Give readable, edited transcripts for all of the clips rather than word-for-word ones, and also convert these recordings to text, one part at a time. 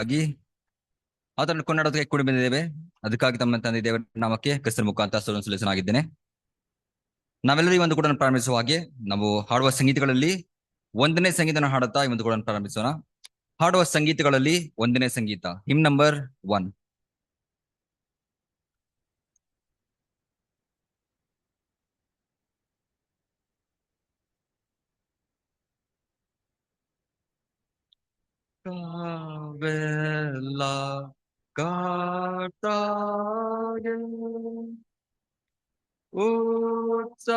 ಆಗಿ ಆತನ ಕೊಂಡಾಡೋದಕ್ಕೆ ಕೂಡಿ ಬಂದಿದ್ದೇವೆ. ಅದಕ್ಕಾಗಿ ತಮ್ಮ ತಂದೆ ದೇವರ ನಾಮಕ್ಕೆ ಕ್ರಿಸ್ತನ ಮುಖಾಂತರ ಸ್ತೋತ್ರವನ್ನು ಸಲ್ಲಿಸಲಾಗಿದ್ದೇನೆ. ನಾವೆಲ್ಲರೂ ಈ ಒಂದು ಕೂಡ ಪ್ರಾರಂಭಿಸುವ ಹಾಗೆ ನಾವು ಹಾಡುವ ಸಂಗೀತಗಳಲ್ಲಿ ಒಂದನೇ ಸಂಗೀತನ ಹಾಡುತ್ತಾ ಈ ಒಂದು ಕೂಡ ಪ್ರಾರಂಭಿಸೋಣ. ಹಾಡುವ ಸಂಗೀತಗಳಲ್ಲಿ ಒಂದನೇ ಸಂಗೀತ ಹಿಮ್ ನಂಬರ್ 1. ಕಾವೆಲ್ಲ ಕಾಟಾಗೆ ಉತ್ಸಾಹವಾಗಿ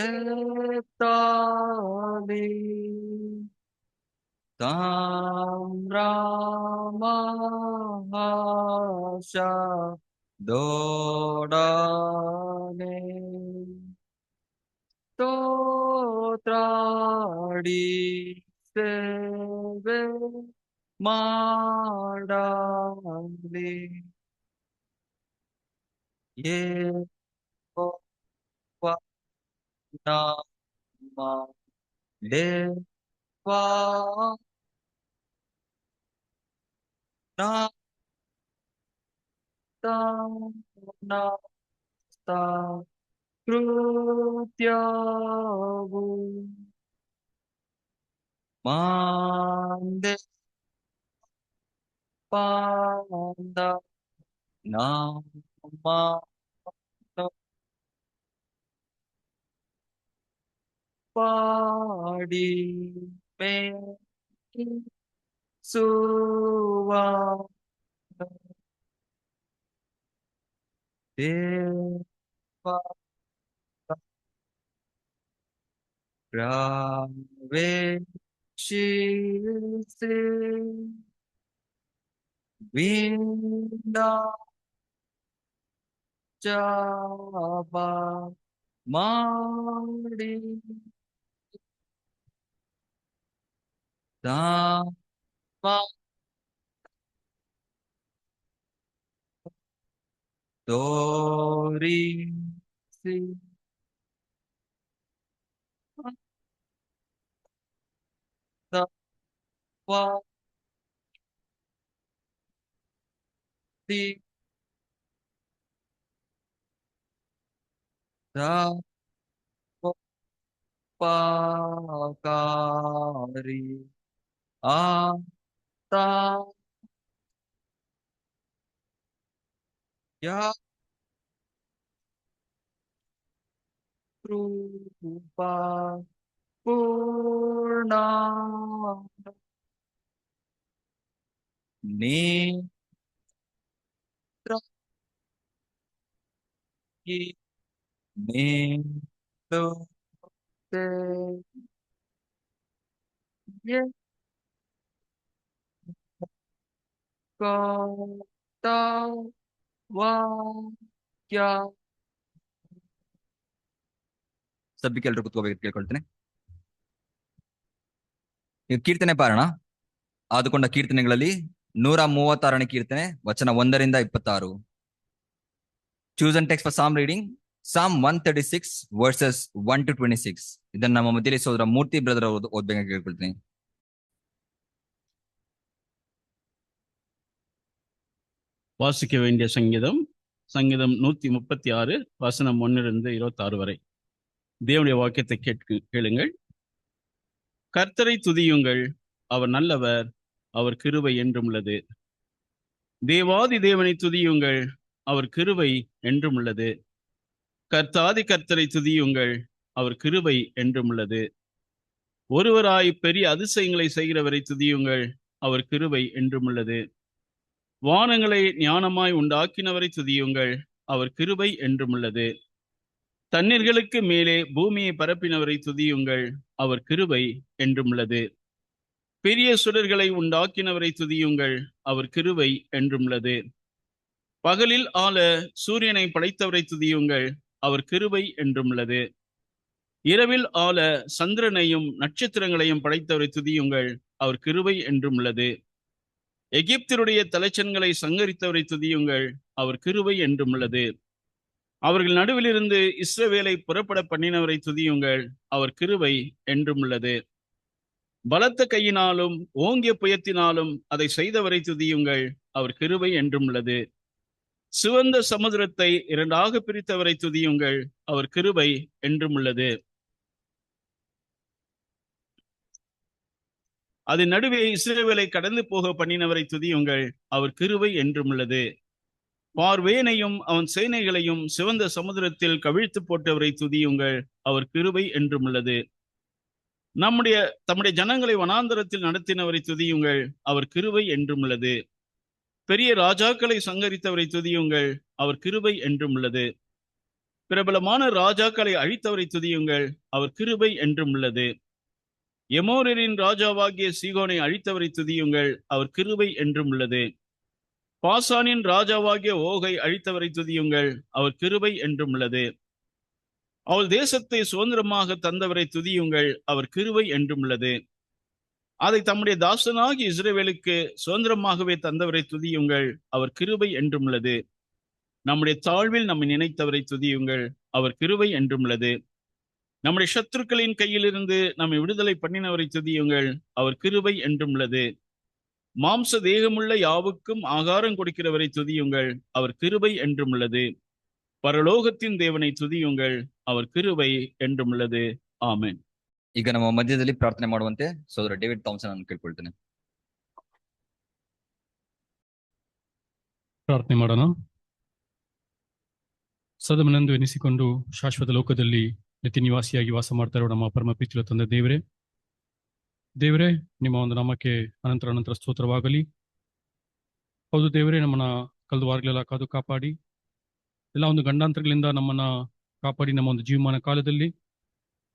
ಎತ್ತಾಲಿ ತಾಮ್ರಮಹಾಶ ದೋಡನೆ ಸ್ತೋತ್ರಾಡಿ ಸೇವೆ ಮಾಡಲಿ ಯೆಹೋವನ ನಾಮ ದೇವಾ ಕೃತ್ಯವು ಮಾಂದೆ ಪಾಂದ ನಾಮ ಪಾಡಿ ಮೇ ಸುವಾ ದೇವ ಪ್ರವೇಶಿಸಿ ವೀಣಾ ಜಾಬ ಮಾಡಿ ದಾಮ ತೋರಿಸಿ ತಪ್ಪಾದಿ ತಪ್ಪಕಾರಿ ಆತ ಕೃಪಾ ಪೂರ್ಣ ನೇತ್ರ ನೇಲು ಕೋಟ ವಾಕ್ಯ ಸಭ್ಯಕ್ಕೆ ಎಲ್ಲರೂ ಕುತ್ಕೋಬೇಕು ಕೇಳ್ಕೊಳ್ತೇನೆ. ಈಗ ಕೀರ್ತನೆ ಪಾರಣ ಆದುಕೊಂಡ ಕೀರ್ತನೆಗಳಲ್ಲಿ 136ನೇ ಕೀರ್ತನೆ ವಚನ 1ರಿಂದ 26. ಚೂಸನ್ ಟೆಕ್ಸ್ಟ್ ಫಾರ್ ಸಾಮ್ ರೀಡಿಂಗ್ ಸಾಮ್ 136 ವರ್ಸಸ್ 1 to 26. ಇದನ್ನ ನಮ್ಮ ಮಧ್ಯದಲ್ಲಿ ಸೋದರ ಮೂರ್ತಿ ಬ್ರದರ್ ಓದ್ಬೇಕಾಗಿ ಕೇಳ್ಕೊಳ್ತೀನಿ. வாசிக்க வேண்டிய சங்கீதம் 136 வசனம் 1 26 வரை. தேவனுடைய வாக்கியத்தை கேளுங்கள். கர்த்தரை துதியுங்கள், அவர் நல்லவர், அவர் கிருபை என்றும் உள்ளது. தேவாதி தேவனை துதியுங்கள், அவர் கிருபை என்றும் உள்ளது. கர்த்தாதி கர்த்தரை துதியுங்கள், அவர் கிருபை என்றும் உள்ளது. ஒருவராய் பெரிய அதிசயங்களை செய்கிறவரை துதியுங்கள், அவர் கிருபை என்றும் உள்ளது. வானங்களை ஞானமாய் உண்டாக்கினவரை துதியுங்கள், அவர் கிருபை என்றும் உள்ளது. தண்ணீர்களுக்கு மேலே பூமியை பரப்பினவரை துதியுங்கள், அவர் கிருபை என்றும் உள்ளது. பெரிய சுடர்களை உண்டாக்கினவரை துதியுங்கள், அவர் கிருபை என்றும் உள்ளது. பகலில் ஆள சூரியனை படைத்தவரை துதியுங்கள், அவர் கிருபை என்றும் உள்ளது. இரவில் ஆள சந்திரனையும் நட்சத்திரங்களையும் படைத்தவரை துதியுங்கள், அவர் கிருபை என்றும் உள்ளது. எகிப்தியருடைய தலைச்சன்களை சங்கரித்தவரை துதியுங்கள், அவர் கிருபை என்றும் உள்ளது. அவர்கள் நடுவிலிருந்து இஸ்ரவேலை புறப்பட பண்ணினவரை துதியுங்கள், அவர் கிருபை என்றும் உள்ளது. பலத்த கையினாலும் ஓங்கிய புயத்தினாலும் அதை செய்தவரை துதியுங்கள், அவர் கிருபை என்றும் உள்ளது. சிவந்த சமுத்திரத்தை இரண்டாக பிரித்தவரை துதியுங்கள், அவர் கிருபை என்றும் உள்ளது. அதன் நடுவே இஸ்ரவேலை கடந்து போக பண்ணினவரை துதியுங்கள், அவர் கிருபை என்றும் உள்ளது. பார்வேனையும் அவன் சேனைகளையும் சிவந்த சமுத்திரத்தில் கவிழ்த்து போட்டவரை துதியுங்கள், அவர் கிருபை என்றும் உள்ளது. தம்முடைய ஜனங்களை வனாந்தரத்தில் நடத்தினவரை துதியுங்கள், அவர் கிருபை என்றும் உள்ளது. பெரிய ராஜாக்களை சங்கரித்தவரை துதியுங்கள், அவர் கிருபை என்றும் உள்ளது. பிரபலமான ராஜாக்களை அழித்தவரை துதியுங்கள், அவர் கிருபை என்றும் உள்ளது. எமோரியரின் ராஜாவாகிய சீகோனை அழித்தவரை துதியுங்கள், அவர் கிருபை என்றும் உள்ளது. பாசானின் ராஜாவாகிய ஓகை அழித்தவரை துதியுங்கள், அவர் கிருபை என்றும் உள்ளது. அவள் தேசத்தை சுதந்திரமாக தந்தவரை துதியுங்கள், அவர் கிருபை என்றும் உள்ளது. அதை தம்முடைய தாசனாகி இஸ்ரவேலுக்கு சுதந்திரமாகவே தந்தவரை துதியுங்கள், அவர் கிருபை என்றும் உள்ளது. நம்முடைய தாழ்வில் நம்மை நினைத்தவரை துதியுங்கள், அவர் கிருபை என்றும் உள்ளது. நம்முடைய சத்துருக்களின் கையிலிருந்து நம்மை விடுதலை பண்ணினவரை துதியுங்கள், அவர் கிருபை என்றும் உள்ளது. மாம்ச தேகமுள்ள யாவுக்கும் ஆகாரம் கொடுக்கிறவரை துதியுங்கள், அவர் கிருபை என்றும் உள்ளது. பரலோகத்தின் தேவனை துதியுங்கள், அவர் கிருபை என்றும் உள்ளது. ಆಮೆನ್. ಈಗ ನಮ್ಮ ಮಧ್ಯದಲ್ಲಿ ಪ್ರಾರ್ಥನೆ ಮಾಡುವಂತೆ ಸೋದರ ಡೇವಿಡ್ ಥಾಮ್ಸನ್ ಅನ್ನು ಕೇಳ್ಕೊಳ್ತೇನೆ. ಪ್ರಾರ್ಥನೆ ಮಾಡೋಣ. ಸದಮನೆಂದು ಎನಿಸಿಕೊಂಡು ಶಾಶ್ವತ ಲೋಕದಲ್ಲಿ ನಿತ್ಯ ನಿವಾಸಿಯಾಗಿ ವಾಸ ಮಾಡ್ತಾ ಇರೋ ನಮ್ಮ ಪರಮ ಪ್ರೀತಿಯ ತಂದೆ ದೇವರೇ, ನಿಮ್ಮ ಒಂದು ನಾಮಕ್ಕೆ ಅನಂತರ ಸ್ತೋತ್ರವಾಗಲಿ. ಹೌದು ದೇವರೇ, ನಮ್ಮನ್ನ ಕಳೆದ ವಾರಗಳೆಲ್ಲ ಕಾದು ಕಾಪಾಡಿ ಎಲ್ಲ ಒಂದು ಗಂಡಾಂತರಗಳಿಂದ ನಮ್ಮನ್ನ ಕಾಪಾಡಿ ನಮ್ಮ ಒಂದು ಜೀವಮಾನ ಕಾಲದಲ್ಲಿ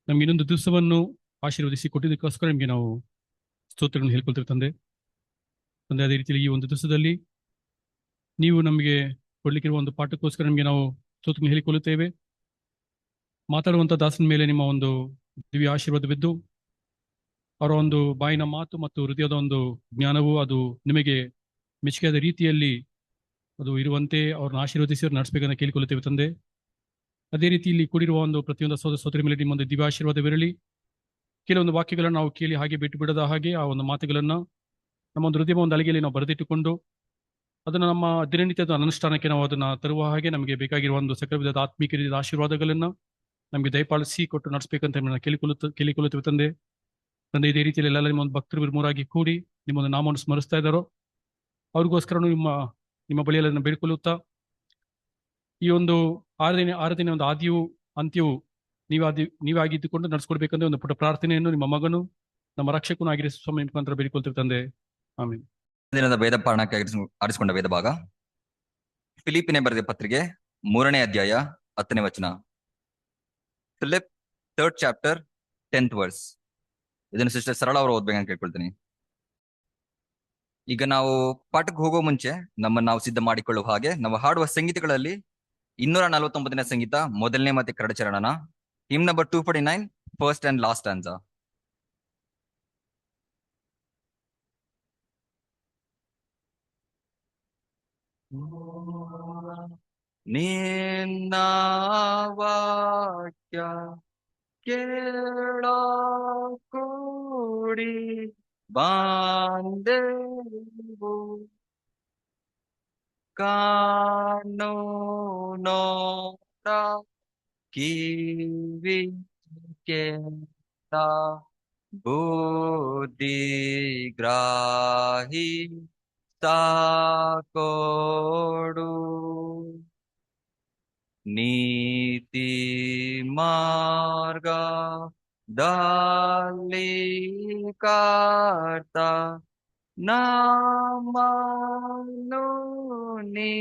ನಮ್ಗೆ ಇನ್ನೊಂದು ದಿವಸವನ್ನು ಆಶೀರ್ವದಿಸಿ ಕೊಟ್ಟಿದ್ದಕ್ಕೋಸ್ಕರ ನಿಮಗೆ ನಾವು ಸ್ತೋತ್ರಗಳನ್ನು ಹೇಳ್ಕೊಳ್ತೇವೆ ತಂದೆ. ಅದೇ ರೀತಿಯಲ್ಲಿ ಈ ಒಂದು ದಿವಸದಲ್ಲಿ ನೀವು ನಮಗೆ ಕೊಡ್ಲಿಕ್ಕಿರುವ ಒಂದು ಪಾಠಕ್ಕೋಸ್ಕರ ನಿಮಗೆ ನಾವು ಸ್ತೋತ್ರಗಳನ್ನು ಹೇಳಿಕೊಳ್ಳುತ್ತೇವೆ. ಮಾತಾಡುವಂಥ ದಾಸನ ಮೇಲೆ ನಿಮ್ಮ ಒಂದು ದಿವ್ಯ ಆಶೀರ್ವಾದವಿದ್ದು ಅವರ ಒಂದು ಬಾಯಿನ ಮಾತು ಮತ್ತು ಹೃದಯದ ಒಂದು ಜ್ಞಾನವು ಅದು ನಿಮಗೆ ಮೆಚ್ಚುಗೆಯಾದ ರೀತಿಯಲ್ಲಿ ಅದು ಇರುವಂತೆ ಅವ್ರನ್ನ ಆಶೀರ್ವದಿಸಿ ಅವ್ರು ನಡೆಸಬೇಕಂತ ಕೇಳಿಕೊಳ್ಳುತ್ತೇವೆ ತಂದೆ. ಅದೇ ರೀತಿ ಇಲ್ಲಿ ಕೂಡಿರುವ ಒಂದು ಪ್ರತಿಯೊಂದು ಸೋದರ ಮೇಲೆ ನಿಮ್ಮ ಒಂದು ದಿವ್ಯ ಆಶೀರ್ವಾದವಿರಲಿ. ಕೆಲವೊಂದು ವಾಕ್ಯಗಳನ್ನು ನಾವು ಕೇಳಿ ಹಾಗೆ ಬಿಟ್ಟು ಬಿಡದ ಹಾಗೆ ಆ ಒಂದು ಮಾತುಗಳನ್ನು ನಮ್ಮ ಒಂದು ಹೃದಯ ಒಂದು ಅಲಿಗೆಯಲ್ಲಿ ನಾವು ಬರೆದಿಟ್ಟುಕೊಂಡು ಅದನ್ನು ನಮ್ಮ ದಿನನಿತ್ಯದ ಅನುಷ್ಠಾನಕ್ಕೆ ನಾವು ಅದನ್ನು ತರುವ ಹಾಗೆ ನಮಗೆ ಬೇಕಾಗಿರುವ ಒಂದು ಸಕಲ ವಿಧದ ಆತ್ಮೀಕ ರೀತಿಯ ಆಶೀರ್ವಾದಗಳನ್ನು ನಮಗೆ ದಯಪಾಲಿಸಿ ಕೊಟ್ಟು ನಡೆಸಬೇಕಂತ ಕೇಳಿಕೊಳ್ಳುತ್ತೇವೆ ತಂದೆ. ಇದೇ ರೀತಿಯಲ್ಲಿ ಎಲ್ಲ ನಿಮ್ಮ ಒಂದು ಭಕ್ತರು ಮೂರಾಗಿ ಕೂಡಿ ನಿಮ್ಮೊಂದು ನಾಮವನ್ನು ಸ್ಮರಿಸ್ತಾ ಇದ್ದಾರೋ ಅವ್ರಿಗೋಸ್ಕರ ನಿಮ್ಮ ಬಳಿಯಲ್ಲಿ ಬೇಡಿಕೊಳ್ಳುತ್ತಾ ಈ ಒಂದು ಆರಾಧನೆ ಒಂದು ಆದಿಯು ಅಂತ್ಯವು ನೀವಾಗಿದ್ದುಕೊಂಡು ನಡೆಸ್ಕೊಡ್ಬೇಕಂದ್ರೆ ಒಂದು ಪುಟ್ಟ ಪ್ರಾರ್ಥನೆಯನ್ನು ನಿಮ್ಮ ಮಗನು ನಮ್ಮ ರಕ್ಷಕನು ಆಗಿರೋ ಸ್ವಾಮಿ ಮುಖಾಂತರ ಬೇಡಿಕೊಳ್ತೇವೆ ತಂದೆ. ಆಮೇಲೆ ದಿನದ ವೇದ ಪಾಠಕ್ಕೆ ಆರಿಸಿಕೊಂಡ ವೇದ ಭಾಗ ಫಿಲಿಪಿನೇ ಬರೆದ ಪತ್ರಿಕೆ 3ನೇ ಅಧ್ಯಾಯ 10ನೇ ವಚನ. Philip 3rd chapter 10th verse. ಇದನ್ನು ಸಿಸ್ಟರ್ ಸರಳ ಅವರು ಓದ್ಬೇಕಂತ ಕೇಳ್ಕೊಳ್ತೀನಿ. ಈಗ ನಾವು ಪಾಠಕ್ಕೆ ಹೋಗೋ ಮುಂಚೆ ನಾವು ಸಿದ್ಧ ಮಾಡಿಕೊಳ್ಳುವ ಹಾಗೆ ನಾವು ಹಾಡುವ ಸಂಗೀತಗಳಲ್ಲಿ 249ನೇ ಸಂಗೀತ 1ನೇ ಮತ್ತೆ 2 ಚರಣನ, hymn number 249 first and last stanza. ನಿನ್ನ ವಾಕ್ಯ ಕೇಳೋ ಕೂಡಿ ಬಾಂಧೆವು ಕಾಣೋ ನೋಡ ಕಿವಿ ಕೇಳ ಬುದ್ಧಿಗ್ರಾಹಿ ಸಾಕೋಡು ನೀತಿ ಮಾರ್ಗ ದಲ್ಲಿ ಕಾರ್ತ ನಮ್ಮನು ನೀ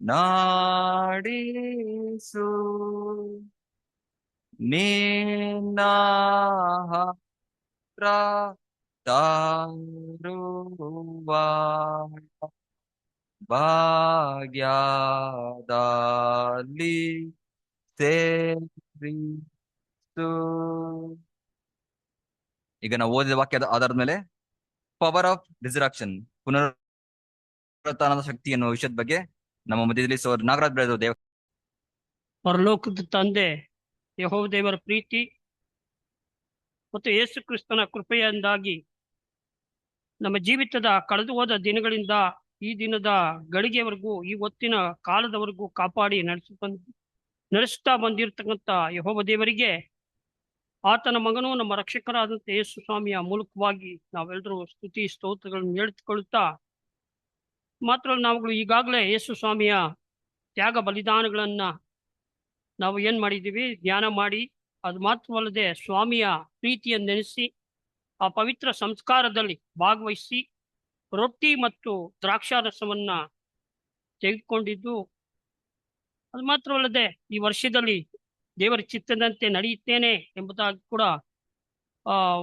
ನಾಡಿಸು ನಿನ್ನ ಹತ್ರ ತರುವ ಭಾಗ್ಯದಲ್ಲಿ ಸೇರಿಸು. ಈಗ ನಾವು ಓದಿದ ವಾಕ್ಯದ ಆಧಾರದ ಮೇಲೆ ಪವರ್ ಆಫ್ ರಿಸರಕ್ಷನ್, ಪುನರುತ್ಥಾನದ ಶಕ್ತಿ ಎನ್ನುವ ವಿಷಯದ ಬಗ್ಗೆ ನಮ್ಮ ಮಧ್ಯದಲ್ಲಿ ಸರ್ ನಾಗರಾಜ್ ಬೆಳೆದ ದೇವ ಪರಲೋಕದ ತಂದೆ ಯೆಹೋವ ದೇವರ ಪ್ರೀತಿ, ಮತ್ತು ಯೇಸು ಕ್ರಿಸ್ತನ ಕೃಪೆಯಿಂದಾಗಿ ನಮ್ಮ ಜೀವಿತದ ಕಳೆದು ಹೋದ ದಿನಗಳಿಂದ ಈ ದಿನದ ಗಳಿಗೆವರೆಗೂ ಈ ಹೊತ್ತಿನ ಕಾಲದವರೆಗೂ ಕಾಪಾಡಿ ನಡೆಸುತ್ತಾ ಬಂದಿರತಕ್ಕಂಥ ಯೆಹೋವ ದೇವರಿಗೆ, ಆತನ ಮಗನೂ ನಮ್ಮ ರಕ್ಷಕರಾದಂಥ ಯೇಸು ಸ್ವಾಮಿಯ ಮೂಲಕವಾಗಿ ನಾವೆಲ್ಲರೂ ಸ್ತುತಿ ಸ್ತೋತ್ರಗಳನ್ನು ಹೇಳ್ಕೊಳ್ಳುತ್ತಾ, ಮಾತ್ರ ನಾವುಗಳು ಈಗಾಗಲೇ ಯೇಸು ಸ್ವಾಮಿಯ ತ್ಯಾಗ ಬಲಿದಾನಗಳನ್ನ ನಾವು ಏನ್ ಮಾಡಿದ್ದೀವಿ, ಧ್ಯಾನ ಮಾಡಿ, ಅದು ಮಾತ್ರವಲ್ಲದೆ ಸ್ವಾಮಿಯ ಪ್ರೀತಿಯನ್ನು ನೆನೆಸಿ ಆ ಪವಿತ್ರ ಸಂಸ್ಕಾರದಲ್ಲಿ ಭಾಗವಹಿಸಿ ರೊಟ್ಟಿ ಮತ್ತು ದ್ರಾಕ್ಷಾರಸವನ್ನ ತೆಗೆದುಕೊಂಡಿದ್ದು, ಅದು ಮಾತ್ರವಲ್ಲದೆ ಈ ವರ್ಷದಲ್ಲಿ ದೇವರ ಚಿತ್ತದಂತೆ ನಡೆಯುತ್ತೇನೆ ಎಂಬುದಾಗಿ ಕೂಡ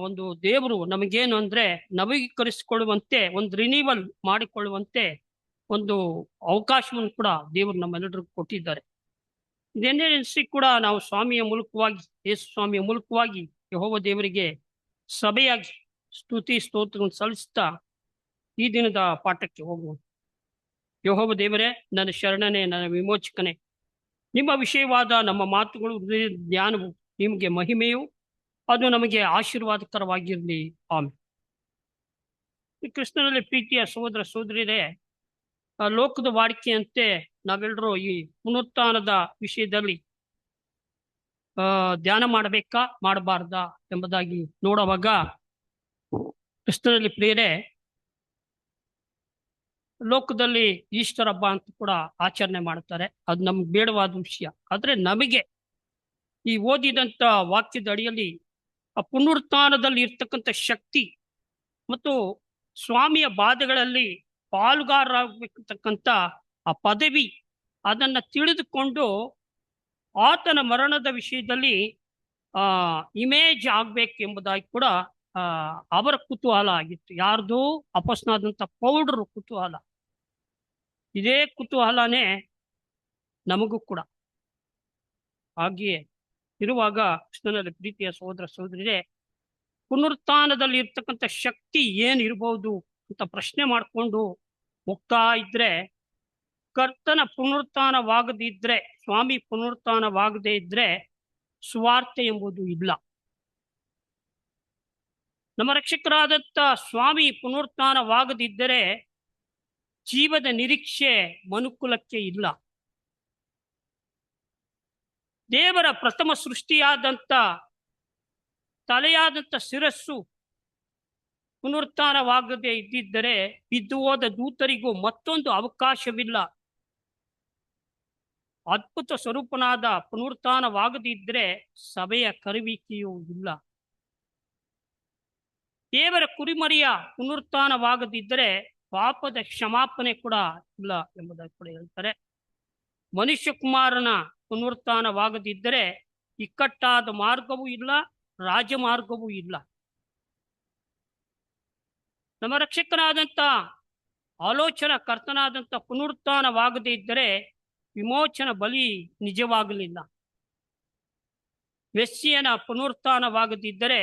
ಒಂದು ದೇವರು ನಮಗೇನು ಅಂದ್ರೆ ನವೀಕರಿಸಿಕೊಳ್ಳುವಂತೆ, ಒಂದು ರಿನಿವಲ್ ಮಾಡಿಕೊಳ್ಳುವಂತೆ ಒಂದು ಅವಕಾಶವನ್ನು ಕೂಡ ದೇವರು ನಮ್ಮೆಲ್ಲರಿಗೂ ಕೊಟ್ಟಿದ್ದಾರೆ. ಇದನ್ನೆನಿಸಿ ಕೂಡ ನಾವು ಸ್ವಾಮಿಯ ಮೂಲಕವಾಗಿ, ಯೇಸು ಸ್ವಾಮಿಯ ಮೂಲಕವಾಗಿ ಯೆಹೋವ ದೇವರಿಗೆ ಸಭೆಯಾಗಿ ಸ್ತುತಿ ಸ್ತೋತ್ರವನ್ನು ಸಲ್ಲಿಸ್ತಾ ಈ ದಿನದ ಪಾಠಕ್ಕೆ ಹೋಗುವ. ಯೆಹೋವ ದೇವರೇ, ನನ್ನ ಶರಣನೇ, ನನ್ನ ವಿಮೋಚಕನೇ, ನಿಮ್ಮ ವಿಷಯವಾದ ನಮ್ಮ ಮಾತುಗಳು, ಜ್ಞಾನವು ನಿಮಗೆ ಮಹಿಮೆಯು, ಅದು ನಮಗೆ ಆಶೀರ್ವಾದಕರವಾಗಿರಲಿ. ಆಮೆನ್. ಕೃಷ್ಣನಲ್ಲಿ ಪ್ರೀತಿಯ ಸಹೋದರ ಸಹೋದರಿಯರೇ, ಲೋಕದ ವಾಡಿಕೆಯಂತೆ ನಾವೆಲ್ಲರೂ ಈ ಪುನರುತ್ಥಾನದ ವಿಷಯದಲ್ಲಿ ಧ್ಯಾನ ಮಾಡಬೇಕಾ ಮಾಡಬಾರ್ದಾ ಎಂಬುದಾಗಿ ನೋಡುವಾಗ, ಕ್ರಿಸ್ತನಲ್ಲಿ ಪ್ರಿಯರೇ, ಲೋಕದಲ್ಲಿ ಈಸ್ಟರ್ ಹಬ್ಬ ಅಂತ ಕೂಡ ಆಚರಣೆ ಮಾಡ್ತಾರೆ. ಅದು ನಮ್ಗೆ ಬೇಡವಾದ ವಿಷಯ. ಆದ್ರೆ ನಮಗೆ ಈ ಓದಿದಂತ ವಾಕ್ಯದ ಅಡಿಯಲ್ಲಿ ಆ ಪುನರುತ್ಥಾನದಲ್ಲಿ ಇರ್ತಕ್ಕಂಥ ಶಕ್ತಿ ಮತ್ತು ಸ್ವಾಮಿಯ ಬಾಧೆಗಳಲ್ಲಿ ಪಾಲುಗಾರರಾಗಬೇಕಂತಕ್ಕಂಥ ಆ ಪದವಿ, ಅದನ್ನ ತಿಳಿದುಕೊಂಡು ಆತನ ಮರಣದ ವಿಷಯದಲ್ಲಿ ಇಮೇಜ್ ಆಗ್ಬೇಕು ಎಂಬುದಾಗಿ ಕೂಡ ಅವರ ಕುತೂಹಲ ಆಗಿತ್ತು. ಯಾರ್ದು? ಅಪೊಸ್ತಲನಾದಂಥ ಪೌಲರ ಕುತೂಹಲ. ಇದೇ ಕುತೂಹಲನೇ ನಮಗೂ ಕೂಡ. ಹಾಗೆಯೇ ಇರುವಾಗ ಕೃಷ್ಣನಲ್ಲಿ ಪ್ರೀತಿಯ ಸಹೋದರ ಸಹೋದರಿಯರೇ, ಪುನರುತ್ಥಾನದಲ್ಲಿ ಇರ್ತಕ್ಕಂಥ ಶಕ್ತಿ ಏನಿರಬಹುದು ಅಂತ ಪ್ರಶ್ನೆ ಮಾಡಿಕೊಂಡು ಹೋಗ್ತಾ ಇದ್ರೆ, ಕರ್ತನ ಪುನರುತ್ಥಾನವಾಗದಿದ್ರೆ, ಸ್ವಾಮಿ ಪುನರುತ್ಥಾನವಾಗದೇ ಇದ್ರೆ ಸುವಾರ್ತೆ ಎಂಬುದು ಇಲ್ಲ. ನಮ್ಮ ರಕ್ಷಕರಾದಂಥ ಸ್ವಾಮಿ ಪುನರುತ್ಥಾನವಾಗದಿದ್ದರೆ ಜೀವದ ನಿರೀಕ್ಷೆ ಮನುಕುಲಕ್ಕೆ ಇಲ್ಲ. ದೇವರ ಪ್ರಥಮ ಸೃಷ್ಟಿಯಾದಂಥ ತಲೆಯಾದಂಥ ಶಿರಸ್ಸು ಪುನರುತ್ಥಾನವಾಗದೇ ಇದ್ದಿದ್ದರೆ ಬಿದ್ದು ಹೋದ ದೂತರಿಗೂ ಮತ್ತೊಂದು ಅವಕಾಶವಿಲ್ಲ. ಅದ್ಭುತ ಸ್ವರೂಪನಾದ ಪುನರುತ್ಥಾನವಾಗದಿದ್ದರೆ ಸಭೆಯ ಕರುವಿಕೆಯೂ ಇಲ್ಲ. ದೇವರ ಕುರಿಮರಿಯ ಪುನರುತ್ಥಾನವಾಗದಿದ್ದರೆ ಪಾಪದ ಕ್ಷಮಾಪಣೆ ಕೂಡ ಇಲ್ಲ ಎಂಬುದಾಗಿ ಕೂಡ ಹೇಳ್ತಾರೆ. ಮನುಷ್ಯ ಕುಮಾರನ ಪುನರುತ್ಥಾನವಾಗದಿದ್ದರೆ ಇಕ್ಕಟ್ಟಾದ ಮಾರ್ಗವೂ ಇಲ್ಲ, ರಾಜಮಾರ್ಗವೂ ಇಲ್ಲ. ನಮ್ಮ ರಕ್ಷಕನಾದಂಥ ಆಲೋಚನಾ ಕರ್ತನಾದಂಥ ಪುನರುತ್ಥಾನವಾಗದೇ ಇದ್ದರೆ ವಿಮೋಚನ ಬಲಿ ನಿಜವಾಗಲಿಲ್ಲ. ಮೆಸ್ಸಿಯನ ಪುನರುತ್ಥಾನವಾಗದಿದ್ದರೆ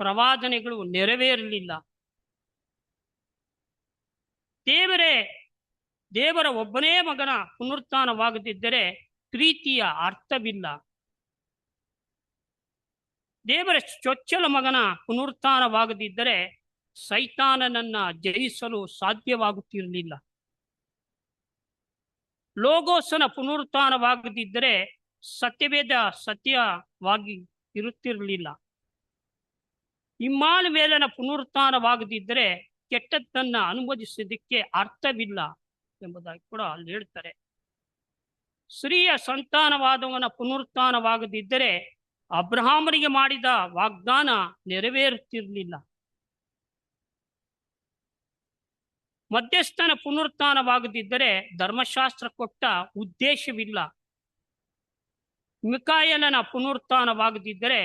ಪ್ರವಾದನೆಗಳು ನೆರವೇರಲಿಲ್ಲ. ದೇವರ ಒಬ್ಬನೇ ಮಗನ ಪುನರುತ್ಥಾನವಾಗದಿದ್ದರೆ ಪ್ರೀತಿಯ ಅರ್ಥವಿಲ್ಲ. ದೇವರ ಚೊಚ್ಚಲ ಮಗನ ಪುನರುತ್ಥಾನವಾಗದಿದ್ದರೆ ಸೈತಾನನನ್ನ ಜಯಿಸಲು ಸಾಧ್ಯವಾಗುತ್ತಿರಲಿಲ್ಲ. ಲೋಗೋಸನ ಪುನರುತ್ಥಾನವಾಗದಿದ್ದರೆ ಸತ್ಯವೇದ ಸತ್ಯವಾಗಿ ಇರುತ್ತಿರಲಿಲ್ಲ. ಇಮ್ಮಾನುವೇಲನ ಪುನರುತ್ಥಾನವಾಗದಿದ್ದರೆ ಕೆಟ್ಟದ್ದನ್ನ ಅನುಮೋದಿಸೋದಕ್ಕೆ ಅರ್ಥವಿಲ್ಲ ಎಂಬುದಾಗಿ ಕೂಡ ಅಲ್ಲಿ ಹೇಳ್ತಾರೆ. ಸ್ತ್ರೀಯ ಸಂತಾನವಾದವನ ಪುನರುತ್ಥಾನವಾಗದಿದ್ದರೆ ಅಬ್ರಹಾಮನಿಗೆ ಮಾಡಿದ ವಾಗ್ದಾನ ನೆರವೇರುತ್ತಿರಲಿಲ್ಲ. ಮಧ್ಯಸ್ಥನ ಪುನರುತ್ಥಾನವಾಗದಿದ್ದರೆ ಧರ್ಮಶಾಸ್ತ್ರ ಕೊಟ್ಟ ಉದ್ದೇಶವಿಲ್ಲ. ಮಿಕಾಯಲನ ಪುನರುತ್ಥಾನವಾಗದಿದ್ದರೆ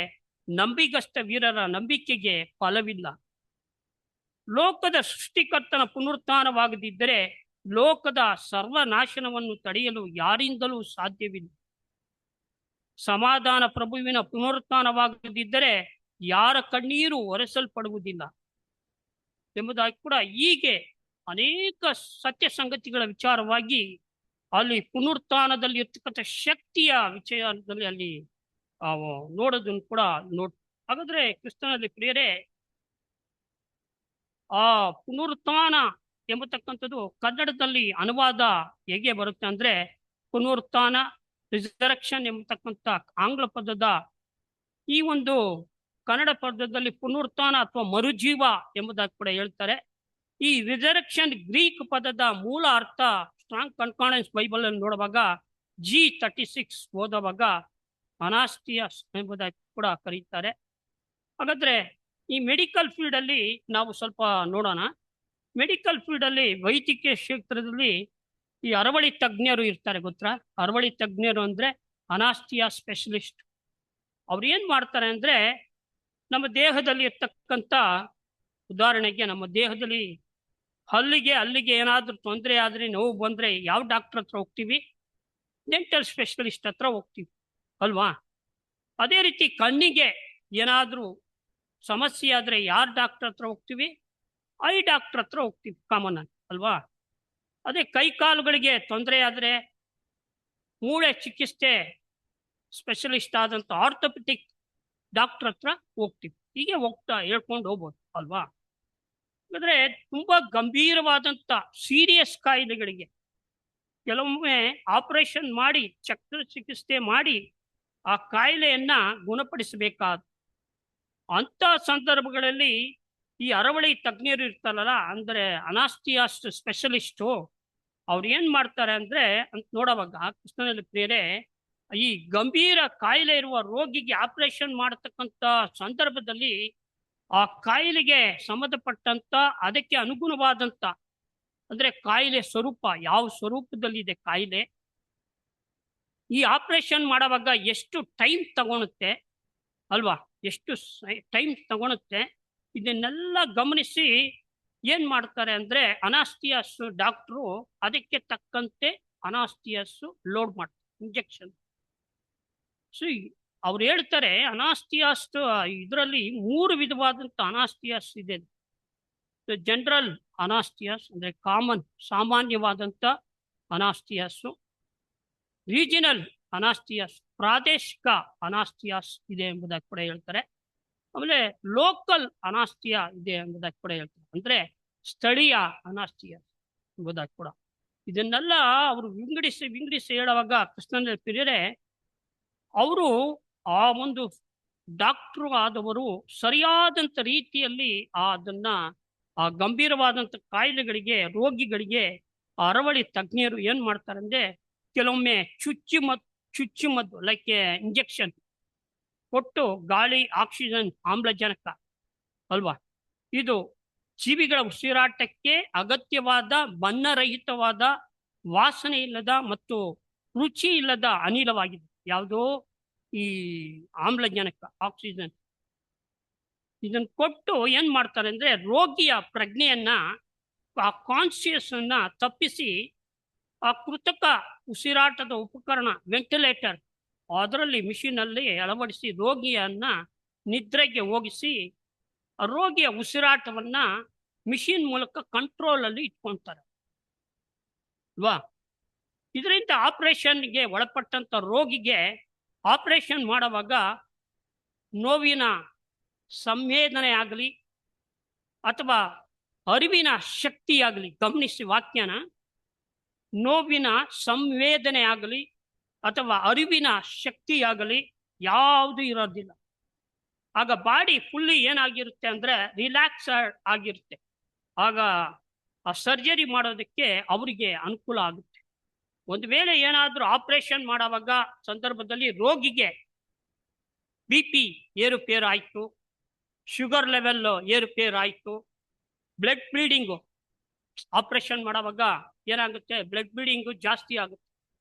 ನಂಬಿಗಸ್ತ ವೀರರ ನಂಬಿಕೆಗೆ ಫಲವಿಲ್ಲ. ಲೋಕದ ಸೃಷ್ಟಿಕರ್ತನ ಪುನರುತ್ಥಾನವಾಗದಿದ್ದರೆ ಲೋಕದ ಸರ್ವನಾಶನವನ್ನು ತಡೆಯಲು ಯಾರಿಂದಲೂ ಸಾಧ್ಯವಿಲ್ಲ. ಸಮಾಧಾನ ಪ್ರಭುವಿನ ಪುನರುತ್ಥಾನವಾಗದಿದ್ದರೆ ಯಾರ ಕಣ್ಣೀರು ಒರೆಸಲ್ಪಡುವುದಿಲ್ಲ ಎಂಬುದಾಗಿ ಕೂಡ ಹೀಗೆ ಅನೇಕ ಸತ್ಯ ಸಂಗತಿಗಳ ವಿಚಾರವಾಗಿ ಅಲ್ಲಿ ಪುನರುತ್ಥಾನದಲ್ಲಿ ಇರ್ತಕ್ಕಂಥ ಶಕ್ತಿಯ ವಿಚಾರದಲ್ಲಿ ಅಲ್ಲಿ ನೋಡೋದನ್ನು ಕೂಡ ಹಾಗಾದ್ರೆ ಕ್ರಿಸ್ತನಲ್ಲಿ ಪ್ರಿಯರೇ, ಆ ಪುನರುತ್ಥಾನ ಎಂಬತಕ್ಕಂಥದ್ದು ಕನ್ನಡದಲ್ಲಿ ಅನುವಾದ ಹೇಗೆ ಬರುತ್ತೆ ಅಂದ್ರೆ ಪುನರುತ್ಥಾನ, ರಿಸರೆಕ್ಷನ್ ಎಂಬತಕ್ಕಂಥ ಆಂಗ್ಲ ಪದದ ಈ ಒಂದು ಕನ್ನಡ ಪದದಲ್ಲಿ ಪುನರುತ್ಥಾನ ಅಥವಾ ಮರುಜೀವ ಎಂಬುದಾಗಿ ಕೂಡ ಹೇಳ್ತಾರೆ. ಈ ರಿಸರೆಕ್ಷನ್ ಗ್ರೀಕ್ ಪದದ ಮೂಲ ಅರ್ಥ ಸ್ಟ್ರಾಂಗ್ ಕನ್ಕಾರ್ಡೆನ್ಸ್ ಬೈಬಲ್ ಅಲ್ಲಿ ನೋಡುವಾಗ G36 ಓದುವಾಗ ಅನಾಸ್ಟಿಯಸ್ ಎಂಬುದಾಗಿ ಕೂಡ ಕರೀತಾರೆ. ಹಾಗಾದ್ರೆ ಈ ಮೆಡಿಕಲ್ ಫೀಲ್ಡ್ ಅಲ್ಲಿ ನಾವು ಸ್ವಲ್ಪ ನೋಡೋಣ. ಮೆಡಿಕಲ್ ಫೀಲ್ಡ್ ಅಲ್ಲಿ ವೈದ್ಯಕೀಯ ಕ್ಷೇತ್ರದಲ್ಲಿ ಈ ಅರವಳಿ ತಜ್ಞರು ಇರ್ತಾರೆ, ಗೊತ್ತಾ? ಅರವಳಿ ತಜ್ಞರು ಅಂದ್ರೆ ಅನಾಸ್ಟಿಯಾ ಸ್ಪೆಷಲಿಸ್ಟ್. ಅವ್ರು ಏನ್ ಮಾಡ್ತಾರೆ ಅಂದ್ರೆ ನಮ್ಮ ದೇಹದಲ್ಲಿ ಇರ್ತಕ್ಕಂಥ, ಉದಾಹರಣೆಗೆ ನಮ್ಮ ದೇಹದಲ್ಲಿ ಅಲ್ಲಿಗೆ ಏನಾದ್ರೂ ತೊಂದರೆ ಆದ್ರೆ, ನೋವು ಬಂದ್ರೆ ಯಾವ ಡಾಕ್ಟರ್ ಹತ್ರ ಹೋಗ್ತೀವಿ? ಡೆಂಟಲ್ ಸ್ಪೆಷಲಿಸ್ಟ್ ಹತ್ರ ಹೋಗ್ತೀವಿ ಅಲ್ವಾ? ಅದೇ ರೀತಿ ಕಣ್ಣಿಗೆ ಏನಾದ್ರೂ ಸಮಸ್ಯೆ ಆದ್ರೆ ಯಾರ ಡಾಕ್ಟರ್ ಹತ್ರ ಹೋಗ್ತೀವಿ? ಐ ಡಾಕ್ಟರ್ ಹತ್ರ ಹೋಗ್ತೀವಿ ಕಾಮನ್ ಆಗಿ ಅಲ್ವಾ? ಅದೇ ಕೈ ಕಾಲುಗಳಿಗೆ ತೊಂದರೆ ಆದ್ರೆ ಮೂಳೆ ಚಿಕಿತ್ಸೆ ಸ್ಪೆಷಲಿಸ್ಟ್ ಆದಂತ ಆರ್ಥೋಪೆಟಿಕ್ ಡಾಕ್ಟರ್ ಹತ್ರ ಹೋಗ್ತೀವಿ. ಹೀಗೆ ಹೋಗ್ತಾ ಹೇಳ್ಕೊಂಡು ಹೋಗ್ಬೋದು ಅಲ್ವಾ? ಹಾಗಾದ್ರೆ ತುಂಬಾ ಗಂಭೀರವಾದಂತ ಸೀರಿಯಸ್ ಕಾಯಿಲೆಗಳಿಗೆ ಕೆಲವೊಮ್ಮೆ ಆಪರೇಷನ್ ಮಾಡಿ ಚಿಕಿತ್ಸೆ ಮಾಡಿ ಆ ಕಾಯಿಲೆಯನ್ನ ಗುಣಪಡಿಸಬೇಕಾದ ಅಂತ ಸಂದರ್ಭಗಳಲ್ಲಿ ಈ ಅರವಳಿ ತಜ್ಞರು ಇರ್ತಾರಲ್ಲ, ಅಂದ್ರೆ ಅನಾಸ್ಟಿಯಾಸ್ಟ್ ಸ್ಪೆಷಲಿಸ್ಟು, ಅವ್ರು ಏನ್ ಮಾಡ್ತಾರೆ ಅಂದ್ರೆ ಅಂತ ನೋಡುವಾಗ ಕೃಷ್ಣನಲ್ಲಿ ಪ್ರಿಯರೇ, ಈ ಗಂಭೀರ ಕಾಯಿಲೆ ಇರುವ ರೋಗಿಗೆ ಆಪರೇಷನ್ ಮಾಡತಕ್ಕಂತ ಸಂದರ್ಭದಲ್ಲಿ ಆ ಕಾಯಿಲೆಗೆ ಸಂಬಂಧಪಟ್ಟಂತ ಅದಕ್ಕೆ ಅನುಗುಣವಾದಂತ, ಅಂದ್ರೆ ಕಾಯಿಲೆ ಸ್ವರೂಪ ಯಾವ ಸ್ವರೂಪದಲ್ಲಿದೆ ಕಾಯಿಲೆ, ಈ ಆಪರೇಷನ್ ಮಾಡುವಾಗ ಎಷ್ಟು ಟೈಮ್ ತಗೊಳುತ್ತೆ ಅಲ್ವಾ, ಎಷ್ಟು ಟೈಮ್ ತಗೊಳುತ್ತೆ, ಇದನ್ನೆಲ್ಲ ಗಮನಿಸಿ ಏನ್ ಮಾಡ್ತಾರೆ ಅಂದ್ರೆ ಅನಾಸ್ಟಿಯಾಸ್ ಡಾಕ್ಟ್ರು ಅದಕ್ಕೆ ತಕ್ಕಂತೆ ಅನಾಸ್ಟಿಯಾಸ್ ಲೋಡ್ ಮಾಡ್ತಾರೆ, ಇಂಜೆಕ್ಷನ್. ಸೊ ಅವ್ರು ಹೇಳ್ತಾರೆ ಅನಾಸ್ಟಿಯಾಸ್ ಇದರಲ್ಲಿ 3 ವಿಧವಾದಂತ ಅನಾಸ್ಟಿಯಾಸ್ ಇದೆ. ಜನರಲ್ ಅನಾಸ್ಟಿಯಾಸ್ ಅಂದ್ರೆ ಕಾಮನ್, ಸಾಮಾನ್ಯವಾದಂತ ಅನಾಸ್ಟಿಯಾಸ್. ರೀಜನಲ್ ಅನಾಸ್ಟಿಯಾಸ್, ಪ್ರಾದೇಶಿಕ ಅನಾಸ್ಟಿಯಾಸ್ ಇದೆ ಎಂಬುದಾಗಿ ಕೂಡ ಹೇಳ್ತಾರೆ. ಆಮೇಲೆ ಲೋಕಲ್ ಅನಾಸ್ಟಿಯಾ ಇದೆ ಎಂಬುದಾಗಿ ಕೂಡ ಹೇಳ್ತಾರೆ, ಅಂದ್ರೆ ಸ್ಥಳೀಯ ಅನಾಸ್ಟಿಯಾಸ್ ಎಂಬುದಾಗಿ ಕೂಡ. ಇದನ್ನೆಲ್ಲ ಅವರು ವಿಂಗಡಿಸಿ ಹೇಳುವಾಗ ಕೃಷ್ಣನ ಪ್ರಿಯರೇ, ಅವರು ಆ ಒಂದು ಡಾಕ್ಟ್ರು ಆದವರು ಸರಿಯಾದಂತ ರೀತಿಯಲ್ಲಿ ಅದನ್ನ ಆ ಗಂಭೀರವಾದಂತ ಕಾಯಿಲೆಗಳಿಗೆ, ರೋಗಿಗಳಿಗೆ ಅರವಳಿ ತಜ್ಞರು ಏನ್ ಮಾಡ್ತಾರೆ ಅಂದ್ರೆ ಕೆಲವೊಮ್ಮೆ ಚುಚ್ಚುಮದ್ದು ಲೈಕ್ ಇಂಜೆಕ್ಷನ್ ಕೊಟ್ಟು ಗಾಳಿ, ಆಕ್ಸಿಜನ್, ಆಮ್ಲಜನಕ ಅಲ್ವಾ, ಇದು ಜೀವಿಗಳ ಉಸಿರಾಟಕ್ಕೆ ಅಗತ್ಯವಾದ ಬಣ್ಣರಹಿತವಾದ, ವಾಸನೆ ಇಲ್ಲದ ಮತ್ತು ರುಚಿ ಇಲ್ಲದ ಅನಿಲವಾಗಿದೆ. ಯಾವುದೋ ಈ ಆಮ್ಲಜನಕ, ಆಕ್ಸಿಜನ್. ಇದನ್ನ ಕೊಟ್ಟು ಏನ್ ಮಾಡ್ತಾರೆ ಅಂದ್ರೆ ರೋಗಿಯ ಪ್ರಜ್ಞೆಯನ್ನ, ಆ ಕಾನ್ಶಿಯಸ್ ಅನ್ನ ತಪ್ಪಿಸಿ ಆ ಕೃತಕ ಉಸಿರಾಟದ ಉಪಕರಣ ವೆಂಟಿಲೇಟರ್ ಅದರಲ್ಲಿ ಮಿಷಿನ್ ಅಲ್ಲಿ ಅಳವಡಿಸಿ ರೋಗಿಯನ್ನ ನಿದ್ರೆಗೆ ಹೋಗಿಸಿ ಆ ರೋಗಿಯ ಉಸಿರಾಟವನ್ನ ಮಿಷಿನ್ ಮೂಲಕ ಕಂಟ್ರೋಲ್ ಅಲ್ಲಿ ಇಟ್ಕೊಂತಾರೆ ಅಲ್ವಾ? ಇದರಿಂದ ಆಪರೇಷನ್ಗೆ ಒಳಪಟ್ಟಂತ ರೋಗಿಗೆ ಆಪರೇಷನ್ ಮಾಡುವಾಗ ನೋವಿನ ಸಂವೇದನೆ ಆಗಲಿ ಅಥವಾ ಅರಿವಿನ ಶಕ್ತಿ ಆಗಲಿ, ಗಮನಿಸಿ ವಾಕ್ಯನ, ನೋವಿನ ಸಂವೇದನೆ ಆಗಲಿ ಅಥವಾ ಅರಿವಿನ ಶಕ್ತಿ ಆಗಲಿ ಯಾವುದು ಇರೋದಿಲ್ಲ. ಆಗ ಬಾಡಿ ಫುಲ್ಲಿ ಏನಾಗಿರುತ್ತೆ ಅಂದ್ರೆ ರಿಲ್ಯಾಕ್ಸ್ ಆಗಿರುತ್ತೆ. ಆಗ ಆ ಸರ್ಜರಿ ಮಾಡೋದಕ್ಕೆ ಅವರಿಗೆ ಅನುಕೂಲ ಆಗುತ್ತೆ. ಒಂದು ವೇಳೆ ಏನಾದ್ರೂ ಆಪರೇಷನ್ ಮಾಡುವಾಗ ಸಂದರ್ಭದಲ್ಲಿ ರೋಗಿಗೆ BP ಏರುಪೇರು ಆಯ್ತು, ಶುಗರ್ ಲೆವೆಲ್ ಏರುಪೇರು ಆಯ್ತು, ಬ್ಲಡ್ ಬ್ಲೀಡಿಂಗು, ಆಪರೇಷನ್ ಮಾಡುವಾಗ ಏನಾಗುತ್ತೆ ಬ್ಲಡ್ ಬ್ಲೀಡಿಂಗು ಜಾಸ್ತಿ ಆಗುತ್ತೆ.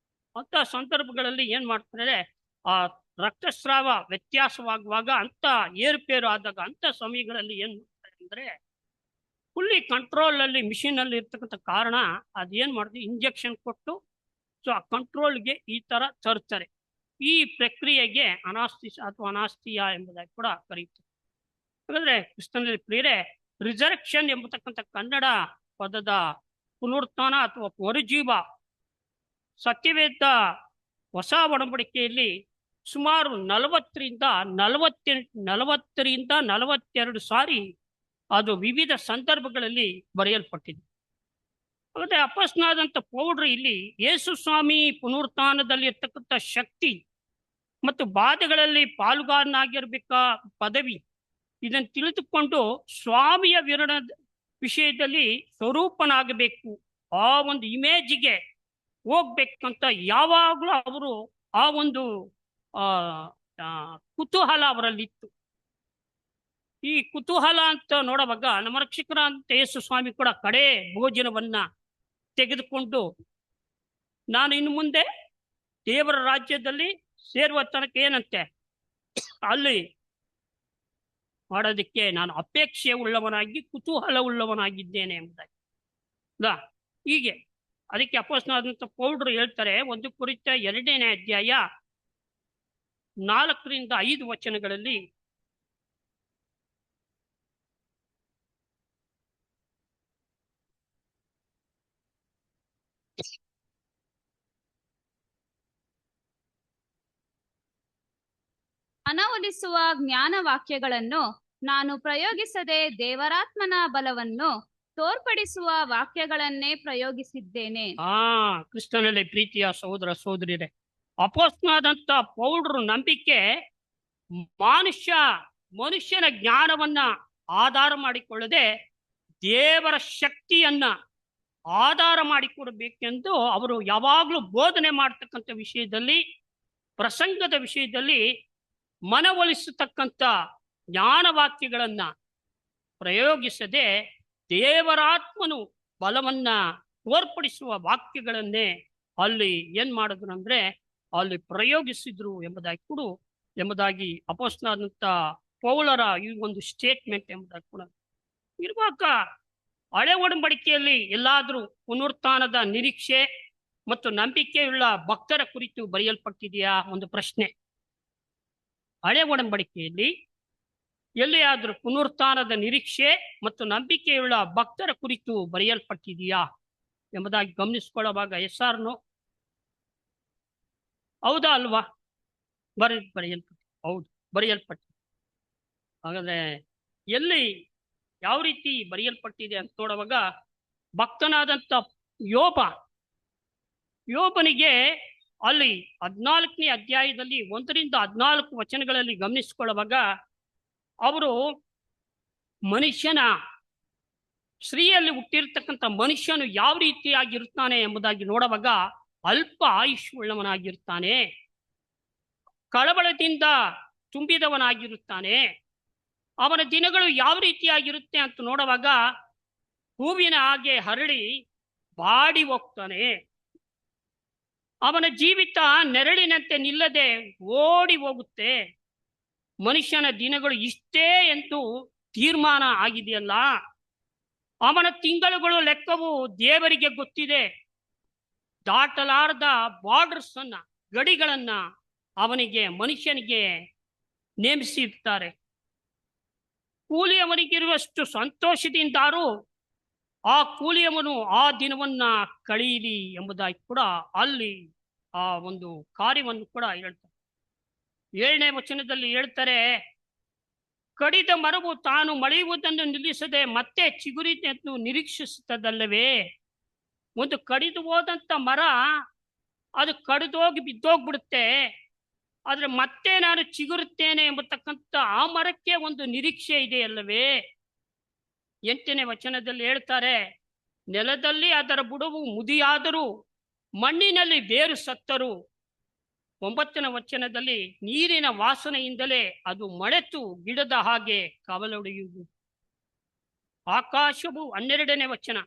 ಅಂತ ಸಂದರ್ಭಗಳಲ್ಲಿ ಏನ್ ಮಾಡ್ತಾರೆ, ಆ ರಕ್ತಸ್ರಾವ ವ್ಯತ್ಯಾಸವಾಗುವಾಗ, ಅಂತ ಏರುಪೇರು ಆದಾಗ ಅಂತ ಸಮಯಗಳಲ್ಲಿ ಏನ್ ಮಾಡ್ತಾರೆ ಅಂದ್ರೆ ಫುಲ್ಲಿ ಕಂಟ್ರೋಲ್ ಅಲ್ಲಿ ಮಿಷಿನ್ ಅಲ್ಲಿ ಇರ್ತಕ್ಕಂಥ ಕಾರಣ ಅದೇನ್ ಮಾಡಿದ್ವಿ, ಇಂಜೆಕ್ಷನ್ ಕೊಟ್ಟು ಸೊ ಆ ಕಂಟ್ರೋಲ್ಗೆ ಈ ತರ ತರ್ತಾರೆ. ಈ ಪ್ರಕ್ರಿಯೆಗೆ ಅನಾಸ್ತಿಸ್ ಅಥವಾ ಅನಾಸ್ತಿಯಾ ಎಂಬುದಾಗಿ ಕೂಡ ಕರೆಯುತ್ತೆ. ಹಾಗಾದ್ರೆ ಕ್ರಿಸ್ತನಲ್ಲಿ ಪ್ರಿಯರೇ, ರಿಸರೆಕ್ಷನ್ ಎಂಬತಕ್ಕಂಥ ಕನ್ನಡ ಪದದ ಪುನರುತ್ಥಾನ ಅಥವಾ ಮರುಜೀವ ಸತ್ಯವೇದ ಹೊಸ ಒಡಂಬಡಿಕೆಯಲ್ಲಿ ಸುಮಾರು 40 ರಿಂದ 42 ಸಾರಿ ಅದು ವಿವಿಧ ಸಂದರ್ಭಗಳಲ್ಲಿ ಬರೆಯಲ್ಪಟ್ಟಿದೆ. ಮತ್ತೆ ಅಪೊಸ್ತಲನಾದಂಥ ಪೌಲ್ರು ಇಲ್ಲಿ ಯೇಸು ಸ್ವಾಮಿ ಪುನರುತ್ಥಾನದಲ್ಲಿ ಇರ್ತಕ್ಕಂಥ ಶಕ್ತಿ ಮತ್ತು ಬಾಧೆಗಳಲ್ಲಿ ಪಾಲುಗಾರನಾಗಿರ್ಬೇಕ ಪದವಿ ಇದನ್ನು ತಿಳಿದುಕೊಂಡು ಸ್ವಾಮಿಯ ವಿಷಯದಲ್ಲಿ ಸ್ವರೂಪನಾಗಬೇಕು, ಆ ಒಂದು ಇಮೇಜಿಗೆ ಹೋಗ್ಬೇಕಂತ ಯಾವಾಗಲೂ ಅವರು ಆ ಒಂದು ಕುತೂಹಲ ಅವರಲ್ಲಿತ್ತು. ಈ ಕುತೂಹಲ ಅಂತ ನೋಡುವಾಗ ನಮ್ಮ ರಕ್ಷಕರಾದಂಥ ಯೇಸು ಸ್ವಾಮಿ ಕೂಡ ಕಡೆ ಭೋಜನವನ್ನ ತೆಗೆದುಕೊಂಡು ನಾನು ಇನ್ನು ಮುಂದೆ ದೇವರ ರಾಜ್ಯದಲ್ಲಿ ಸೇರುವ ತನಕ ಏನಂತೆ ಅಲ್ಲಿ ಮಾಡೋದಕ್ಕೆ ನಾನು ಅಪೇಕ್ಷೆ ಉಳ್ಳವನಾಗಿ ಕುತೂಹಲ ಉಳ್ಳವನಾಗಿದ್ದೇನೆ ಎಂಬುದಾಗಿ ಹೀಗೆ ಅದಕ್ಕೆ ಅಪೊಸ್ತಲನಾದಂಥ ಪೌಲ್ರು ಹೇಳ್ತಾರೆ 1 ಕೊರಿಂಥ 2ನೇ ಅಧ್ಯಾಯ 4 ರಿಂದ 5 ವಚನಗಳಲ್ಲಿ, ಮನವೊಲಿಸುವ ಜ್ಞಾನ ವಾಕ್ಯಗಳನ್ನು ನಾನು ಪ್ರಯೋಗಿಸದೆ ದೇವರಾತ್ಮನ ಬಲವನ್ನು ತೋರ್ಪಡಿಸುವ ವಾಕ್ಯಗಳನ್ನೇ ಪ್ರಯೋಗಿಸಿದ್ದೇನೆ. ಕ್ರಿಸ್ತನಲ್ಲಿ ಪ್ರೀತಿಯ ಸಹೋದರ ಸಹೋದರಿಯರೇ, ಅಪೊಸ್ತಲನಾದಂಥ ಪೌಲ್ರು ನಂಬಿಕೆ ಮನುಷ್ಯನ ಜ್ಞಾನವನ್ನ ಆಧಾರ ಮಾಡಿಕೊಳ್ಳದೆ ದೇವರ ಶಕ್ತಿಯನ್ನ ಆಧಾರ ಮಾಡಿಕೊಡಬೇಕೆಂದು ಅವರು ಯಾವಾಗಲೂ ಬೋಧನೆ ಮಾಡ್ತಕ್ಕಂಥ ವಿಷಯದಲ್ಲಿ, ಪ್ರಸಂಗದ ವಿಷಯದಲ್ಲಿ ಮನವೊಲಿಸತಕ್ಕಂಥ ಜ್ಞಾನವಾಕ್ಯಗಳನ್ನ ಪ್ರಯೋಗಿಸದೆ ದೇವರಾತ್ಮನು ಬಲವನ್ನ ತೋರ್ಪಡಿಸುವ ವಾಕ್ಯಗಳನ್ನೇ ಅಲ್ಲಿ ಏನ್ ಮಾಡಿದ್ರು ಅಂದ್ರೆ ಅಲ್ಲಿ ಪ್ರಯೋಗಿಸಿದ್ರು ಎಂಬುದಾಗಿ ಅಪೊಸ್ತಲನಾದಂಥ ಪೌಲರ ಈ ಒಂದು ಸ್ಟೇಟ್ಮೆಂಟ್ ಎಂಬುದಾಗಿ ಕೂಡ ಇರುವಾಗ, ಹಳೆ ಒಡಂಬಡಿಕೆಯಲ್ಲಿ ಎಲ್ಲಾದ್ರೂ ಪುನರುತ್ಥಾನದ ನಿರೀಕ್ಷೆ ಮತ್ತು ನಂಬಿಕೆಯುಳ್ಳ ಭಕ್ತರ ಕುರಿತು ಬರೆಯಲ್ಪಟ್ಟಿದೆಯಾ? ಒಂದು ಪ್ರಶ್ನೆ. ಹಳೆ ಒಡಂಬಡಿಕೆಯಲ್ಲಿ ಎಲ್ಲಿಯಾದ್ರೂ ಪುನರುತ್ಥಾನದ ನಿರೀಕ್ಷೆ ಮತ್ತು ನಂಬಿಕೆಯುಳ್ಳ ಭಕ್ತರ ಕುರಿತು ಬರೆಯಲ್ಪಟ್ಟಿದೆಯಾ ಎಂಬುದಾಗಿ ಗಮನಿಸಿಕೊಳ್ಳುವಾಗ ಎಸ್ಆರ್ನೋ ಹೌದಾ ಅಲ್ವಾ? ಬರೆಯಲ್ಪಟ್ಟ ಹೌದು, ಬರೆಯಲ್ಪಟ್ಟಿದೆ. ಹಾಗಾದ್ರೆ ಎಲ್ಲಿ ಯಾವ ರೀತಿ ಬರೆಯಲ್ಪಟ್ಟಿದೆ ಅಂತ ನೋಡುವಾಗ, ಭಕ್ತನಾದಂಥ ಯೋಬನಿಗೆ ಅಲ್ಲಿ 14ನೇ ಅಧ್ಯಾಯದಲ್ಲಿ 1 ರಿಂದ 14 ವಚನಗಳಲ್ಲಿ ಗಮನಿಸಿಕೊಳ್ಳುವಾಗ ಅವರು ಸ್ತ್ರೀಯಲ್ಲಿ ಹುಟ್ಟಿರ್ತಕ್ಕಂಥ ಮನುಷ್ಯನು ಯಾವ ರೀತಿಯಾಗಿರುತ್ತಾನೆ ಎಂಬುದಾಗಿ ನೋಡುವಾಗ ಅಲ್ಪ ಆಯುಷ್ಯುಳ್ಳವನಾಗಿರ್ತಾನೆ, ಕಳವಳದಿಂದ ತುಂಬಿದವನಾಗಿರುತ್ತಾನೆ. ಅವನ ದಿನಗಳು ಯಾವ ರೀತಿಯಾಗಿರುತ್ತೆ ಅಂತ ನೋಡುವಾಗ ಹೂವಿನ ಹಾಗೆ ಹರಳಿ ಬಾಡಿ ಹೋಗ್ತಾನೆ. ಅವನ ಜೀವಿತ ನೆರಳಿನಂತೆ ನಿಲ್ಲದೆ ಓಡಿ ಹೋಗುತ್ತೆ. ಮನುಷ್ಯನ ದಿನಗಳು ಇಷ್ಟೇ ಎಂದು ತೀರ್ಮಾನ ಆಗಿದೆಯಲ್ಲ, ಅವನ ತಿಂಗಳುಗಳು ಲೆಕ್ಕವು ದೇವರಿಗೆ ಗೊತ್ತಿದೆ. ದಾಟಲಾರದ ಬಾರ್ಡರ್ಸ್ ಅನ್ನ, ಗಡಿಗಳನ್ನ ಮನುಷ್ಯನಿಗೆ ನೇಮಿಸಿರ್ತಾರೆ. ಕೂಲಿಯವನಿಗಿರುವಷ್ಟು ಸಂತೋಷದಿಂದಾರು ಆ ಕೂಲಿಯವನು ಆ ದಿನವನ್ನ ಕಳೆಯಲಿ ಎಂಬುದಾಗಿ ಕೂಡ ಅಲ್ಲಿ ಆ ಒಂದು ಕಾರ್ಯವನ್ನು ಕೂಡ ಹೇಳ್ತಾರೆ. 7ನೇ ವಚನದಲ್ಲಿ ಹೇಳ್ತಾರೆ, ಕಡಿದ ಮರವು ತಾನು ಮಳೆಯುವುದನ್ನು ನಿಲ್ಲಿಸದೆ ಮತ್ತೆ ಚಿಗುರಿತೆಂದು ನಿರೀಕ್ಷಿಸುತ್ತದಲ್ಲವೇ? ಒಂದು ಕಡಿದು ಹೋದಂತ ಮರ ಅದು ಕಡಿದೋಗಿ ಬಿದ್ದೋಗ್ಬಿಡುತ್ತೆ, ಆದ್ರೆ ಮತ್ತೆ ನಾನು ಚಿಗುರುತ್ತೇನೆ ಎಂಬತಕ್ಕಂಥ ಆ ಮರಕ್ಕೆ ಒಂದು ನಿರೀಕ್ಷೆ ಇದೆ ಅಲ್ಲವೇ? 8ನೇ ವಚನದಲ್ಲಿ ಹೇಳ್ತಾರೆ, ನೆಲದಲ್ಲಿ ಅದರ ಬುಡವು ಮುದಿಯಾದರೂ ಮಣ್ಣಿನಲ್ಲಿ ಬೇರು ಸತ್ತರು. 9ನೇ ವಚನದಲ್ಲಿ ನೀರಿನ ವಾಸನೆಯಿಂದಲೇ ಅದು ಮಳೆತು ಗಿಡದ ಹಾಗೆ ಕವಲೊಡೆಯುವುದು. ಆಕಾಶವು 12ನೇ ವಚನ,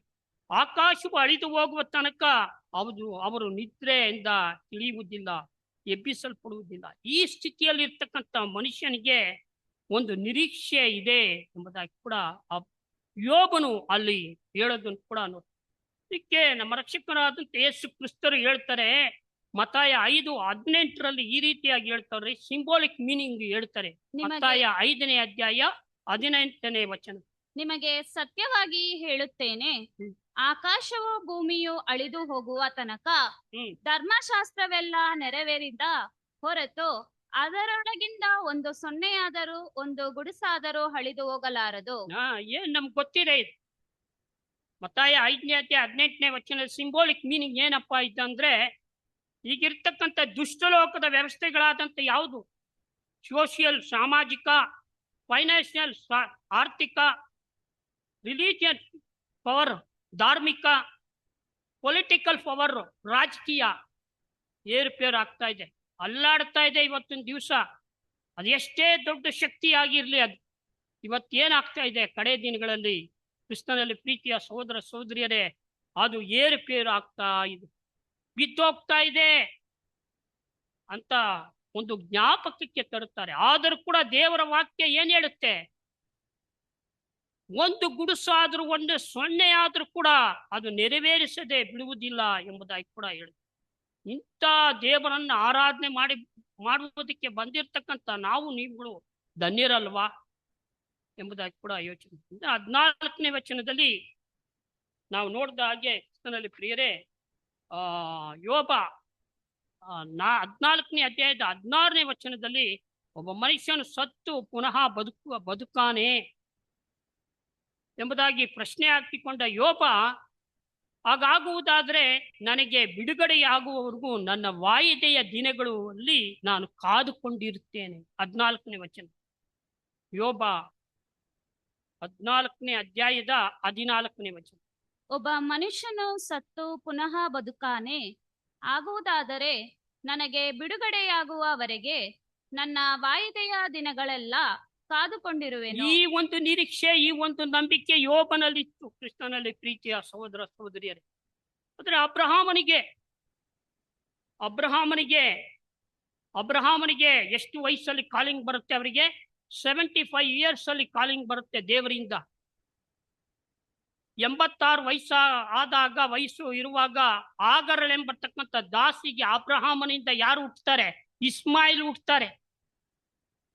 ಆಕಾಶವು ಅಳಿದು ಹೋಗುವ ತನಕ ಅವರು ನಿದ್ರೆಯಿಂದ ತಿಳಿಯುವುದಿಲ್ಲ, ಎಬ್ಬಿಸಲ್ಪಡುವುದಿಲ್ಲ. ಈ ಸ್ಥಿತಿಯಲ್ಲಿ ಇರ್ತಕ್ಕಂಥ ಮನುಷ್ಯನಿಗೆ ಒಂದು ನಿರೀಕ್ಷೆ ಇದೆ ಎಂಬುದಾಗಿ ಕೂಡ ಯೋಬನು ಅಲ್ಲಿ ಹೇಳೋದನ್ನು ಕೂಡ ನೋಡಿ. ಇದಕ್ಕೆ ನಮ್ಮ ರಕ್ಷಕರಾದಂಥ ಯೇಸು ಕ್ರಿಸ್ತರು ಹೇಳ್ತಾರೆ, ಮತ್ತಾಯ 5:18 ಈ ರೀತಿಯಾಗಿ ಹೇಳ್ತಾರೆ, ಸಿಂಬಾಲಿಕ್ ಮೀನಿಂಗ್ ಹೇಳ್ತಾರೆ. ಮತ್ತಾಯ 5ನೇ ಅಧ್ಯಾಯ 18ನೇ ವಚನ, ನಿಮಗೆ ಸತ್ಯವಾಗಿ ಹೇಳುತ್ತೇನೆ, ಆಕಾಶವು ಭೂಮಿಯು ಅಳಿದು ಹೋಗುವ ತನಕ ಧರ್ಮಶಾಸ್ತ್ರವೆಲ್ಲ ನೆರವೇರಿದ ಹೊರತು ಅದರೊಳಗಿಂದ ಒಂದು ಸೊನ್ನೆಯಾದರೂ ಒಂದು ಗುಡಿಸಾದರೂ ಅಳಿದು ಹೋಗಲಾರದು. ಏನ್ ನಮ್ಗೆ ಗೊತ್ತಿದೆ ಇದು. ಮತ್ತಾಯ 5ನೇ ಅಧ್ಯಾಯ 18ನೇ ವಚನದ ಸಿಂಬೋಲಿಕ್ ಮೀನಿಂಗ್ ಏನಪ್ಪಾ ಇದಂದ್ರೆ, ಈಗಿರ್ತಕ್ಕಂಥ ದುಷ್ಟಲೋಕದ ವ್ಯವಸ್ಥೆಗಳಾದಂಥ ಯಾವುದು, ಸೋಷಿಯಲ್, ಸಾಮಾಜಿಕ, ಫೈನಾನ್ಷಿಯಲ್, ಆರ್ಥಿಕ, ರಿಲಿಜಿಯನ್ ಪವರ್, ಧಾರ್ಮಿಕ, ಪೊಲಿಟಿಕಲ್ ಪವರ್, ರಾಜಕೀಯ ಏರುಪೇರು ಆಗ್ತಾ ಇದೆ, ಅಲ್ಲಾಡ್ತಾ ಇದೆ. ಇವತ್ತಿನ ದಿವಸ ಅದೆಷ್ಟೇ ದೊಡ್ಡ ಶಕ್ತಿ ಆಗಿರ್ಲಿ, ಅದು ಇವತ್ತೇನಾಗ್ತಾ ಇದೆ ಕಡೆ ದಿನಗಳಲ್ಲಿ ಕ್ರಿಸ್ತನಲ್ಲಿ ಪ್ರೀತಿಯ ಸಹೋದರ ಸಹೋದರಿಯರೇ, ಅದು ಏರುಪೇರು ಆಗ್ತಾ ಇದೆ, ಬಿದ್ದೋಗ್ತಾ ಇದೆ ಅಂತ ಒಂದು ಜ್ಞಾಪಕಕ್ಕೆ ತರುತ್ತಾರೆ. ಆದರೂ ಕೂಡ ದೇವರ ವಾಕ್ಯ ಏನ್ ಹೇಳುತ್ತೆ, ಒಂದು ಗುಡುಸಾದ್ರೂ ಒಂದು ಸೊನ್ನೆ ಆದ್ರೂ ಕೂಡ ಅದು ನೆರವೇರಿಸದೆ ಬಿಡುವುದಿಲ್ಲ ಎಂಬುದಾಗಿ ಕೂಡ ಹೇಳುತ್ತೆ. ಇಂಥ ದೇವರನ್ನ ಆರಾಧನೆ ಮಾಡುವುದಕ್ಕೆ ಬಂದಿರತಕ್ಕಂಥ ನಾವು ನೀವುಗಳು ಧನ್ಯರಲ್ವಾ ಎಂಬುದಾಗಿ ಕೂಡ ಯೋಚನೆ. 14ನೇ ವಚನದಲ್ಲಿ ನಾವು ನೋಡಿದ ಹಾಗೆ ಕ್ರಿಸ್ತನಲ್ಲಿ ಪ್ರಿಯರೇ, ಯೋಬ 14ನೇ ಅಧ್ಯಾಯದ 16ನೇ ವಚನದಲ್ಲಿ ಒಬ್ಬ ಮನುಷ್ಯನು ಸತ್ತು ಪುನಃ ಬದುಕಾನೆ ಎಂಬುದಾಗಿ ಪ್ರಶ್ನೆ ಹಾಕಿಕೊಂಡ ಯೋಬ, ಹಾಗಾಗುವುದಾದ್ರೆ ನನಗೆ ಬಿಡುಗಡೆಯಾಗುವವರೆಗೂ ನನ್ನ ವಾಯಿದೆಯ ದಿನಗಳಲ್ಲಿ ನಾನು ಕಾದುಕೊಂಡಿರುತ್ತೇನೆ. 14ನೇ ವಚನ, ಯೋಬ 14ನೇ ಅಧ್ಯಾಯದ 14ನೇ ವಚನ. ಒಬ್ಬ ಮನುಷ್ಯನು ಸತ್ತು ಪುನಃ ಬದುಕಾನೆ, ಆಗುವುದಾದರೆ ನನಗೆ ಬಿಡುಗಡೆಯಾಗುವವರೆಗೆ ನನ್ನ ವಾಯಿದೆಯ ದಿನಗಳೆಲ್ಲ ಕಾದುಕೊಂಡಿರುವೆನು. ಈ ಒಂದು ನಿರೀಕ್ಷೆ, ಈ ಒಂದು ನಂಬಿಕೆ ಯೋಬನಲ್ಲಿತ್ತು. ಕ್ರಿಸ್ತನಲ್ಲಿ ಪ್ರೀತಿಯ ಸಹೋದರ ಸಹೋದರಿಯರೇ, ಆದರೆ ಅಬ್ರಹಾಮನಿಗೆ ಎಷ್ಟು ವಯಸ್ಸಲ್ಲಿ ಕಾಲಿಂಗ್ ಬರುತ್ತೆ? ಅವರಿಗೆ 75 ಇಯರ್ಸ್ ಅಲ್ಲಿ ಕಾಲಿಂಗ್ ಬರುತ್ತೆ ದೇವರಿಂದ. 86 ವಯಸ್ಸು ಇರುವಾಗ ಆಗರಳೆಂಬತಕ್ಕಂಥ ದಾಸಿಗೆ ಅಬ್ರಹಾಮನಿಂದ ಯಾರು ಹುಟ್ಟುತ್ತಾರೆ? ಇಸ್ಮಾಯಿಲ್ ಹುಟ್ಟುತ್ತಾರೆ.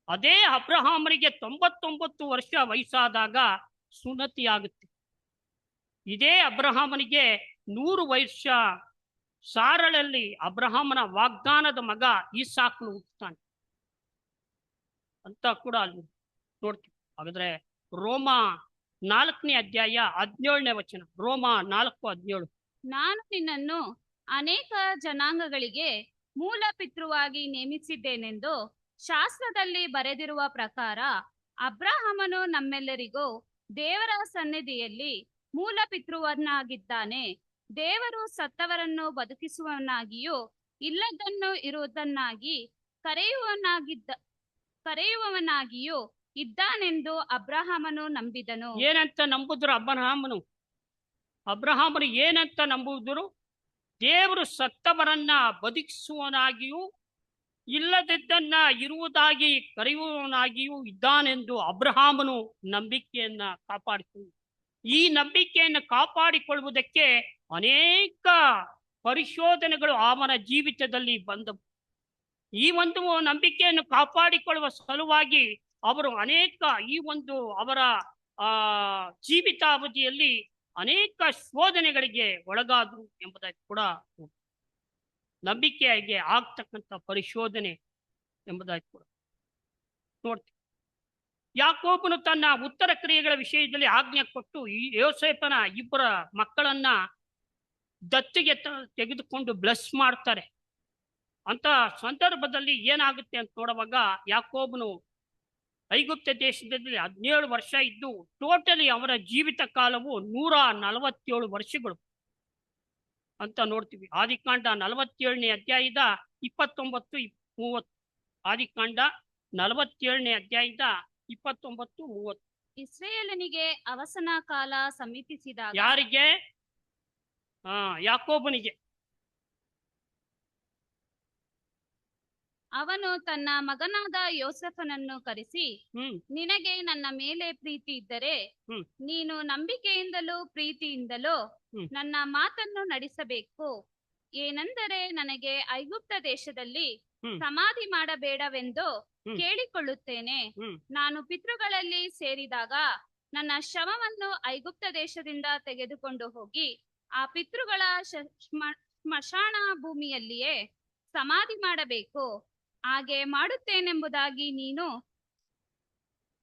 ಅದೇ ಅಬ್ರಹಾಮನಿಗೆ 99 ವರ್ಷ ವಯಸ್ಸಾದಾಗ ಸುನ್ನತಿ ಆಗುತ್ತೆ. ಇದೇ ಅಬ್ರಹಾಮನಿಗೆ 100 ವರ್ಷ ಸಾರಳಲ್ಲಿ ಅಬ್ರಹಾಮನ ವಾಗ್ದಾನದ ಮಗ ಇಸಾಕನು ಹುಟ್ಟುತ್ತಾನೆ ಅಂತ ಕೂಡ ಅಲ್ಲಿ ನೋಡ್ತೀವಿ. ಹಾಗಾದ್ರೆ ರೋಮ 4ನೇ ಅಧ್ಯಾಯ 17ನೇ ವಚನ, ರೋಮ 4:17. ನಾನು ನಿನ್ನನ್ನು ಅನೇಕ ಜನಾಂಗಗಳಿಗೆ ಮೂಲ ಪಿತೃವಾಗಿ ನೇಮಿಸಿದ್ದೇನೆಂದು ಶಾಸ್ತ್ರದಲ್ಲಿ ಬರೆದಿರುವ ಪ್ರಕಾರ ಅಬ್ರಹಾಮನು ನಮ್ಮೆಲ್ಲರಿಗೂ ದೇವರ ಸನ್ನಿಧಿಯಲ್ಲಿ ಮೂಲ ಪಿತೃವನ್ನಾಗಿದ್ದಾನೆ. ದೇವರು ಸತ್ತವರನ್ನು ಬದುಕಿಸುವವನಾಗಿಯೂ ಇಲ್ಲದನ್ನು ಇರುವುದನ್ನಾಗಿ ಕರೆಯುವವನಾಗಿಯೂ ಇದ್ದಾನೆಂದು ಅಬ್ರಹಾಮನು ನಂಬಿದನು. ಏನಂತ ನಂಬುದ್ರು ಅಬ್ರಹಾಮನು ಏನಂತ ನಂಬುವುದರು? ದೇವರು ಸತ್ತವರನ್ನ ಬದುಕಿಸುವವನಾಗಿಯೂ ಇಲ್ಲದಿದ್ದನ್ನ ಇರುವುದಾಗಿ ಕರೆಯುವವನಾಗಿಯೂ ಇದ್ದಾನೆಂದು ಅಬ್ರಹಾಮನು ನಂಬಿಕೆಯನ್ನ ಕಾಪಾಡಿಕೊಂಡು, ಈ ನಂಬಿಕೆಯನ್ನು ಕಾಪಾಡಿಕೊಳ್ಳುವುದಕ್ಕೆ ಅನೇಕ ಪರಿಶೋಧನೆಗಳು ಅವನ ಜೀವಿತದಲ್ಲಿ ಬಂದವು. ಈ ಒಂದು ನಂಬಿಕೆಯನ್ನು ಕಾಪಾಡಿಕೊಳ್ಳುವ ಸಲುವಾಗಿ ಅವರು ಅವರ ಜೀವಿತಾವಧಿಯಲ್ಲಿ ಅನೇಕ ಶೋಧನೆಗಳಿಗೆ ಒಳಗಾದರು ಎಂಬುದಾಗಿ ಕೂಡ ನಂಬಿಕೆಯಾಗಿ ಆಗ್ತಕ್ಕಂಥ ಪರಿಶೋಧನೆ ಎಂಬುದಾಗಿ ಕೂಡ ನೋಡ್ತೀವಿ. ಯಾಕೋಬನು ತನ್ನ ಉತ್ತರ ಕ್ರಿಯೆಗಳ ವಿಷಯದಲ್ಲಿ ಆಜ್ಞೆ ಕೊಟ್ಟು ಈ ಯೋಸೇಫನ 2 ಮಕ್ಕಳನ್ನ ದತ್ತಿಗೆ ತೆಗೆದುಕೊಂಡು ಬ್ಲೆಸ್ ಮಾಡ್ತಾರೆ. ಅಂತ ಸಂದರ್ಭದಲ್ಲಿ ಏನಾಗುತ್ತೆ ಅಂತ ನೋಡುವಾಗ, ಯಾಕೋಬನು ಐಗುಪ್ತ ದೇಶದಲ್ಲಿ 17 ವರ್ಷ ಇದ್ದು ಟೋಟಲಿ ಅವರ ಜೀವಿತ ಕಾಲವು 147 ವರ್ಷಗಳು ಅಂತ ನೋಡ್ತೀವಿ. ಆದಿಕಾಂಡ 47ನೇ ಅಧ್ಯಾಯದ 29-30. ಆದಿಕಾಂಡ 47ನೇ ಅಧ್ಯಾಯದ 29-30. ಇಸ್ರಾಯೇಲನಿಗೆ ಅವಸನ ಕಾಲ ಸಮೀಪಿಸಿದಾಗ, ಯಾರಿಗೆ? ಯಾಕೋಬನಿಗೆ. ಅವನು ತನ್ನ ಮಗನಾದ ಯೋಸೇಫನನ್ನು ಕರೆಸಿ, ನಿನಗೆ ನನ್ನ ಮೇಲೆ ಪ್ರೀತಿ ಇದ್ದರೆ ನೀನು ನಂಬಿಕೆಯಿಂದಲೂ ಪ್ರೀತಿಯಿಂದಲೂ ನನ್ನ ಮಾತನ್ನು ನಡೆಸಬೇಕು. ಏನೆಂದರೆ ನನಗೆ ಐಗುಪ್ತ ದೇಶದಲ್ಲಿ ಸಮಾಧಿ ಮಾಡಬೇಡವೆಂದು ಕೇಳಿಕೊಳ್ಳುತ್ತೇನೆ. ನಾನು ಪಿತೃಗಳಲ್ಲಿ ಸೇರಿದಾಗ ನನ್ನ ಶವವನ್ನು ಐಗುಪ್ತ ದೇಶದಿಂದ ತೆಗೆದುಕೊಂಡು ಹೋಗಿ ಆ ಪಿತೃಗಳ ಸ್ಮಶಾನ ಭೂಮಿಯಲ್ಲಿಯೇ ಸಮಾಧಿ ಮಾಡಬೇಕು. ಹಾಗೆ ಮಾಡುತ್ತೇನೆಂಬುದಾಗಿ ನೀನು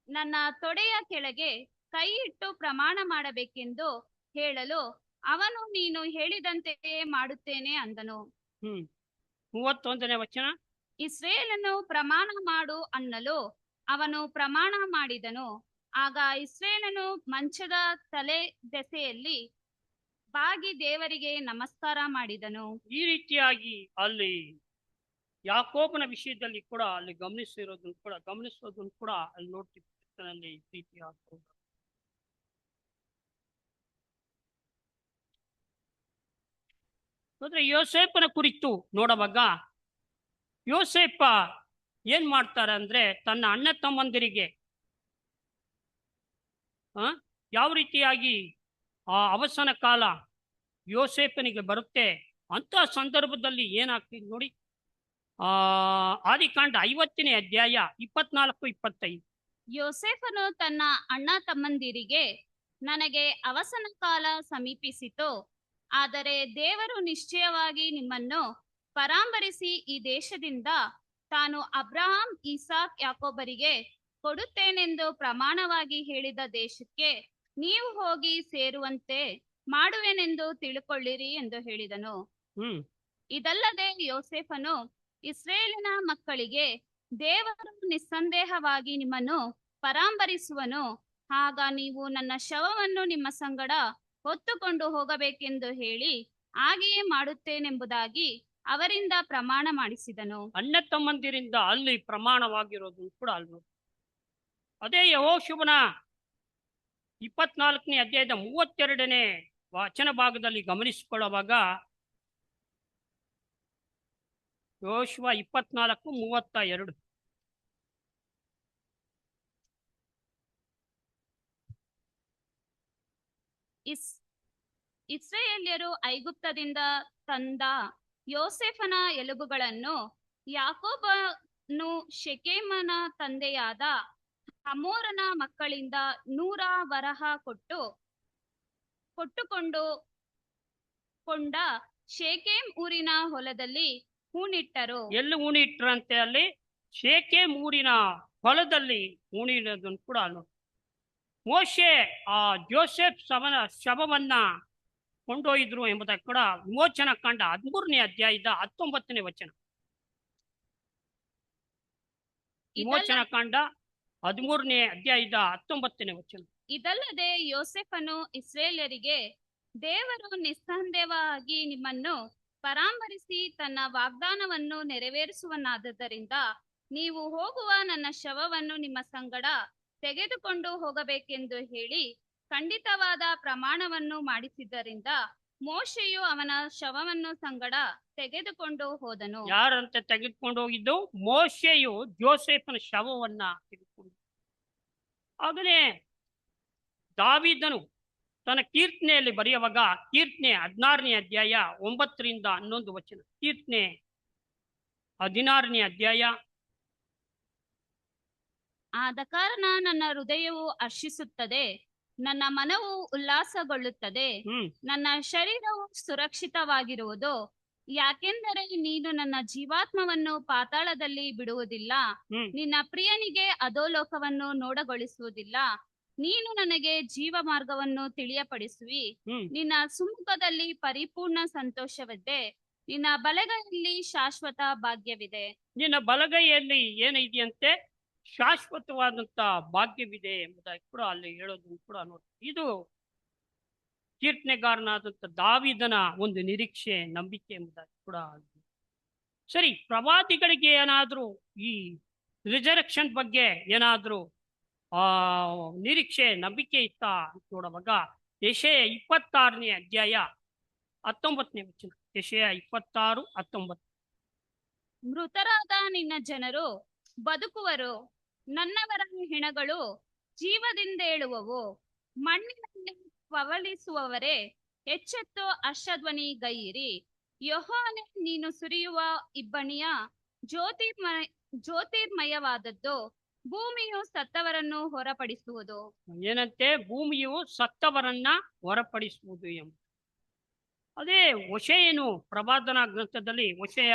ನನ್ನ ತೊಡೆಯ ಕೆಳಗೆ ಕೈ ಇಟ್ಟು ಪ್ರಮಾಣ ಮಾಡಬೇಕೆಂದು ಹೇಳಲು ಅವನು, ನೀನು ಹೇಳಿದಂತೆಯೇ ಮಾಡುತ್ತೇನೆ ಅಂದನು. 31ನೇ ವಚನ. ಇಸ್ರಾಯೇಲನು ಪ್ರಮಾಣ ಮಾಡು ಅನ್ನಲು ಅವನು ಪ್ರಮಾಣ ಮಾಡಿದನು. ಆಗ ಇಸ್ರಾಯೇಲನು ಮಂಚದ ತಲೆ ದೆಸೆಯಲ್ಲಿ ಬಾಗಿ ದೇವರಿಗೆ ನಮಸ್ಕಾರ ಮಾಡಿದನು. ಈ ರೀತಿಯಾಗಿ ಅಲ್ಲಿ ಯಾಕೋಬನ ವಿಷಯದಲ್ಲಿ ಕೂಡ ಅಲ್ಲಿ ಗಮನಿಸೋದನ್ನು ಕೂಡ ಅಲ್ಲಿ ನೋಡ್ತೀವಿ. ಕ್ರಿಸ್ತನಲ್ಲಿ ಪ್ರೀತಿ ಯಾಕೋಬ. ಅಂದ್ರೆ ಯೋಸೇಫನ ಕುರಿತು ನೋಡುವಾಗ ಯೋಸೇಫ ಏನ್ ಮಾಡ್ತಾರೆ ಅಂದ್ರೆ ತನ್ನ ಅಣ್ಣ ತಮ್ಮಂದಿರಿಗೆ ಯಾವ ರೀತಿಯಾಗಿ ಆ ಅವಸಾನ ಕಾಲ ಯೋಸೇಫನಿಗೆ ಬರುತ್ತೆ ಅಂತ ಸಂದರ್ಭದಲ್ಲಿ ಏನಾಗ್ತಿದೆ ನೋಡಿ. ಆದಿಕಾಂಡ 50ನೇ ಅಧ್ಯಾಯ 24-25. ಯೋಸೇಫನು ತನ್ನ ಅಣ್ಣ ತಮ್ಮಂದಿರಿಗೆ, ನನಗೆ ಅವಸಾನ ಕಾಲ ಸಮೀಪಿಸಿತು, ಆದರೆ ದೇವರು ನಿಶ್ಚಯವಾಗಿ ನಿಮ್ಮನ್ನು ಪರಾಂಬರಿಸಿ ಈ ದೇಶದಿಂದ ತಾನು ಅಬ್ರಹಾಂ, ಇಸಾಕ್, ಯಾಕೋಬರಿಗೆ ಕೊಡುತ್ತೇನೆಂದು ಪ್ರಮಾಣವಾಗಿ ಹೇಳಿದ ದೇಶಕ್ಕೆ ನೀವು ಹೋಗಿ ಸೇರುವಂತೆ ಮಾಡುವೆನೆಂದು ತಿಳುಕೊಳ್ಳಿರಿ ಎಂದು ಹೇಳಿದನು. ಇದಲ್ಲದೆ ಯೋಸೇಫನು ಇಸ್ರಾಯೇಲಿನ ಮಕ್ಕಳಿಗೆ, ದೇವರು ನಿಸ್ಸಂದೇಹವಾಗಿ ನಿಮ್ಮನ್ನು ಪರಾಂಬರಿಸುವನು, ಆಗ ನೀವು ನನ್ನ ಶವವನ್ನು ನಿಮ್ಮ ಸಂಗಡ ಹೊತ್ತುಕೊಂಡು ಹೋಗಬೇಕೆಂದು ಹೇಳಿ ಹಾಗೆಯೇ ಮಾಡುತ್ತೇನೆಂಬುದಾಗಿ ಅವರಿಂದ ಪ್ರಮಾಣ ಮಾಡಿಸಿದನು. ಅಣ್ಣ ತಮ್ಮಂದಿರಿಂದ ಅಲ್ಲಿ ಪ್ರಮಾಣವಾಗಿರೋದು ಕೂಡ ಅಲ್ವ. ಅದೇ ಯೆಹೋಶುವನ 24ನೇ ಅಧ್ಯಾಯದ 32ನೇ ವಚನ ಭಾಗದಲ್ಲಿ ಗಮನಿಸಿಕೊಳ್ಳುವಾಗ ಯೆಹೋಶುವ 24:32. ಇಸ್ರಾಯೇಲ್ಯರು ಐಗುಪ್ತದಿಂದ ತಂದ ಯೋಸೇಫನ ಎಲುಬುಗಳನ್ನು ಯಾಕೋಬನು ಶೆಕೆಮನ ತಂದೆಯಾದ ಹಮೋರನ ಮಕ್ಕಳಿಂದ 100 ವರಹ ಕೊಂಡ ಶೆಕೆಮ್ ಊರಿನ ಹೊಲದಲ್ಲಿ ಹೂಣಿಟ್ಟರು. ಎಲ್ಲಿ ಹೂಣಿಟ್ರಂತೆ? ಅಲ್ಲಿ ಶೆಕೆಮ್ ಊರಿನ ಹೊಲದಲ್ಲಿ ಹೂಣಿಡೋದನ್ನು ಕೂಡ ಮೋಶೆ ಆ ಜೋಸೆಫ್ ಶವವನ್ನ ಕೊಂಡೊಯ್ದ್ರು ಎಂಬುದಕ್ಕೆ ಕೂಡ ವಿಮೋಚನಾ ಕಾಂಡ 13ನೇ ಅಧ್ಯಾಯದ 19ನೇ ವಚನ. ವಿಮೋಚನಾ ಕಾಂಡ 13ನೇ ಅಧ್ಯಾಯದ 19ನೇ ವಚನ. ಇದಲ್ಲದೆ ಯೋಸೇಫನು ಇಸ್ರಾಯೇಲ್ಯರಿಗೆ, ದೇವರು ನಿಸ್ಸಂದೇಹವಾಗಿ ನಿಮ್ಮನ್ನು ಪರಾಂಬರಿಸಿ ತನ್ನ ವಾಗ್ದಾನವನ್ನು ನೆರವೇರಿಸುವನಾದ್ದರಿಂದ ನೀವು ಹೋಗುವ ನನ್ನ ಶವವನ್ನು ನಿಮ್ಮ ಸಂಗಡ ತೆಗೆದುಕೊಂಡು ಹೋಗಬೇಕೆಂದು ಹೇಳಿ ಖಂಡಿತವಾದ ಪ್ರಮಾಣವನ್ನು ಮಾಡಿಸಿದ್ದರಿಂದ ಮೋಶೆಯು ಅವನ ಶವವನ್ನು ಸಂಗಡ ತೆಗೆದುಕೊಂಡು ಹೋದನು. ಯಾರಂತೆ ತೆಗೆದುಕೊಂಡು ಹೋಗಿದ್ದು? ಮೋಶೆಯು ಜೋಸೆಫನ ಶವವನ್ನ ತೆಗೆದುಕೊಂಡು. ಆಗಲೇ ದಾವೀದನು ತನ್ನ ಕೀರ್ತನೆಯಲ್ಲಿ ಬರೆಯುವಾಗ, ಕೀರ್ತನೆ 16ನೇ ಅಧ್ಯಾಯ 9-11 ವಚನ. ಕೀರ್ತನೆ 16ನೇ ಅಧ್ಯಾಯ. ಆದ ಕಾರಣ ನನ್ನ ಹೃದಯವು ಹರ್ಷಿಸುತ್ತದೆ, ನನ್ನ ಮನವು ಉಲ್ಲಾಸಗೊಳ್ಳುತ್ತದೆ, ನನ್ನ ಶರೀರವು ಸುರಕ್ಷಿತವಾಗಿರುವುದು. ಯಾಕೆಂದರೆ ನೀನು ನನ್ನ ಜೀವಾತ್ಮವನ್ನು ಪಾತಾಳದಲ್ಲಿ ಬಿಡುವುದಿಲ್ಲ, ನಿನ್ನ ಪ್ರಿಯನಿಗೆ ಅಧೋಲೋಕವನ್ನು ನೋಡಗೊಳಿಸುವುದಿಲ್ಲ. ನೀನು ನನಗೆ ಜೀವ ಮಾರ್ಗವನ್ನು ತಿಳಿಯಪಡಿಸುವಿ. ನಿನ್ನ ಸುಮುಖದಲ್ಲಿ ಪರಿಪೂರ್ಣ ಸಂತೋಷವಿದೆ, ನಿನ್ನ ಬಲಗೈಯಲ್ಲಿ ಶಾಶ್ವತ ಭಾಗ್ಯವಿದೆ. ನಿನ್ನ ಬಲಗೈಯಲ್ಲಿ ಏನಿದೆಯಂತೆ? ಶಾಶ್ವತವಾದಂತ ಭಾಗ್ಯವಿದೆ ಎಂಬುದಾಗಿ ಕೂಡ ಅಲ್ಲಿ ಹೇಳೋದನ್ನು ಕೂಡ ನೋಡಿ. ಇದು ಕೀರ್ತನೆಗಾರನಾದಂಥ ದಾವೀದನ ಒಂದು ನಿರೀಕ್ಷೆ, ನಂಬಿಕೆ ಎಂಬುದಾಗಿ ಕೂಡ. ಸರಿ, ಪ್ರವಾದಿಗಳಿಗೆ ಏನಾದ್ರೂ ಈ ರಿಸರೆಕ್ಷನ್ ಬಗ್ಗೆ ಏನಾದ್ರೂ ನಿರೀಕ್ಷೆ, ನಂಬಿಕೆ ಇತ್ತ ನೋಡುವಾಗ ಯೆಶಾಯ 26ನೇ ಅಧ್ಯಾಯ 19ನೇ ವಚನ. ಯೆಶಾಯ 26:19. ಮೃತರಾದ ನಿನ್ನ ಜನರು ಬದುಕುವರು, ನನ್ನವರ ಹೆಣಗಳು ಜೀವದಿಂದೇಳುವವು. ಮಣ್ಣಿನಲ್ಲಿ ಪವಳಿಸುವವರೇ, ಎಚ್ಚೆತ್ತು ಹರ್ಷಧ್ವನಿ ಗೈಯಿರಿ. ಯೆಹೋವನೇ, ನೀನು ಸುರಿಯುವ ಇಬ್ಬನಿಯ ಜ್ಯೋತಿರ್ಮಯವಾದದ್ದು. ಭೂಮಿಯು ಸತ್ತವರನ್ನು ಹೊರಪಡಿಸುವುದು. ಏನಂತೆ? ಭೂಮಿಯು ಸತ್ತವರನ್ನ ಹೊರಪಡಿಸುವುದು ಎಂಬ. ಅದೇ ಹೊಸೆಯನು ಪ್ರವಾದನಾ ಗ್ರಂಥದಲ್ಲಿ ಹೊಸೆಯ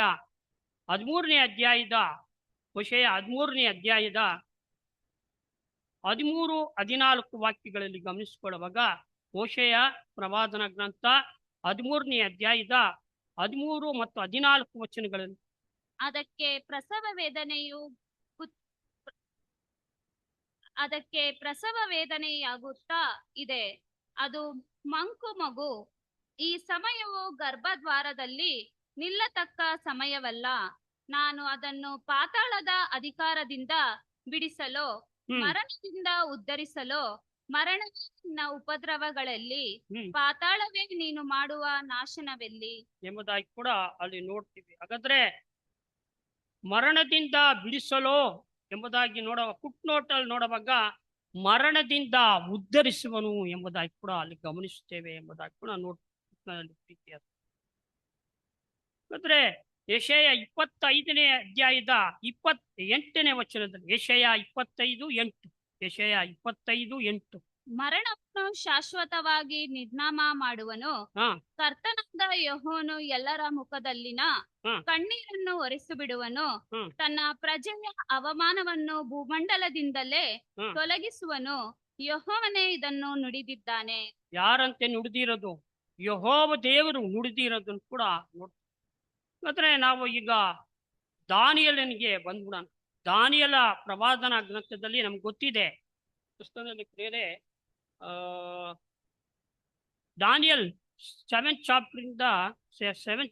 13ನೇ ಅಧ್ಯಾಯದ ಹೋಶೇಯ 13ನೇ ಅಧ್ಯಾಯದ 13-14 ವಾಕ್ಯಗಳಲ್ಲಿ ಗಮನಿಸಿಕೊಳ್ಳುವಾಗ, ಹೋಶೇಯ ಪ್ರವಾದನ ಗ್ರಂಥ 13ನೇ ಅಧ್ಯಾಯದ 13 ಮತ್ತು 14 ವಚನಗಳಲ್ಲಿ ಅದಕ್ಕೆ ಪ್ರಸವ ವೇದನೆಯಾಗುತ್ತಾ ಇದೆ. ಅದು ಮಂಕು ಮಗು. ಈ ಸಮಯವು ಗರ್ಭದ್ವಾರದಲ್ಲಿ ನಿಲ್ಲತಕ್ಕ ಸಮಯವಲ್ಲ. ನಾನು ಅದನ್ನು ಪಾತಾಳದ ಅಧಿಕಾರದಿಂದ ಬಿಡಿಸಲು, ಮರಣದಿಂದ ಉದ್ಧರಿಸಲು, ಮರಣದ ಉಪದ್ರವಗಳಲ್ಲಿ ಪಾತಾಳವೇ ನೀನು ಮಾಡುವ ನಾಶನವೆಲ್ಲಿ ಎಂಬುದಾಗಿ ಕೂಡ ಅಲ್ಲಿ ನೋಡ್ತೀವಿ. ಹಾಗಾದ್ರೆ ಮರಣದಿಂದ ಬಿಡಿಸಲು ಎಂಬುದಾಗಿ ಫುಟ್ನೋಟಲ್ಲಿ ನೋಡುವಾಗ ಮರಣದಿಂದ ಉದ್ಧರಿಸುವನು ಎಂಬುದಾಗಿ ಕೂಡ ಅಲ್ಲಿ ಗಮನಿಸುತ್ತೇವೆ ಎಂಬುದಾಗಿ ಕೂಡ ನೋಡ್ತೀವಿ. ಹಾಗಾದ್ರೆ ಯೆಶಾಯ 25ನೇ ಅಧ್ಯಾಯದ 28ನೇ ವಚನದಲ್ಲಿ, ಯೆಶಾಯ 25:8, ಯೆಶಾಯ 25:8, ಮರಣವನ್ನು ಶಾಶ್ವತವಾಗಿ ನಿರ್ನಾಮ ಮಾಡುವನು. ಕರ್ತನಾದ ಯೆಹೋವನು ಎಲ್ಲರ ಮುಖದಲ್ಲಿನ ಕಣ್ಣೀರನ್ನು ಒರೆಸಿ ಬಿಡುವನು. ತನ್ನ ಪ್ರಜೆಯ ಅವಮಾನವನ್ನು ಭೂಮಂಡಲದಿಂದಲೇ ತೊಲಗಿಸುವನು. ಯೆಹೋವನೇ ಇದನ್ನು ನುಡಿದಿದ್ದಾನೆ. ಯಾರಂತೆ ನುಡಿದಿರೋದು? ಯೆಹೋವ ದೇವರು ನುಡಿದಿರೋದನ್ನು ಕೂಡ ನೋಡ್ತೀವಿ. ಅಂದ್ರೆ ನಾವು ಈಗ ದಾನಿಯೇಲನಿಗೆ ಬಂದ್ಬಿಡೋಣ. ದಾನಿಯೇಲ ಪ್ರವಾದನ ಗ್ರಂಥದಲ್ಲಿ ನಮ್ಗೆ ಗೊತ್ತಿದೆ, ಪುಸ್ತಕದಲ್ಲಿ ಬೇರೆ ದಾನಿಯೇಲ್ 7th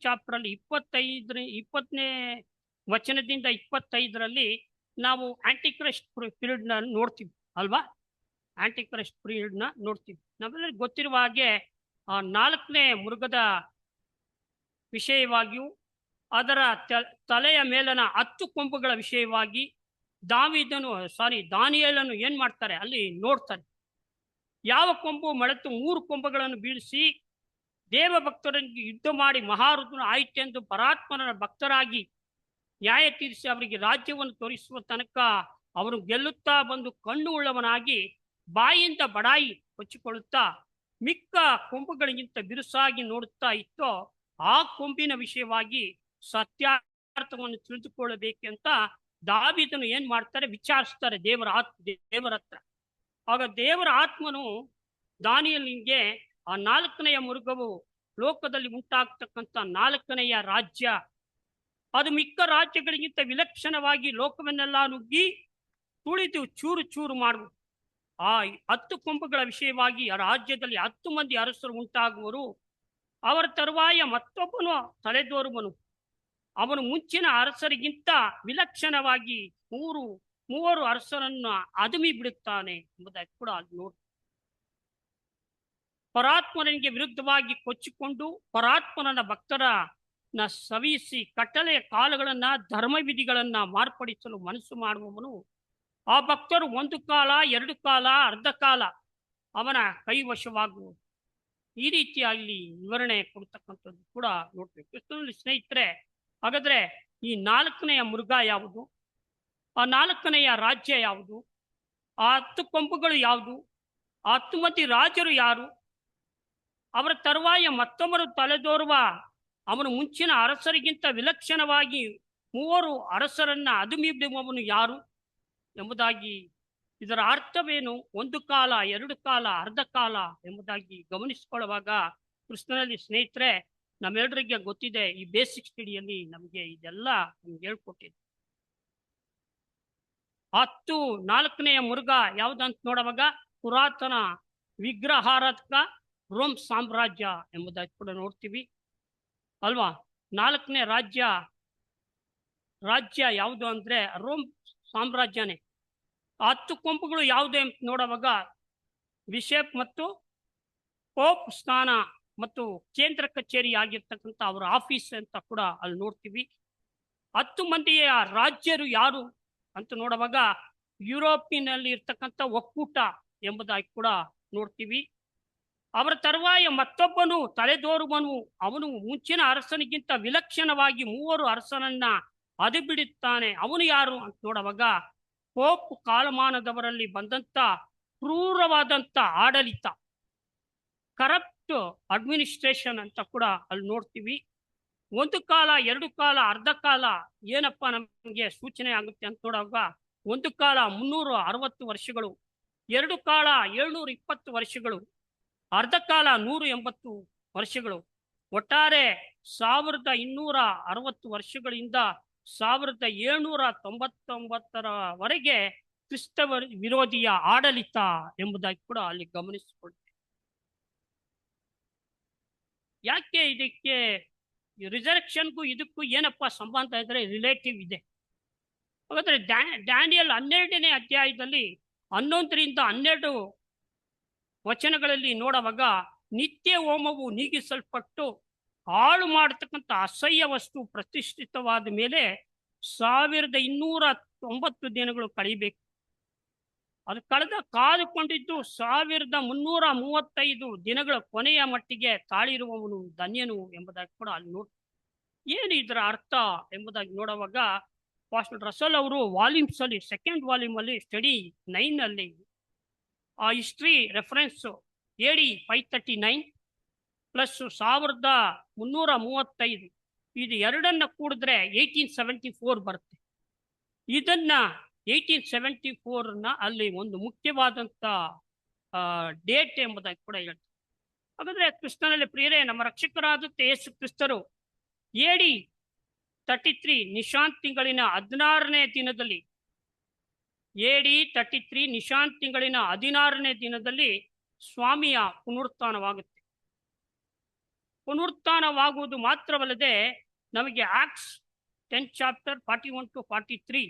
ಚಾಪ್ಟರ್ ಅಲ್ಲಿ 20ನೇ ವಚನದಿಂದ 25ರಲ್ಲಿ ನಾವು ಆಂಟಿಕ್ರೈಸ್ಟ್ ಪೀರಿಯಡ್ ನ ನೋಡ್ತೀವಿ ಅಲ್ವಾ? ಆಂಟಿಕ್ರೈಸ್ಟ್ ಪೀರಿಯಡ್ ನ ನೋಡ್ತೀವಿ. ನಾವೆಲ್ಲ ಗೊತ್ತಿರುವ ಹಾಗೆ ಆ 4ನೇ ಮೃಗದ ವಿಷಯವಾಗಿಯೂ ಅದರ ತಲೆಯ ಮೇಲನ 10 ಕೊಂಬುಗಳ ವಿಷಯವಾಗಿ ದಾನಿಯೇಲನು ಏನ್ ಮಾಡ್ತಾರೆ ಅಲ್ಲಿ ನೋಡ್ತಾರೆ. ಯಾವ ಕೊಂಬು ಮಳೆತು 3 ಕೊಂಬುಗಳನ್ನು ಬೀಳಿಸಿ ದೇವ ಭಕ್ತರಿಗೆ ಯುದ್ಧ ಮಾಡಿ ಮಹಾರುದ್ರನು ಆಯ್ತೆಂದು ಪರಾತ್ಮನ ಭಕ್ತರಾಗಿ ನ್ಯಾಯ ತೀರಿಸಿ ಅವರಿಗೆ ರಾಜ್ಯವನ್ನು ತೋರಿಸುವ ತನಕ ಅವರು ಗೆಲ್ಲುತ್ತಾ ಬಂದು ಕಣ್ಣು ಉಳ್ಳವನಾಗಿ ಬಾಯಿಂದ ಬಡಾಯಿ ಕೊಚ್ಚಿಕೊಳ್ಳುತ್ತಾ ಮಿಕ್ಕ ಕೊಂಬುಗಳಿಗಿಂತ ಬಿರುಸಾಗಿ ನೋಡುತ್ತಾ ಇತ್ತೋ ಆ ಕೊಂಬಿನ ವಿಷಯವಾಗಿ ಸತ್ಯಾರ್ಥವನ್ನು ತಿಳಿದುಕೊಳ್ಳಬೇಕಂತ ದಾವೀದನು ಏನ್ ಮಾಡ್ತಾರೆ, ವಿಚಾರಿಸ್ತಾರೆ ದೇವರ ಹತ್ರ. ಆಗ ದೇವರ ಆತ್ಮನು ದಾನಿಯೇಲನಿಗೆ ಆ 4ನೆಯ ಮೃಗವು ಲೋಕದಲ್ಲಿ ಉಂಟಾಗ್ತಕ್ಕಂಥ 4ನೆಯ ರಾಜ್ಯ, ಅದು ಮಿಕ್ಕ ರಾಜ್ಯಗಳಿಗಿಂತ ವಿಲಕ್ಷಣವಾಗಿ ಲೋಕವನ್ನೆಲ್ಲ ನುಗ್ಗಿ ತುಳಿದು ಚೂರು ಚೂರು ಮಾಡುವುದು. ಆ 10 ಕೊಂಬುಗಳ ವಿಷಯವಾಗಿ ಆ ರಾಜ್ಯದಲ್ಲಿ 10 ಮಂದಿ ಅರಸರು ಉಂಟಾಗುವರು. ಅವರ ತರುವಾಯ ಮತ್ತೊಬ್ಬನು ತಲೆದೋರುವನು. ಅವನು ಮುಂಚಿನ ಅರಸರಿಗಿಂತ ವಿಲಕ್ಷಣವಾಗಿ ಮೂವರು ಅರಸರನ್ನು ಅದುಮಿ ಬಿಡುತ್ತಾನೆ ಎಂಬುದಾಗಿ ಕೂಡ ಅಲ್ಲಿ ನೋಡಿ. ಪರಾತ್ಮನಿಗೆ ವಿರುದ್ಧವಾಗಿ ಕೊಚ್ಚಿಕೊಂಡು ಪರಾತ್ಮನ ಭಕ್ತರನ್ನ ಸವಿಸಿ ಕಟ್ಟಳೆಯ ಕಾಲಗಳನ್ನ ಧರ್ಮವಿಧಿಗಳನ್ನ ಮಾರ್ಪಡಿಸಲು ಮನಸ್ಸು ಮಾಡುವವನು ಆ ಭಕ್ತರು 1 ಕಾಲ 2 ಕಾಲ ಅರ್ಧ ಕಾಲ ಅವನ ಕೈವಶವಾಗುವುದು. ಈ ರೀತಿಯಾಗಿ ವಿವರಣೆ ಕೊಡ್ತಕ್ಕಂಥದ್ದು ಕೂಡ ನೋಡ್ಬೇಕು. ಕ್ರಿಸ್ತನಲ್ಲಿ ಸ್ನೇಹಿತರೆ, ಹಾಗಾದ್ರೆ ಈ 4ನೆಯ ಮೃಗ ಯಾವುದು? ಆ 4ನೆಯ ರಾಜ್ಯ ಯಾವುದು? ಆ 10 ಕೊಂಬುಗಳು ಯಾವುದು? ಆ 10 ಮಂದಿ ರಾಜರು ಯಾರು? ಅವರ ತರುವಾಯ ಮತ್ತೊಬ್ಬರು ತಲೆದೋರುವ ಅವನು ಮುಂಚಿನ ಅರಸರಿಗಿಂತ ವಿಲಕ್ಷಣವಾಗಿ 3 ಅರಸರನ್ನ ಅದುಮಿ ಬಿಡುವವನು ಯಾರು ಎಂಬುದಾಗಿ, ಇದರ ಅರ್ಥವೇನು, 1 ಕಾಲ 2 ಕಾಲ ಅರ್ಧ ಕಾಲ ಎಂಬುದಾಗಿ ಗಮನಿಸಿಕೊಳ್ಳುವಾಗ ಕೃಷ್ಣನಲ್ಲಿ ಸ್ನೇಹಿತರೆ ನಮ್ಮೆಲ್ಲರಿಗೆ ಗೊತ್ತಿದೆ. ಈ ಬೇಸಿಕ್ ಸ್ಟಡಿಯಲ್ಲಿ ನಮಗೆ ಇದೆಲ್ಲ ನಮ್ಗೆ ಹೇಳ್ಕೊಟ್ಟಿದೆ. 4ನೆಯ ಮೃಗ ಯಾವುದಂತ ನೋಡುವಾಗ ಪುರಾತನ ವಿಗ್ರಹಾರಾಧಕ ರೋಮ್ ಸಾಮ್ರಾಜ್ಯ ಎಂಬುದಾಗಿ ಕೂಡ ನೋಡ್ತೀವಿ ಅಲ್ವಾ? 4ನೇ ರಾಜ್ಯ ಯಾವುದು ಅಂದ್ರೆ ರೋಮ್ ಸಾಮ್ರಾಜ್ಯನೇ. 10 ಕೊಂಬುಗಳು ಯಾವುದು ಅಂತ ನೋಡುವಾಗ ಬಿಷಪ್ ಮತ್ತು ಪೋಪ್ ಸ್ಥಾನ ಮತ್ತು ಕೇಂದ್ರ ಕಚೇರಿ ಆಗಿರ್ತಕ್ಕಂಥ ಅವರ ಆಫೀಸ್ ಅಂತ ಕೂಡ ಅಲ್ಲಿ ನೋಡ್ತೀವಿ. 10 ಮಂದಿಯ ರಾಜ್ಯರು ಯಾರು ಅಂತ ನೋಡುವಾಗ ಯುರೋಪಿನಲ್ಲಿ ಇರ್ತಕ್ಕಂಥ ಒಕ್ಕೂಟ ಎಂಬುದಾಗಿ ಕೂಡ ನೋಡ್ತೀವಿ. ಅವರ ತರುವಾಯ ಮತ್ತೊಬ್ಬನು ತಲೆದೋರುವನು, ಅವನು ಮುಂಚಿನ ಅರಸನಿಗಿಂತ ವಿಲಕ್ಷಣವಾಗಿ 3 ಅರಸನನ್ನ ಅದು ಬಿಡುತ್ತಾನೆ. ಅವನು ಯಾರು ಅಂತ ನೋಡುವಾಗ ಪೋಪ್ ಕಾಲಮಾನದವರಲ್ಲಿ ಬಂದಂತ ಕ್ರೂರವಾದಂತ ಆಡಳಿತ, ಕರಪ್ಟ್ ಅಡ್ಮಿನಿಸ್ಟ್ರೇಷನ್ ಅಂತ ಕೂಡ ಅಲ್ಲಿ ನೋಡ್ತೀವಿ. ಒಂದು ಕಾಲ, ಎರಡು ಕಾಲ, ಅರ್ಧ ಕಾಲ ಏನಪ್ಪ ನಮಗೆ ಸೂಚನೆ ಆಗುತ್ತೆ ಅಂತ ನೋಡುವಾಗ, ಒಂದು ಕಾಲ 360 ವರ್ಷಗಳು, ಎರಡು ಕಾಲ 720 ವರ್ಷಗಳು, ಅರ್ಧ ಕಾಲ 180 ವರ್ಷಗಳು, ಒಟ್ಟಾರೆ 1260 ವರ್ಷಗಳಿಂದ 1799 ಕ್ರಿಸ್ತ ವಿರೋಧಿಯ ಆಡಳಿತ ಎಂಬುದಾಗಿ ಕೂಡ ಅಲ್ಲಿ ಗಮನಿಸಿಕೊಳ್ಳುತ್ತೆ. ಯಾಕೆ ಇದಕ್ಕೆ ರಿಸರ್ಕ್ಷನ್ಗೂ ಇದಕ್ಕೂ ಏನಪ್ಪ ಸಂಬಂಧ ಇದ್ರೆ ರಿಲೇಟಿವ್ ಇದೆ. ಹಾಗಾದ್ರೆ ಡ್ಯಾನಿಯಲ್ 12ನೇ ಅಧ್ಯಾಯದಲ್ಲಿ 11ರಿಂದ 12 ವಚನಗಳಲ್ಲಿ ನೋಡುವಾಗ, ನಿತ್ಯ ಹೋಮವು ನೀಗಿಸಲ್ಪಟ್ಟು ಹಾಳು ಮಾಡತಕ್ಕಂಥ ಅಸಹ್ಯ ವಸ್ತು ಪ್ರತಿಷ್ಠಿತವಾದ ಮೇಲೆ 1290 ದಿನಗಳು ಕಳೀಬೇಕು. ಅದು ಕಾದುಕೊಂಡಿದ್ದು 1335 ದಿನಗಳ ಕೊನೆಯ ಮಟ್ಟಿಗೆ ತಾಳಿರುವವನು ಧನ್ಯನು ಎಂಬುದಾಗಿ ಕೂಡ ಅಲ್ಲಿ ಏನು ಇದರ ಅರ್ಥ ಎಂಬುದಾಗಿ ನೋಡುವಾಗ, ಪಾಸ್ಟರ್ ರಸಲ್ ಅವರು ವಾಲ್ಯೂಮ್ಸ್ ಅಲ್ಲಿ 2nd ವಾಲ್ಯೂಮ್ ಅಲ್ಲಿ ಸ್ಟಡಿ 9 ಅಲ್ಲಿ ಆ ಹಿಸ್ಟ್ರಿ ರೆಫರೆನ್ಸ್ AD 539 ಪ್ಲಸ್ 1335 ಇದು ಎರಡನ್ನ ಕೂಡಿದ್ರೆ 1874 ಬರುತ್ತೆ. ಇದನ್ನ 1874ನ ಅಲ್ಲಿ ಒಂದು ಮುಖ್ಯವಾದಂತ ಡೇಟ್ ಎಂಬುದಾಗಿ ಕೂಡ ಹೇಳ್ತಾರೆ. ಹಾಗಾದ್ರೆ ಕ್ರಿಸ್ತನಲ್ಲಿ ಪ್ರಿಯರೇ, ನಮ್ಮ ರಕ್ಷಕರಾದ ಯೇಸು ಕ್ರಿಸ್ತರು AD 33 ನಿಶಾಂತ್ ತಿಂಗಳಿನ 16ನೇ ದಿನದಲ್ಲಿ, AD 33 ನಿಶಾಂತ್ ತಿಂಗಳಿನ 16ನೇ ದಿನದಲ್ಲಿ ಸ್ವಾಮಿಯ ಪುನರುತ್ಥಾನವಾಗುತ್ತೆ. ಪುನರುತ್ಥಾನವಾಗುವುದು ಮಾತ್ರವಲ್ಲದೆ ನಮಗೆ ಆಕ್ಟ್ಸ್ 10 ಚಾಪ್ಟರ್ 41 to 43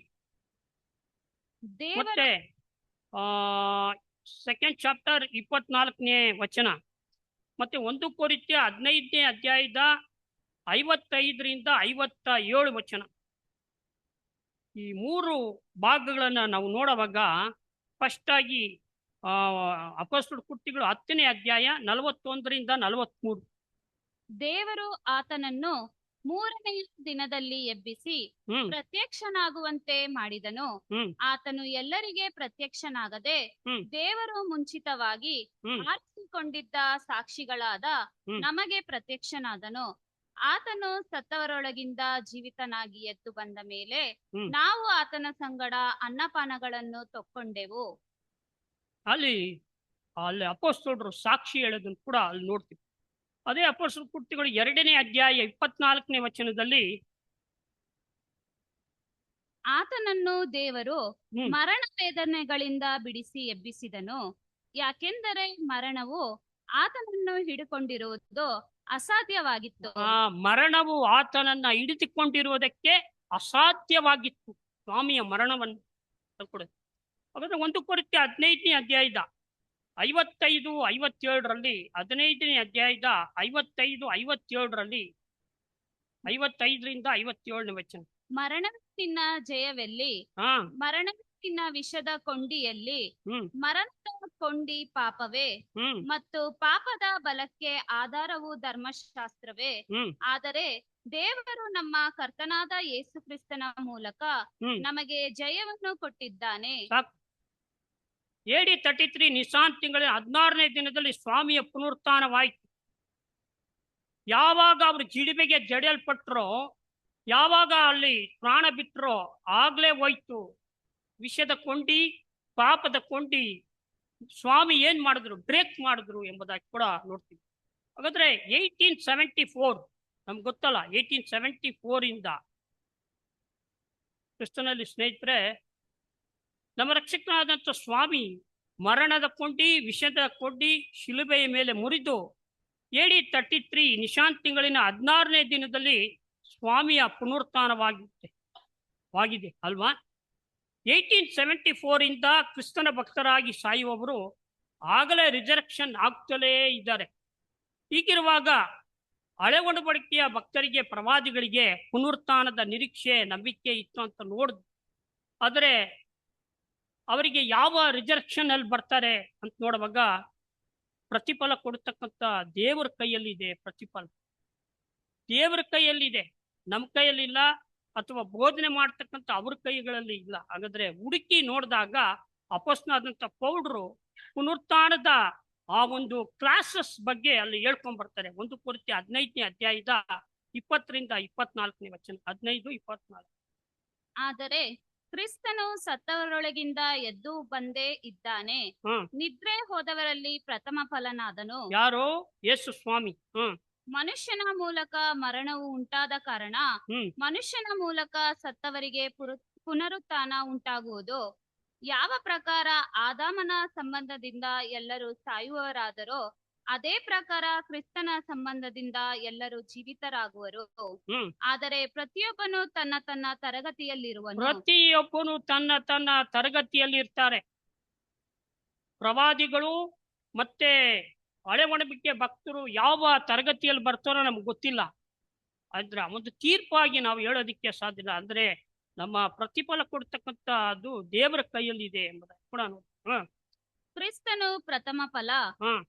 ಮತ್ತೆ 2nd ಚಾಪ್ಟರ್ 24ನೇ ವಚನ ಮತ್ತೆ 1 ಕೊರಿಂಥ್ಯ 15ನೇ ಅಧ್ಯಾಯದ 55ರಿಂದ 57 ವಚನ, ಈ 3 ಭಾಗಗಳನ್ನ ನಾವು ನೋಡುವಾಗ ಫಸ್ಟ್ ಆಗಿ ಅಪೊಸ್ತಲರ ಕೃತ್ಯಗಳು 10ನೇ ಅಧ್ಯಾಯ 41ರಿಂದ 43. ದೇವರು ಆತನನ್ನು 3ನೆಯ ದಿನದಲ್ಲಿ ಎಬ್ಬಿಸಿ ಪ್ರತ್ಯಕ್ಷನಾಗುವಂತೆ ಮಾಡಿದನು. ಆತನು ಎಲ್ಲರಿಗೆ ಪ್ರತ್ಯಕ್ಷನಾಗದೆ ದೇವರು ಮುಂಚಿತವಾಗಿ ಆರಿಸಿಕೊಂಡಿದ್ದ ಸಾಕ್ಷಿಗಳಾದ ನಮಗೆ ಪ್ರತ್ಯಕ್ಷನಾದನು. ಆತನು ಸತ್ತವರೊಳಗಿಂದ ಜೀವಿತನಾಗಿ ಎದ್ದು ಬಂದ ಮೇಲೆ ನಾವು ಆತನ ಸಂಗಡ ಅನ್ನಪಾನಗಳನ್ನು ತಕ್ಕೊಂಡೆವು. ಅಲ್ಲಿ ಅಪೊಸ್ತಲರು ಸಾಕ್ಷಿ ಹೇಳೋದನ್ನು ಕೂಡ ಅಲ್ಲಿ ನೋಡ್ತೀವಿ. ಅದೇ ಅಪೊಸ್ತಲರ ಕೃತ್ಯಗಳು 2ನೇ ಅಧ್ಯಾಯ 24ನೇ ವಚನದಲ್ಲಿ, ಆತನನ್ನು ದೇವರು ಮರಣ ವೇದನೆಗಳಿಂದ ಬಿಡಿಸಿ ಎಬ್ಬಿಸಿದನು. ಯಾಕೆಂದರೆ ಮರಣವು ಆತನನ್ನು ಹಿಡಿಕೊಂಡಿರುವುದು ಅಸಾಧ್ಯವಾಗಿತ್ತು. ಮರಣವು ಆತನನ್ನ ಹಿಡಿದುಕೊಂಡಿರುವುದಕ್ಕೆ ಅಸಾಧ್ಯವಾಗಿತ್ತು, ಸ್ವಾಮಿಯ ಮರಣವನ್ನು ಕೊಡುತ್ತೆ. ಹಾಗಾದ್ರೆ 1 ಕೊರಿಂಥ್ಯ 15ನೇ ಅಧ್ಯಾಯದ 55, 57ರಲ್ಲಿ 15ನೇ ಅಧ್ಯಾಯದ 55, 57ರಲ್ಲಿ 55ರಿಂದ 57ನೇ ವಚನ, ಮರಣವಿನ ಜಯವೆಲ್ಲಿ, ಮರಣವಿನ ವಿಷದ ಕೊಂಡಿಯಲ್ಲಿ, ಮರಣದ ಕೊಂಡಿ ಪಾಪವೇ ಮತ್ತು ಪಾಪದ ಬಲಕ್ಕೆ ಆಧಾರವು ಧರ್ಮಶಾಸ್ತ್ರವೇ. ಆದರೆ ದೇವರು ನಮ್ಮ ಕರ್ತನಾದ ಯೇಸು ಕ್ರಿಸ್ತನ ಮೂಲಕ ನಮಗೆ ಜಯವನ್ನು ಕೊಟ್ಟಿದ್ದಾನೆ. AD 33 ನಿಶಾಂತ್ ತಿಂಗಳಿನ 16ನೇ ದಿನದಲ್ಲಿ ಸ್ವಾಮಿಯ ಪುನರುತ್ಥಾನವಾಯಿತು. ಯಾವಾಗ ಅವರು ಜಿಡಿಮೆಗೆ ಜಡಿಯಲ್ಪಟ್ರೋ, ಯಾವಾಗ ಅಲ್ಲಿ ಪ್ರಾಣ ಬಿಟ್ಟರೋ ಆಗ್ಲೇ ಹೋಯ್ತು ವಿಷದ ಕೊಂಡಿ, ಪಾಪದ ಕೊಂಡಿ. ಸ್ವಾಮಿ ಏನ್ ಮಾಡಿದ್ರು? ಬ್ರೇಕ್ ಮಾಡಿದ್ರು ಎಂಬುದಾಗಿ ಕೂಡ ನೋಡ್ತೀವಿ. ಹಾಗಾದ್ರೆ 1874 ನಮ್ಗೆ ಗೊತ್ತಲ್ಲ, 1874 ಇಂದ ಕ್ರಿಸ್ತನಲ್ಲಿ ಸ್ನೇಹಿತರೆ, ನಮ್ಮ ರಕ್ಷಕನಾದಂಥ ಸ್ವಾಮಿ ಮರಣದ ಕೊಂಡಿ, ವಿಷದ ಕೊಂಡಿ ಶಿಲುಬೆಯ ಮೇಲೆ ಮುರಿದು AD 33 ನಿಶಾಂತ್ ತಿಂಗಳಿನ 16ನೇ ದಿನದಲ್ಲಿ ಸ್ವಾಮಿಯ ಪುನರುತ್ಥಾನವಾಗಿದೆ ಅಲ್ವಾ. 1874 ಇಂದ ಕ್ರಿಸ್ತನ ಭಕ್ತರಾಗಿ ಸಾಯುವವರು ಆಗಲೇ ರಿಸರ್ಕ್ಷನ್ ಆಗ್ತಲೇ ಇದ್ದಾರೆ. ಹೀಗಿರುವಾಗ ಹಳೆ ಒಡಂಬಡಿಕೆಯ ಭಕ್ತರಿಗೆ, ಪ್ರವಾದಿಗಳಿಗೆ ಪುನರುತ್ಥಾನದ ನಿರೀಕ್ಷೆ, ನಂಬಿಕೆ ಇತ್ತು ಅಂತ ನೋಡಿದ್ರು. ಆದರೆ ಅವರಿಗೆ ಯಾವ ರಿಸರ್ಕ್ಷನ್ ಅಲ್ಲಿ ಬರ್ತಾರೆ ಅಂತ ನೋಡುವಾಗ ಪ್ರತಿಫಲ ಕೊಡ್ತಕ್ಕಂಥ ದೇವರ ಕೈಯಲ್ಲಿದೆ. ಪ್ರತಿಫಲ ದೇವರ ಕೈಯಲ್ಲಿದೆ, ನಮ್ಮ ಕೈಯಲ್ಲಿಲ್ಲ, ಅಥವಾ ಬೋಧನೆ ಮಾಡ್ತಕ್ಕಂಥ ಅವ್ರ ಕೈಗಳಲ್ಲಿ ಇಲ್ಲ. ಹಾಗಾದ್ರೆ ಹುಡುಕಿ ನೋಡಿದಾಗ ಅಪೊಸ್ತಲನಾದಂಥ ಪೌಲ್ರು ಪುನರುತ್ಥಾನದ ಆ ಒಂದು ಕ್ಲಾಸಸ್ ಬಗ್ಗೆ ಅಲ್ಲಿ ಹೇಳ್ಕೊಂಡ್ ಬರ್ತಾರೆ. 1 ಕೊರಿಂಥ್ಯ 15ನೇ ಅಧ್ಯಾಯದ 20ರಿಂದ 24ನೇ ವಚನ, 15, 24. ಆದರೆ ಕ್ರಿಸ್ತನು ಸತ್ತವರೊಳಗಿಂದ ಎದ್ದು ಬಂದೇ ಇದ್ದಾನೆ. ನಿದ್ರೆ ಹೋದವರಲ್ಲಿ ಪ್ರಥಮ ಫಲನಾದನು. ಯಾರು? ಯೇಸು ಸ್ವಾಮಿ. ಮನುಷ್ಯನ ಮೂಲಕ ಮರಣವು ಉಂಟಾದ ಕಾರಣ ಮನುಷ್ಯನ ಮೂಲಕ ಸತ್ತವರಿಗೆ ಪುನರುತ್ಥಾನ ಉಂಟಾಗುವುದು. ಯಾವ ಪ್ರಕಾರ ಆದಾಮನ ಸಂಬಂಧದಿಂದ ಎಲ್ಲರೂ ಸಾಯುವವರಾದರೋ ಅದೇ ಪ್ರಕಾರ ಕ್ರಿಸ್ತನ ಸಂಬಂಧದಿಂದ ಎಲ್ಲರೂ ಜೀವಿತರಾಗುವರು. ಆದರೆ ಪ್ರತಿಯೊಬ್ಬನು ತನ್ನ ತನ್ನ ತರಗತಿಯಲ್ಲಿರುವನು. ಪ್ರತಿಯೊಬ್ಬನು ತನ್ನ ತನ್ನ ತರಗತಿಯಲ್ಲಿರ್ತಾರೆ. ಪ್ರವಾದಿಗಳು ಮತ್ತೆ ಹಳೆ ಒಡಂಬಡಿಕೆ ಭಕ್ತರು ಯಾವ ತರಗತಿಯಲ್ಲಿ ಬರ್ತಾರೋ ನಮ್ಗೆ ಗೊತ್ತಿಲ್ಲ. ಆದ್ರೆ ಒಂದು ತೀರ್ಪಾಗಿ ನಾವು ಹೇಳೋದಿಕ್ಕೆ ಸಾಧ್ಯ ಇಲ್ಲ. ಅಂದ್ರೆ ನಮ್ಮ ಪ್ರತಿಫಲ ಕೊಡ್ತಕ್ಕಂಥ ಅದು ದೇವರ ಕೈಯಲ್ಲಿ ಇದೆ ಎಂಬುದಾಗಿ ಕೂಡ ಕ್ರಿಸ್ತನು ಪ್ರಥಮ ಫಲ,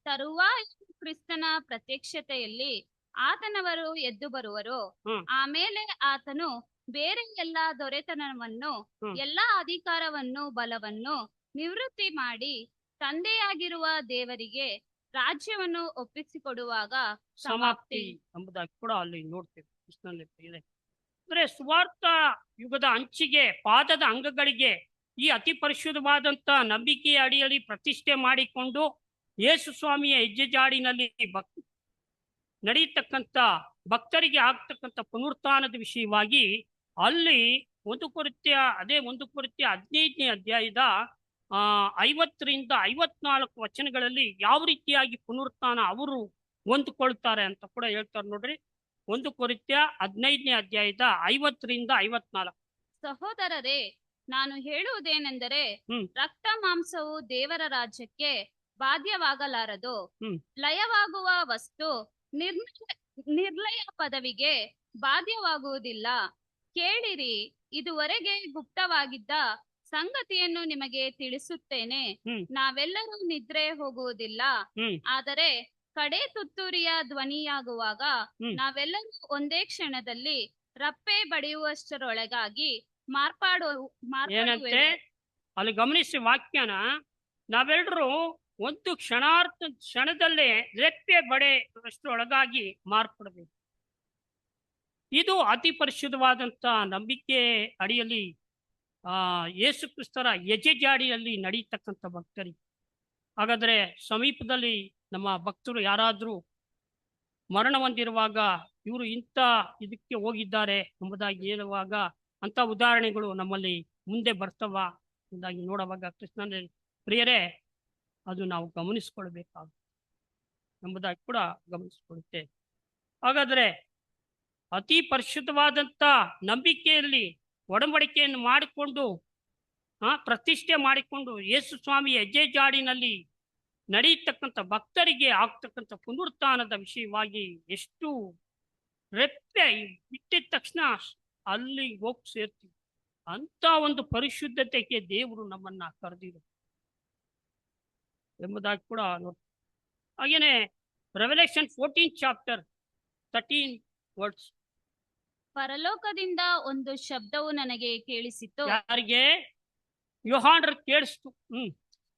ತರುವಾಯ ಕ್ರಿಸ್ತನ ಪ್ರತ್ಯಕ್ಷತೆಯಲ್ಲಿ ಆತನವರು ಎದ್ದು ಬರುವರು. ಆಮೇಲೆ ಆತನು ಬೇರೆ ಎಲ್ಲಾ ದೊರೆತನವನ್ನು ಎಲ್ಲಾ ಅಧಿಕಾರವನ್ನು ಬಲವನ್ನು ನಿವೃತ್ತಿ ಮಾಡಿ ತಂದೆಯಾಗಿರುವ ದೇವರಿಗೆ ರಾಜ್ಯವನ್ನು ಒಪ್ಪಿಸಿಕೊಡುವಾಗ ಸಮಾಪ್ತಿ ಎಂಬುದಾಗಿ ಕೂಡ ಅಲ್ಲಿ ನೋಡ್ತೇವೆ. ಕೃಷ್ಣನಲ್ಲಿ ಇದೆ. ಅಂದ್ರೆ ಸುವಾರ್ಥ ಯುಗದ ಅಂಚಿಗೆ ಪಾದದ ಅಂಗಗಳಿಗೆ ಈ ಅತಿ ಪರಿಶುದ್ಧವಾದಂತ ನಂಬಿಕೆಯ ಅಡಿಯಲ್ಲಿ ಪ್ರತಿಷ್ಠೆ ಮಾಡಿಕೊಂಡು ಯೇಸು ಸ್ವಾಮಿಯ ಹೆಜ್ಜೆ ಜಾಡಿನಲ್ಲಿ ನಡೆಯತಕ್ಕಂಥ ಭಕ್ತರಿಗೆ ಆಗ್ತಕ್ಕಂಥ ಪುನರುತ್ಥಾನದ ವಿಷಯವಾಗಿ ಅಲ್ಲಿ 1 ಕೊರಿಂಥ್ಯ 15ನೇ ಅಧ್ಯಾಯದ 50ರಿಂದ 54 ವಚನಗಳಲ್ಲಿ ಯಾವ ರೀತಿಯಾಗಿ ಪುನರುತ್ಥಾನ ಅವರು ಹೊಂದಿಕೊಳ್ತಾರೆ ಅಂತ ಕೂಡ ಹೇಳ್ತಾರೆ ನೋಡ್ರಿ. 1 ಕೊರಿಂಥ್ಯ 15ನೇ ಅಧ್ಯಾಯದ 50ರಿಂದ 54. ಸಹೋದರರೇ, ನಾನು ಹೇಳುವುದೇನೆಂದರೆ ರಕ್ತ ಮಾಂಸವು ದೇವರ ರಾಜ್ಯಕ್ಕೆ ಬಾಧ್ಯವಾಗಲಾರದು. ಲಯವಾಗುವ ವಸ್ತು ನಿರ್ಲಯ ಪದವಿಗೆ ಬಾಧ್ಯವಾಗುವುದಿಲ್ಲ. ಕೇಳಿರಿ, ಇದುವರೆಗೆ ಗುಪ್ತವಾಗಿದ್ದ ಸಂಗತಿಯನ್ನು ನಿಮಗೆ ತಿಳಿಸುತ್ತೇನೆ. ನಾವೆಲ್ಲರೂ ನಿದ್ರೆ ಹೋಗುವುದಿಲ್ಲ, ಆದರೆ ಕಡೆ ತುತ್ತೂರಿಯ ಧ್ವನಿಯಾಗುವಾಗ ನಾವೆಲ್ಲರೂ ಒಂದೇ ಕ್ಷಣದಲ್ಲಿ ರಪ್ಪೆ ಬಡಿಯುವಷ್ಟರೊಳಗಾಗಿ ಏನಂತೆ ಅಲ್ಲಿ ಗಮನಿಸಿ ವಾಕ್ಯನ. ನಾವೆಲ್ಲರೂ ಒಂದು ಕ್ಷಣದಲ್ಲೇ ರೆಪ್ಪೆ ಬಡೆಯಷ್ಟರೊಳಗಾಗಿ ಮಾರ್ಪಡಬೇಕು. ಇದು ಅತಿ ಪರಿಶುದ್ಧವಾದಂತ ನಂಬಿಕೆ ಅಡಿಯಲ್ಲಿ ಯೇಸು ಕ್ರಿಸ್ತರ ಹೆಜ್ಜೆ ಜಾಡಿಯಲ್ಲಿ ನಡೀತಕ್ಕಂಥ ಭಕ್ತರಿಗೆ. ಹಾಗಾದ್ರೆ ಸಮೀಪದಲ್ಲಿ ನಮ್ಮ ಭಕ್ತರು ಯಾರಾದ್ರೂ ಮರಣ ಹೊಂದಿರುವಾಗ ಇವರು ಇಂಥ ಇದಕ್ಕೆ ಹೋಗಿದ್ದಾರೆ ಎಂಬುದಾಗಿ ಹೇಳುವಾಗ ಅಂತ ಉದಾಹರಣೆಗಳು ನಮ್ಮಲ್ಲಿ ಮುಂದೆ ಬರ್ತವ ಎಂಬುದಾಗಿ ನೋಡುವಾಗ ಕೃಷ್ಣನ ಪ್ರಿಯರೇ, ಅದು ನಾವು ಗಮನಿಸ್ಕೊಳ್ಬೇಕಾಗುತ್ತೆ ಎಂಬುದಾಗಿ ಕೂಡ ಗಮನಿಸ್ಕೊಳುತ್ತೆ. ಹಾಗಾದ್ರೆ ಅತಿ ಪರಿಶುದ್ಧವಾದಂಥ ನಂಬಿಕೆಯಲ್ಲಿ ಒಡಂಬಡಿಕೆಯನ್ನು ಮಾಡಿಕೊಂಡು ಪ್ರತಿಷ್ಠೆ ಮಾಡಿಕೊಂಡು ಯೇಸು ಸ್ವಾಮಿ ಹೆಜ್ಜೆ ಜಾಡಿನಲ್ಲಿ ನಡೆಯತಕ್ಕಂಥ ಭಕ್ತರಿಗೆ ಆಗ್ತಕ್ಕಂಥ ಪುನರುತ್ಥಾನದ ವಿಷಯವಾಗಿ ಎಷ್ಟು ರೆಪ್ಪೆ ಬಿಟ್ಟಿದ ತಕ್ಷಣ ಅಲ್ಲಿ ಹೋಗಿ ಸೇರ್ತೀವಿ. ಅಂತ ಒಂದು ಪರಿಶುದ್ಧತೆಗೆ ದೇವರು ನಮ್ಮನ್ನ ಕರೆದಿರು ಎಂಬುದಾಗಿ ಕೂಡ ನೋಡ್ತೀವಿ. ಹಾಗೇನೆ ರೆವಲ್ಯೂಷನ್ 14 ಚಾಪ್ಟರ್ 13 ವರ್ಡ್ಸ್. ಪರಲೋಕದಿಂದ ಒಂದು ಶಬ್ದವು ನನಗೆ ಕೇಳಿಸಿತು. ಯಾರಿಗೆ? ಯೋಹಾನರು ಕೇಳಿಸ್ತು.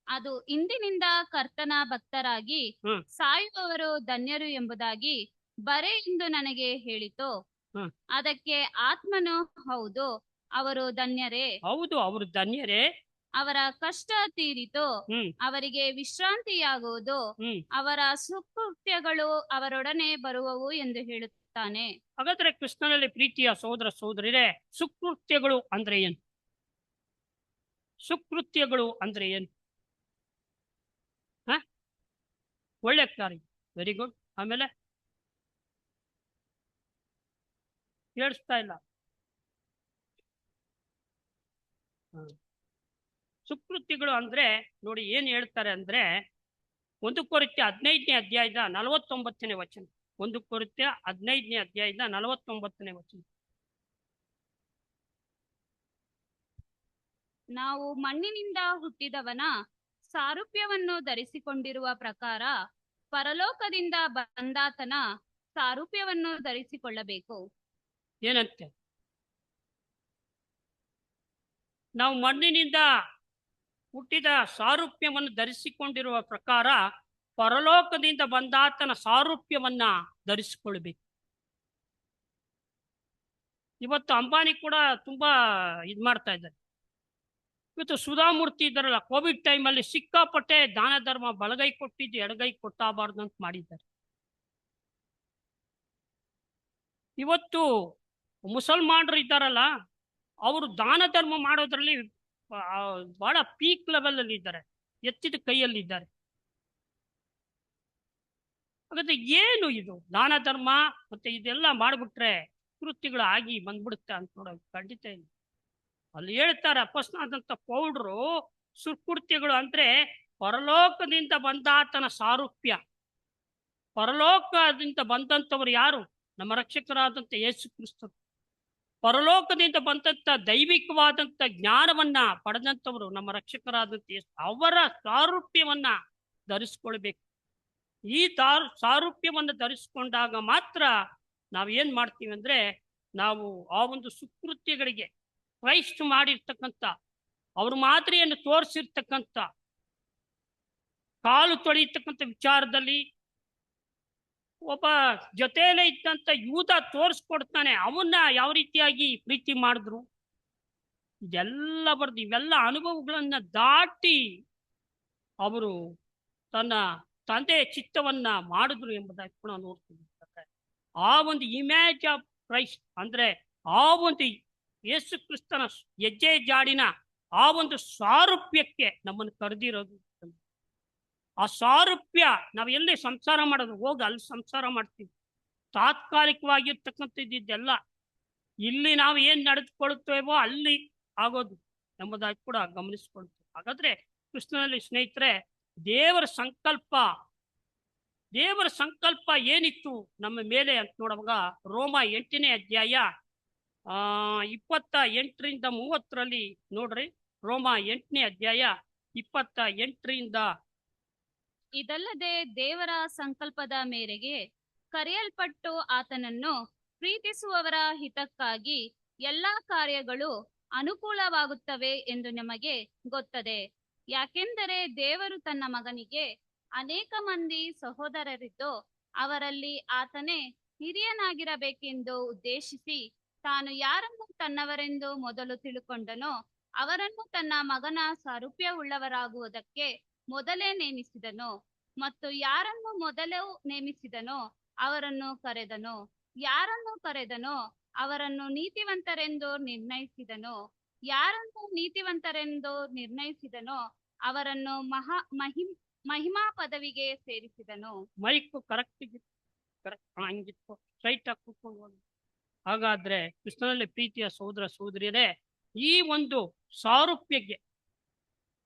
ಅದು ಇಂದಿನಿಂದ ಕರ್ತನ ಭಕ್ತರಾಗಿ ಸಾಯುವವರು ಧನ್ಯರು ಎಂಬುದಾಗಿ ಬರೆ ಎಂದು ನನಗೆ ಹೇಳಿತು. ಅದಕ್ಕೆ ಆತ್ಮನು, ಹೌದು, ಅವರು ಧನ್ಯರೇ. ಹೌದು, ಅವರು ಧನ್ಯರೇ. ಅವರ ಕಷ್ಟ ತೀರಿತು, ಅವರಿಗೆ ವಿಶ್ರಾಂತಿಯಾಗುವುದು, ಅವರ ಸುಕೃತ್ಯಗಳು ಅವರೊಡನೆ ಬರುವವು ಎಂದು ಹೇಳುತ್ತಾನೆ. ಹಾಗಾದ್ರೆ ಕೃಷ್ಣನಲ್ಲಿ ಪ್ರೀತಿಯ ಸಹೋದರ ಸಹೋದರಿಯರೇ, ಸುಕೃತ್ಯಗಳು ಅಂದ್ರೆ ಏನು? ಸುಕೃತ್ಯಗಳು ಅಂದ್ರೆ ಏನು? ಒಳ್ಳೆ ಕಾರ್ಯ, ವೆರಿ ಗುಡ್. ಆಮೇಲೆ ಕೇಳಿಸ್ತಾ ಇಲ್ಲ. ಸುಕೃತ್ಯಗಳು ಅಂದ್ರೆ ನೋಡಿ ಏನ್ ಹೇಳ್ತಾರೆ ಅಂದ್ರೆ 1 ಕೊರಿಂಥ್ಯ 15ನೇ ಅಧ್ಯಾಯದ 49ನೇ ವಚನ. 1 ಕೊರಿಂಥ್ಯ 15ನೇ ಅಧ್ಯಾಯದ 49ನೇ ವಚನ. ನಾವು ಮಣ್ಣಿನಿಂದ ಹುಟ್ಟಿದವನ ಸಾರೂಪ್ಯವನ್ನು ಧರಿಸಿಕೊಂಡಿರುವ ಪ್ರಕಾರ ಪರಲೋಕದಿಂದ ಬಂದಾತನ ಸಾರೂಪ್ಯವನ್ನು ಧರಿಸಿಕೊಳ್ಳಬೇಕು. ಏನಂತೆ? ನಾವು ಮಣ್ಣಿನಿಂದ ಹುಟ್ಟಿದ ಸಾರೂಪ್ಯವನ್ನು ಧರಿಸಿಕೊಂಡಿರುವ ಪ್ರಕಾರ ಪರಲೋಕದಿಂದ ಬಂದಾತನ ಸಾರೂಪ್ಯವನ್ನ ಧರಿಸಿಕೊಳ್ಬೇಕು. ಇವತ್ತು ಅಂಬಾನಿ ಕೂಡ ತುಂಬಾ ಇದ್ ಮಾಡ್ತಾ ಇದ್ದಾರೆ. ಇವತ್ತು ಸುಧಾಮೂರ್ತಿ ಇದ್ದಾರಲ್ಲ, ಕೋವಿಡ್ ಟೈಮಲ್ಲಿ ಸಿಕ್ಕಾಪಟ್ಟೆ ದಾನ ಧರ್ಮ ಬಲಗೈ ಕೊಟ್ಟಿದ್ದು ಎಡಗೈ ಕೊಟ್ಟಾಗಬಾರ್ದು ಅಂತ ಮಾಡಿದ್ದಾರೆ. ಇವತ್ತು ಮುಸಲ್ಮಾನರು ಇದ್ದಾರಲ್ಲ, ಅವರು ದಾನ ಧರ್ಮ ಮಾಡೋದ್ರಲ್ಲಿ ಬಹಳ ಪೀಕ್ ಲೆವೆಲ್ ಅಲ್ಲಿ ಇದ್ದಾರೆ, ಎತ್ತಿದ ಕೈಯಲ್ಲಿ ಇದ್ದಾರೆ. ಹಾಗಾದ್ರೆ ಏನು ಇದು ದಾನ ಧರ್ಮ ಮತ್ತೆ ಇದೆಲ್ಲ ಮಾಡ್ಬಿಟ್ರೆ ಕೃತ್ಯಗಳು ಆಗಿ ಬಂದ್ಬಿಡುತ್ತೆ ಅಂತ ನೋಡೋದು ಖಂಡಿತ ಇಲ್ಲ. ಅಲ್ಲಿ ಹೇಳ್ತಾರೆ ಅಪಸ್ನಾದಂತ ಪೌಡ್ರು ಸುಕೃತ್ಯಗಳು ಅಂದ್ರೆ ಪರಲೋಕದಿಂದ ಬಂದಾತನ ಸಾರೂಪ್ಯ. ಪರಲೋಕದಿಂದ ಬಂದಂಥವ್ರು ಯಾರು? ನಮ್ಮ ರಕ್ಷಕರಾದಂಥ ಯೇಸು ಕ್ರಿಸ್ತರು. ಪರಲೋಕದಿಂದ ಬಂದಂಥ ದೈವಿಕವಾದಂಥ ಜ್ಞಾನವನ್ನ ಪಡೆದಂಥವ್ರು ನಮ್ಮ ರಕ್ಷಕರಾದಂಥ ಯೇಸು. ಅವರ ಸಾರೂಪ್ಯವನ್ನ ಧರಿಸ್ಕೊಳ್ಬೇಕು. ಈ ಸಾರೂಪ್ಯವನ್ನು ಧರಿಸ್ಕೊಂಡಾಗ ಮಾತ್ರ ನಾವೇನ್ ಮಾಡ್ತೀವಿ ಅಂದ್ರೆ, ನಾವು ಆ ಒಂದು ಸುಕೃತ್ಯಗಳಿಗೆ ಕ್ರೈಸ್ಟ್ ಮಾಡಿರ್ತಕ್ಕಂಥ ಅವ್ರ ಮಾದರಿಯನ್ನು ತೋರಿಸಿರ್ತಕ್ಕಂಥ ಕಾಲು ತೊಳೆಯತಕ್ಕಂಥ ವಿಚಾರದಲ್ಲಿ ಒಬ್ಬ ಜೊತೆಯಲ್ಲೇ ಇದ್ದಂತ ಯೂದ ತೋರಿಸ್ಕೊಡ್ತಾನೆ ಅವನ್ನ ಯಾವ ರೀತಿಯಾಗಿ ಪ್ರೀತಿ ಮಾಡಿದ್ರು. ಇದೆಲ್ಲ ಬರ್ದು ಇವೆಲ್ಲ ಅನುಭವಗಳನ್ನ ದಾಟಿ ಅವರು ತನ್ನ ತಂದೆ ಚಿತ್ತವನ್ನ ಮಾಡಿದ್ರು ಎಂಬುದಾಗಿ ಕೂಡ ನೋಡ್ತೀವಿ. ಆ ಒಂದು ಇಮೇಜ್ ಆಫ್ ಕ್ರೈಸ್ಟ್ ಅಂದ್ರೆ ಆ ಒಂದು ಯೇಸು ಕ್ರಿಸ್ತನ ಹೆಜ್ಜೆ ಜಾಡಿನ ಆ ಒಂದು ಸಾರೂಪ್ಯಕ್ಕೆ ನಮ್ಮನ್ನು ಕರೆದಿರೋದು. ಆ ಸಾರೂಪ್ಯ ನಾವು ಎಲ್ಲಿ ಸಂಸಾರ ಮಾಡೋದು, ಹೋಗಿ ಅಲ್ಲಿ ಸಂಸಾರ ಮಾಡ್ತೀವಿ. ತಾತ್ಕಾಲಿಕವಾಗಿರ್ತಕ್ಕಂಥದ್ದೆಲ್ಲ ಇಲ್ಲಿ ನಾವು ಏನ್ ನಡೆದುಕೊಳ್ಳುತ್ತೇವೋ ಅಲ್ಲಿ ಆಗೋದು ಎಂಬುದಾಗಿ ಕೂಡ ಗಮನಿಸ್ಕೊಳ್ತೀವಿ. ಹಾಗಾದ್ರೆ ಕೃಷ್ಣನಲ್ಲಿ ಸ್ನೇಹಿತರೆ, ದೇವರ ಸಂಕಲ್ಪ ಏನಿತ್ತು ನಮ್ಮ ಮೇಲೆ ಅಂತ ನೋಡುವಾಗ ರೋಮ 8ನೇ ಅಧ್ಯಾಯ 28ರಿಂದ 30ರಲ್ಲಿ ನೋಡ್ರಿ. ರೋಮ 8ನೇ ಅಧ್ಯಾಯ 28ರಿಂದ. ಇದಲ್ಲದೆ ದೇವರ ಸಂಕಲ್ಪದ ಮೇರೆಗೆ ಕರೆಯಲ್ಪಟ್ಟು ಆತನನ್ನು ಪ್ರೀತಿಸುವವರ ಹಿತಕ್ಕಾಗಿ ಎಲ್ಲಾ ಕಾರ್ಯಗಳು ಅನುಕೂಲವಾಗುತ್ತವೆ ಎಂದು ನಮಗೆ ಗೊತ್ತದೆ. ಯಾಕೆಂದರೆ ದೇವರು ತನ್ನ ಮಗನಿಗೆ ಅನೇಕ ಮಂದಿ ಸಹೋದರರಿದ್ದು ಅವರಲ್ಲಿ ಆತನೇ ಹಿರಿಯನಾಗಿರಬೇಕೆಂದು ಉದ್ದೇಶಿಸಿ ತಾನು ಯಾರನ್ನು ತನ್ನವರೆಂದು ಮೊದಲು ತಿಳುಕೊಂಡನೋ ಅವರನ್ನು ತನ್ನ ಮಗನ ಸಾರೂಪ್ಯವುಳ್ಳವರಾಗುವುದಕ್ಕೆ ಮೊದಲೇ ನೇಮಿಸಿದನು. ಮತ್ತು ಯಾರನ್ನು ಮೊದಲು ನೇಮಿಸಿದನೋ ಅವರನ್ನು ಕರೆದನು, ಯಾರನ್ನು ಕರೆದನೋ ಅವರನ್ನು ನೀತಿವಂತರೆಂದು ನಿರ್ಣಯಿಸಿದನು, ಯಾರನ್ನು ನೀತಿವಂತರೆಂದು ನಿರ್ಣಯಿಸಿದನೋ ಅವರನ್ನು ಮಹಿಮಾ ಪದವಿಗೆ ಸೇರಿಸಿದನು. ಮೈಕ್ ಕರೆಕ್ಟ್ ಹಂಗಿತ್ತು, ಸ್ಟ್ರೈಟ್ ಆಗಿ ಕೂತ್ಕೊಂಡು. ಹಾಗಾದ್ರೆ ಕೃಷ್ಣನಲ್ಲಿ ಪ್ರೀತಿಯ ಸಹೋದರ ಸಹೋದರಿಯರೇ, ಈ ಒಂದು ಸಾರೂಪ್ಯಕ್ಕೆ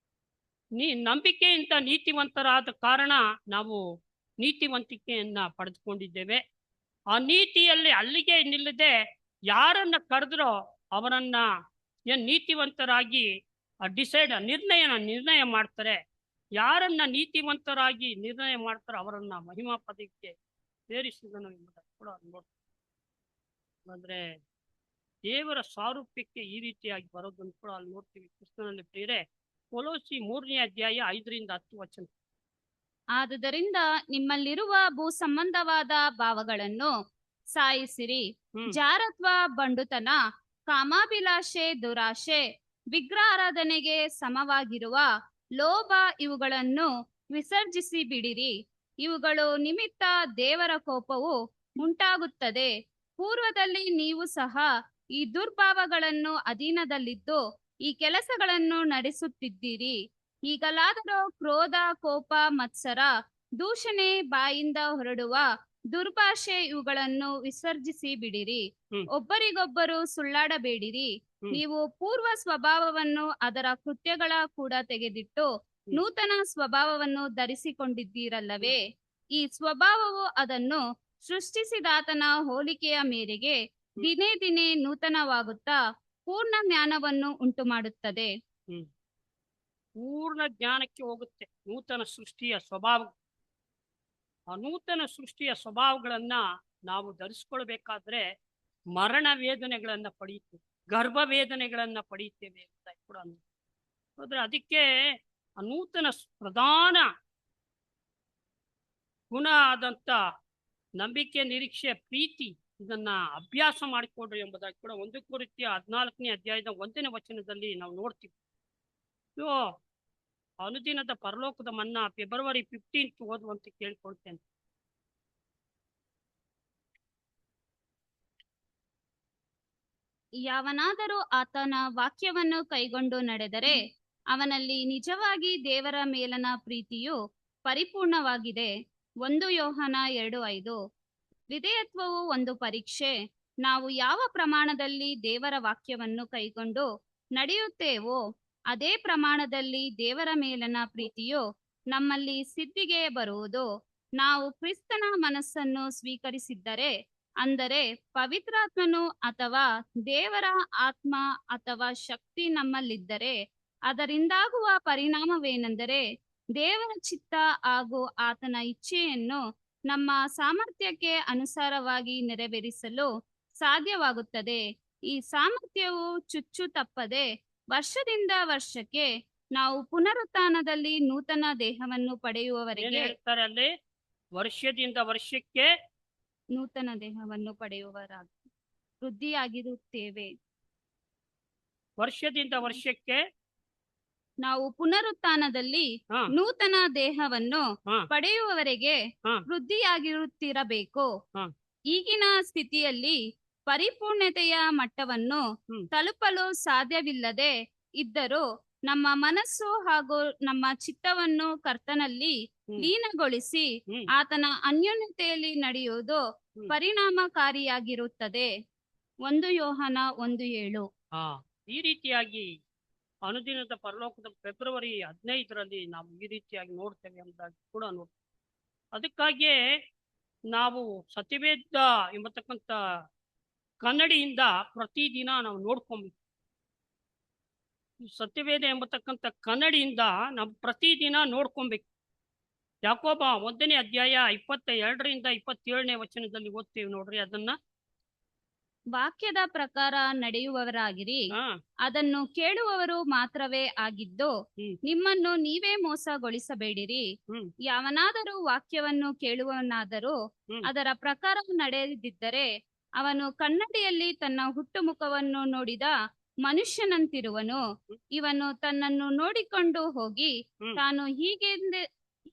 ನಂಬಿಕೆಯಿಂದ ನೀತಿವಂತರಾದ ಕಾರಣ ನಾವು ನೀತಿವಂತಿಕೆಯನ್ನ ಪಡೆದುಕೊಂಡಿದ್ದೇವೆ. ಆ ನೀತಿಯಲ್ಲಿ ಅಲ್ಲಿಗೆ ನಿಲ್ಲದೆ ಯಾರನ್ನ ಕರೆದ್ರೋ ಅವರನ್ನ ನೀತಿವಂತರಾಗಿ ನಿರ್ಣಯ ಮಾಡ್ತಾರೆ. ಯಾರನ್ನ ನೀತಿವಂತರಾಗಿ ನಿರ್ಣಯ ಮಾಡ್ತಾರೋ ಅವರನ್ನ ಮಹಿಮಾ ಪದಕ್ಕೆ ಸೇರಿಸಿದನು ಎಂಬುದನ್ನು ಕೂಡ ನೋಡ್ತೀವಿ. ಅಂದ್ರೆ ದೇವರ ಸಾರೂಪ್ಯಕ್ಕೆ ಈ ರೀತಿಯಾಗಿ ಬರೋದನ್ನು ಕೂಡ ಅಲ್ಲಿ ನೋಡ್ತೀವಿ ಕೃಷ್ಣನಲ್ಲಿ ಪ್ರಿಯರೇ. ಕೊಲೋಸಿ 3ನೇ ಅಧ್ಯಾಯ 5ರಿಂದ 10 ವಚನ. ಆದುದರಿಂದ ನಿಮ್ಮಲ್ಲಿರುವ ಭೂ ಸಂಬಂಧವಾದ ಭಾವಗಳನ್ನು ಸಾಯಿಸಿರಿ. ಜಾರತ್ವ, ಬಂಡುತನ, ಕಾಮಾಭಿಲಾಷೆ, ದುರಾಶೆ, ವಿಗ್ರಹಾರಾಧನೆಗೆ ಸಮವಾಗಿರುವ ಲೋಭ ಇವುಗಳನ್ನು ವಿಸರ್ಜಿಸಿ ಬಿಡಿರಿ. ಇವುಗಳು ನಿಮಿತ್ತ ದೇವರ ಕೋಪವು ಉಂಟಾಗುತ್ತದೆ. ಪೂರ್ವದಲ್ಲಿ ನೀವು ಸಹ ಈ ದುರ್ಭಾವಗಳನ್ನು ಅಧೀನದಲ್ಲಿದ್ದು ಈ ಕೆಲಸಗಳನ್ನು ನಡೆಸುತ್ತಿದ್ದೀರಿ. ಈಗಲಾದರೂ ಕ್ರೋಧ, ಕೋಪ, ಮತ್ಸರ, ದೂಷಣೆ, ಬಾಯಿಂದ ಹೊರಡುವ ದುರ್ಭಾಷೆ ಇವುಗಳನ್ನು ವಿಸರ್ಜಿಸಿ ಬಿಡಿರಿ. ಒಬ್ಬರಿಗೊಬ್ಬರು ಸುಳ್ಳಾಡಬೇಡಿರಿ. ನೀವು ಪೂರ್ವ ಸ್ವಭಾವವನ್ನು ಅದರ ಕೃತ್ಯಗಳ ಕೂಡ ತೆಗೆದಿಟ್ಟು ನೂತನ ಸ್ವಭಾವವನ್ನು ಧರಿಸಿಕೊಂಡಿದ್ದೀರಲ್ಲವೇ? ಈ ಸ್ವಭಾವವು ಅದನ್ನು ಸೃಷ್ಟಿಸಿದಾತನ ಹೋಲಿಕೆಯ ಮೇರೆಗೆ ದಿನೇ ದಿನೇ ನೂತನವಾಗುತ್ತಾ ಪೂರ್ಣ ಜ್ಞಾನವನ್ನು ಉಂಟು ಮಾಡುತ್ತದೆ. ಪೂರ್ಣ ಜ್ಞಾನಕ್ಕೆ ಹೋಗುತ್ತೆ ನೂತನ ಸೃಷ್ಟಿಯ ಸ್ವಭಾವ. ಆ ನೂತನ ಸೃಷ್ಟಿಯ ಸ್ವಭಾವಗಳನ್ನ ನಾವು ಧರಿಸ್ಕೊಳ್ಬೇಕಾದ್ರೆ ಮರಣ ವೇದನೆಗಳನ್ನ ಪಡೆಯುತ್ತೇವೆ, ಗರ್ಭ ವೇದನೆಗಳನ್ನ ಪಡೆಯುತ್ತೇವೆ ಅಂತ ಕೂಡ ಹೋದ್ರೆ ಅದಕ್ಕೆ ಆ ನೂತನ ಪ್ರಧಾನ ಗುಣ ಆದಂತ ನಂಬಿಕೆ, ನಿರೀಕ್ಷೆ, ಪ್ರೀತಿ ಇದನ್ನ ಅಭ್ಯಾಸ ಮಾಡಿಕೊಡ್ರಿ ಎಂಬುದಾಗಿ ಕೂಡ 1 ಕೊರಿಂಥ್ಯ 14ನೇ ಅಧ್ಯಾಯದ 1ನೇ ವಚನದಲ್ಲಿ ನಾವು ನೋಡ್ತೀವಿ. ಇದು ಅನುದಿನದ ಪರಲೋಕದ ಮನ್ನಾ ಫೆಬ್ರವರಿ 15 ಓದುವಂತೆ ಕೇಳ್ಕೊಳ್ತೇನೆ. ಯಾವನಾದರೂ ಆತನ ವಾಕ್ಯವನ್ನು ಕೈಗೊಂಡು ನಡೆದರೆ ಅವನಲ್ಲಿ ನಿಜವಾಗಿ ದೇವರ ಮೇಲನ ಪ್ರೀತಿಯು ಪರಿಪೂರ್ಣವಾಗಿದೆ. 1 ಯೋಹಾನ 2:5. ವಿಧೇಯತ್ವವು ಒಂದು ಪರೀಕ್ಷೆ. ನಾವು ಯಾವ ಪ್ರಮಾಣದಲ್ಲಿ ದೇವರ ವಾಕ್ಯವನ್ನು ಕೈಗೊಂಡು ನಡೆಯುತ್ತೇವೋ ಅದೇ ಪ್ರಮಾಣದಲ್ಲಿ ದೇವರ ಮೇಲನ ಪ್ರೀತಿಯು ನಮ್ಮಲ್ಲಿ ಸಿದ್ಧಿಗೆ ಬರುವುದು. ನಾವು ಕ್ರಿಸ್ತನ ಮನಸ್ಸನ್ನು ಸ್ವೀಕರಿಸಿದ್ದರೆ, ಅಂದರೆ ಪವಿತ್ರಾತ್ಮನು ಅಥವಾ ದೇವರ ಆತ್ಮ ಅಥವಾ ಶಕ್ತಿ ನಮ್ಮಲ್ಲಿದ್ದರೆ, ಅದರಿಂದಾಗುವ ಪರಿಣಾಮವೇನೆಂದರೆ ದೇವರ ಚಿತ್ತ ಹಾಗೂ ಆತನ ಇಚ್ಛೆಯನ್ನು ನಮ್ಮ ಸಾಮರ್ಥ್ಯಕ್ಕೆ ಅನುಸಾರವಾಗಿ ನೆರವೇರಿಸಲು ಸಾಧ್ಯವಾಗುತ್ತದೆ. ಈ ಸಾಮರ್ಥ್ಯವು ಚುಚ್ಚು ತಪ್ಪದೆ ವರ್ಷದಿಂದ ವರ್ಷಕ್ಕೆ ನಾವು ಪುನರುತ್ಥಾನದಲ್ಲಿ ನೂತನ ದೇಹವನ್ನು ಏನ್ ಪಡೆಯುವವರೆಗೆ ಹೇಳ್ತಾರೆ ಅಲ್ಲಿ? ವರ್ಷದಿಂದ ವರ್ಷಕ್ಕೆ ನೂತನ ದೇಹವನ್ನು ಪಡೆಯುವವರಾಗಿ ವೃದ್ಧಿಯಾಗಿರುತ್ತೇವೆ. ವರ್ಷದಿಂದ ವರ್ಷಕ್ಕೆ ನಾವು ಪುನರುತ್ಥಾನದಲ್ಲಿ ಹಾ ನೂತನ ದೇಹವನ್ನು ಹಾ ಪಡೆಯುವವರೆಗೆ ಹಾ ವೃದ್ಧಿಯಾಗಿರುತ್ತಿರಬೇಕು. ಹಾ ಈಗಿನ ಸ್ಥಿತಿಯಲ್ಲಿ ಪರಿಪೂರ್ಣತೆಯ ಮಟ್ಟವನ್ನು ಹ್ಮ್ ತಲುಪಲು ಸಾಧ್ಯವಿಲ್ಲದೆ ಇದ್ದರೂ ನಮ್ಮ ಮನಸ್ಸು ಹಾಗೂ ನಮ್ಮ ಚಿತ್ತವನ್ನು ಕರ್ತನಲ್ಲಿ ಹ್ಮ್ ಲೀನಗೊಳಿಸಿ ಹ್ಮ್ ಆತನ ಅನ್ಯೋನ್ಯತೆಯಲ್ಲಿ ನಡೆಯುವುದು ಹ್ಮ್ ಪರಿಣಾಮಕಾರಿಯಾಗಿರುತ್ತದೆ. 1 ಯೋಹಾನ 1:7. ಹಾ ಈ ರೀತಿಯಾಗಿ ಅನುದಿನದ ಪರಲೋಕದ ಫೆಬ್ರವರಿ 15ರಲ್ಲಿ ನಾವು ಈ ರೀತಿಯಾಗಿ ನೋಡ್ತೇವೆ ಎಂಬುದಾಗಿ ಕೂಡ ನೋಡ್ತೇವೆ. ಅದಕ್ಕಾಗಿಯೇ ನಾವು ಸತ್ಯವೇದ ಎಂಬತಕ್ಕಂಥ ಕನ್ನಡಿಯಿಂದ ಪ್ರತಿದಿನ ನಾವು ನೋಡ್ಕೊಬೇಕು. ಸತ್ಯವೇದ ಎಂಬತಕ್ಕಂಥ ಕನ್ನಡಿಯಿಂದ ನಾವು ಪ್ರತಿದಿನ ನೋಡ್ಕೊಬೇಕು. ಯಾಕೋಬ 1ನೇ ಅಧ್ಯಾಯ 22ರಿಂದ 27ನೇ ವಚನದಲ್ಲಿ ಓದ್ತೇವೆ ನೋಡ್ರಿ. ಅದನ್ನ ವಾಕ್ಯದ ಪ್ರಕಾರ ನಡೆಯುವವರಾಗಿರಿ, ಹಾ ಅದನ್ನು ಕೇಳುವವರು ಮಾತ್ರವೇ ಆಗಿದ್ದು ಹ್ಮ್ ನಿಮ್ಮನ್ನು ನೀವೇ ಮೋಸಗೊಳಿಸಬೇಡಿರಿ. ಹ್ಮ್ ಯಾವನಾದರೂ ವಾಕ್ಯವನ್ನು ಕೇಳುವವನಾದರೂ ಹ್ಮ್ ಅದರ ಪ್ರಕಾರ ನಡೆದಿದ್ದರೆ ಅವನು ಕನ್ನಡಿಯಲ್ಲಿ ತನ್ನ ಹುಟ್ಟುಮುಖವನ್ನು ನೋಡಿದ ಮನುಷ್ಯನಂತಿರುವನು. ಇವನು ತನ್ನನ್ನು ನೋಡಿಕೊಂಡು ಹೋಗಿ ಹ್ಮ್ ತಾನು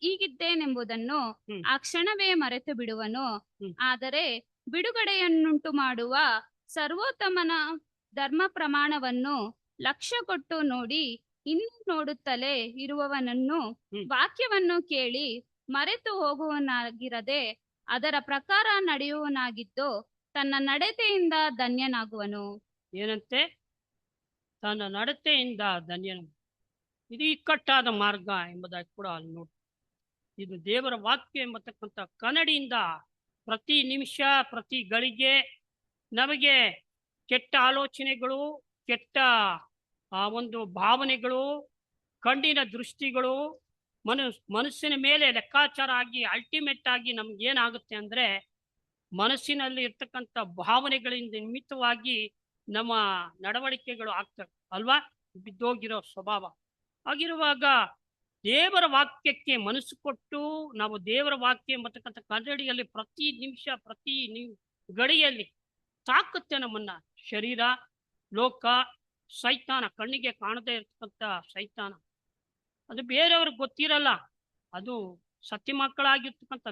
ಹೀಗಿದ್ದೇನೆಂಬುದನ್ನು ಹ್ಮ್ ಆ ಕ್ಷಣವೇ ಮರೆತು ಬಿಡುವನು. ಹ್ಮ್ ಆದರೆ ಬಿಡುಗಡೆಯನ್ನುಂಟು ಮಾಡುವ ಸರ್ವೋತ್ತಮನ ಧರ್ಮ ಪ್ರಮಾಣವನ್ನು ಲಕ್ಷ್ಯ ಕೊಟ್ಟು ನೋಡಿ ಇನ್ನೂ ನೋಡುತ್ತಲೇ ಇರುವವನನ್ನು ಹ್ಮ್ ವಾಕ್ಯವನ್ನು ಕೇಳಿ ಮರೆತು ಹೋಗುವನಾಗಿರದೆ ಅದರ ಪ್ರಕಾರ ನಡೆಯುವನಾಗಿದ್ದು ತನ್ನ ನಡತೆಯಿಂದ ಧನ್ಯನಾಗುವನು. ಏನಂತೆ? ತನ್ನ ನಡತೆಯಿಂದ ಧನ್ಯನು. ಇದು ಇಕ್ಕಟ್ಟಾದ ಮಾರ್ಗ ಎಂಬುದಾಗಿ ಕೂಡ ಅಲ್ಲಿ ನೋಡಿ. ಇದು ದೇವರ ವಾಕ್ಯ ಎಂಬತಕ್ಕಂಥ ಕನ್ನಡಿಯಿಂದ ಪ್ರತಿ ನಿಮಿಷ ಪ್ರತಿ ಗಳಿಗೆ ನಮಗೆ ಕೆಟ್ಟ ಆಲೋಚನೆಗಳು, ಕೆಟ್ಟ ಒಂದು ಭಾವನೆಗಳು, ಕಣ್ಣಿನ ದೃಷ್ಟಿಗಳು ಮನಸ್ಸಿನ ಮೇಲೆ ಲೆಕ್ಕಾಚಾರ ಆಗಿ ಅಲ್ಟಿಮೇಟ್ ಆಗಿ ನಮ್ಗೇನಾಗುತ್ತೆ ಅಂದ್ರೆ ಮನಸ್ಸಿನಲ್ಲಿ ಇರ್ತಕ್ಕಂಥ ಭಾವನೆಗಳಿಂದ ನಿಮಿತ್ತವಾಗಿ ನಮ್ಮ ನಡವಳಿಕೆಗಳು ಆಗ್ತವೆ ಅಲ್ವಾ? ಬಿದ್ದೋಗಿರೋ ಸ್ವಭಾವ ಆಗಿರುವಾಗ ದೇವರ ವಾಕ್ಯಕ್ಕೆ ಮನಸ್ಸು ಕೊಟ್ಟು ನಾವು ದೇವರ ವಾಕ್ಯ ಎಂಬತಕ್ಕಂಥ ಕನ್ನಡಿಯಲ್ಲಿ ಪ್ರತಿ ನಿಮಿಷ ಪ್ರತಿ ಗಡಿಯಲ್ಲಿ ತಾಕುತ್ತೆ ನಮ್ಮನ್ನ. ಶರೀರ, ಲೋಕ, ಸೈತಾನ, ಕಣ್ಣಿಗೆ ಕಾಣದೇ ಇರ್ತಕ್ಕಂಥ ಸೈತಾನ, ಅದು ಬೇರೆಯವ್ರಿಗೆ ಗೊತ್ತಿರಲ್ಲ. ಅದು ಸತ್ಯ ಮಕ್ಕಳಾಗಿರ್ತಕ್ಕಂಥ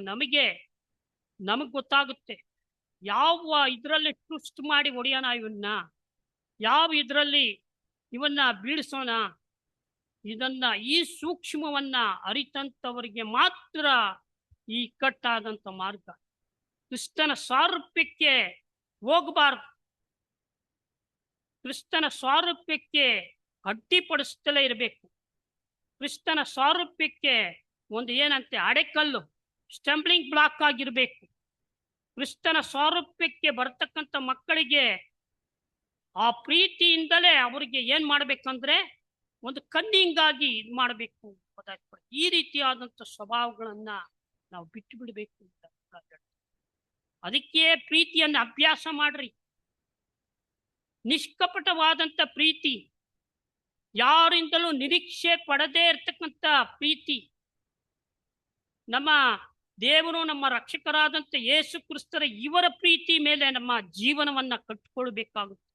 ನಮಗ್ ಗೊತ್ತಾಗುತ್ತೆ. ಯಾವ ಇದರಲ್ಲಿ ಟ್ವಿಸ್ಟ್ ಮಾಡಿ ಹೊಡೆಯೋಣ ಇವನ್ನ, ಯಾವ ಇದರಲ್ಲಿ ಇವನ್ನ ಬೀಳಿಸೋಣ, ಇದನ್ನ ಈ ಸೂಕ್ಷ್ಮವನ್ನ ಅರಿತಂತವರಿಗೆ ಮಾತ್ರ ಈ ಕಟ್ಟಾದಂಥ ಮಾರ್ಗ. ಕ್ರಿಸ್ತನ ಸಾರೂಪ್ಯಕ್ಕೆ ಹೋಗಬಾರ್ದು. ಕ್ರಿಸ್ತನ ಸಾರೂಪ್ಯಕ್ಕೆ ಅಡ್ಡಿಪಡಿಸ್ತಲೇ ಇರಬೇಕು. ಕ್ರಿಸ್ತನ ಸಾರೂಪ್ಯಕ್ಕೆ ಒಂದು ಏನಂತೆ ಅಡೆಕಲ್ಲು, ಸ್ಟಂಬ್ಲಿಂಗ್ ಬ್ಲಾಕ್ ಆಗಿರ್ಬೇಕು. ಕ್ರಿಸ್ತನ ಸಾರೂಪ್ಯಕ್ಕೆ ಬರ್ತಕ್ಕಂಥ ಮಕ್ಕಳಿಗೆ ಆ ಪ್ರೀತಿಯಿಂದಲೇ ಅವರಿಗೆ ಏನ್ ಮಾಡ್ಬೇಕಂದ್ರೆ ಒಂದು ಕನ್ನಿಂಗ್ ಆಗಿ ಇದು ಮಾಡಬೇಕು. ಈ ರೀತಿಯಾದಂಥ ಸ್ವಭಾವಗಳನ್ನ ನಾವು ಬಿಟ್ಟು ಬಿಡಬೇಕು ಅಂತ. ಅದಕ್ಕೆ ಪ್ರೀತಿಯನ್ನು ಅಭ್ಯಾಸ ಮಾಡ್ರಿ. ನಿಷ್ಕಪಟವಾದಂಥ ಪ್ರೀತಿ, ಯಾರಿಂದಲೂ ನಿರೀಕ್ಷೆ ಪಡದೇ ಇರ್ತಕ್ಕಂಥ ಪ್ರೀತಿ. ನಮ್ಮ ದೇವರು ನಮ್ಮ ರಕ್ಷಕರಾದಂಥ ಯೇಸು ಕ್ರಿಸ್ತರ ಇವರ ಪ್ರೀತಿ ಮೇಲೆ ನಮ್ಮ ಜೀವನವನ್ನ ಕಟ್ಟಿಕೊಳ್ಬೇಕಾಗುತ್ತೆ.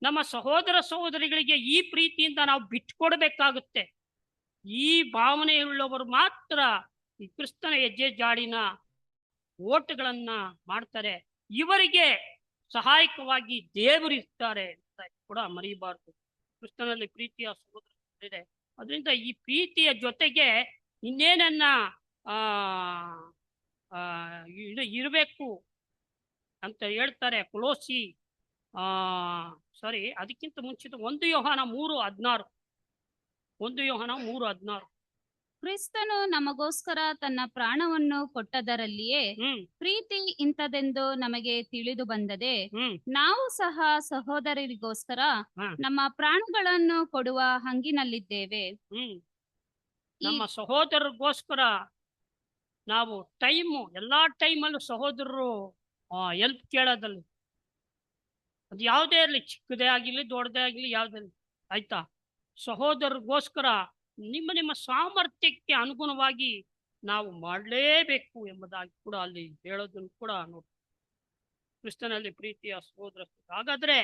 ನಮ್ಮ ಸಹೋದರ ಸಹೋದರಿಗಳಿಗೆ ಈ ಪ್ರೀತಿಯಿಂದ ನಾವು ಬಿಟ್ಕೊಡ್ಬೇಕಾಗುತ್ತೆ. ಈ ಭಾವನೆಯುಳ್ಳವರು ಮಾತ್ರ ಈ ಕ್ರಿಸ್ತನ ಹೆಜ್ಜೆ ಜಾಡಿನ ಓಟಗಳನ್ನ ಮಾಡ್ತಾರೆ. ಇವರಿಗೆ ಸಹಾಯಕವಾಗಿ ದೇವರು ಇರ್ತಾರೆ ಅಂತ ಕೂಡ ಮರೆಯಬಾರದು. ಕ್ರಿಸ್ತನಲ್ಲಿ ಪ್ರೀತಿಯ ಸಹೋದರ ಇದೆ. ಅದರಿಂದ ಈ ಪ್ರೀತಿಯ ಜೊತೆಗೆ ಇನ್ನೇನನ್ನ ಇರಬೇಕು ಅಂತ ಹೇಳ್ತಾರೆ. ಕೊಲೋಸಿ ಅದಕ್ಕಿಂತ ಮುಂಚಿತ 1 ಯೋಹಾನ 3:16. 1 ಯೋಹಾನ 3:16. ಕ್ರಿಸ್ತನು ನಮಗೋಸ್ಕರ ತನ್ನ ಪ್ರಾಣವನ್ನು ಕೊಟ್ಟದರಲ್ಲಿಯೇ ಪ್ರೀತಿ ಇಂಥದೆಂದು ನಮಗೆ ತಿಳಿದು ಬಂದದೆ. ನಾವು ಸಹ ಸಹೋದರರಿಗೋಸ್ಕರ ನಮ್ಮ ಪ್ರಾಣಗಳನ್ನು ಕೊಡುವ ಹಂಗಿನಲ್ಲಿದ್ದೇವೆ. ನಮ್ಮ ಸಹೋದರರಿಗೋಸ್ಕರ ನಾವು ಎಲ್ಲಾ ಟೈಮಲ್ಲೂ ಸಹೋದರರು ಹೆಲ್ಪ್ ಕೇಳೋದಲ್ಲಿ, ಅದು ಯಾವುದೇ ಇರಲಿ, ಚಿಕ್ಕದೇ ಆಗಿರ್ಲಿ ದೊಡ್ಡದೇ ಆಗಿರ್ಲಿ, ಯಾವುದೇ ಆಯ್ತಾ, ಸಹೋದರರಿಗೋಸ್ಕರ ನಿಮ್ಮ ಸಾಮರ್ಥ್ಯಕ್ಕೆ ಅನುಗುಣವಾಗಿ ನಾವು ಮಾಡಲೇಬೇಕು ಎಂಬುದಾಗಿ ಕೂಡ ಅಲ್ಲಿ ಹೇಳೋದನ್ನು ಕೂಡ ನೋಡಿ. ಕ್ರಿಸ್ತನಲ್ಲಿ ಪ್ರೀತಿಯ ಸಹೋದರ. ಹಾಗಾದ್ರೆ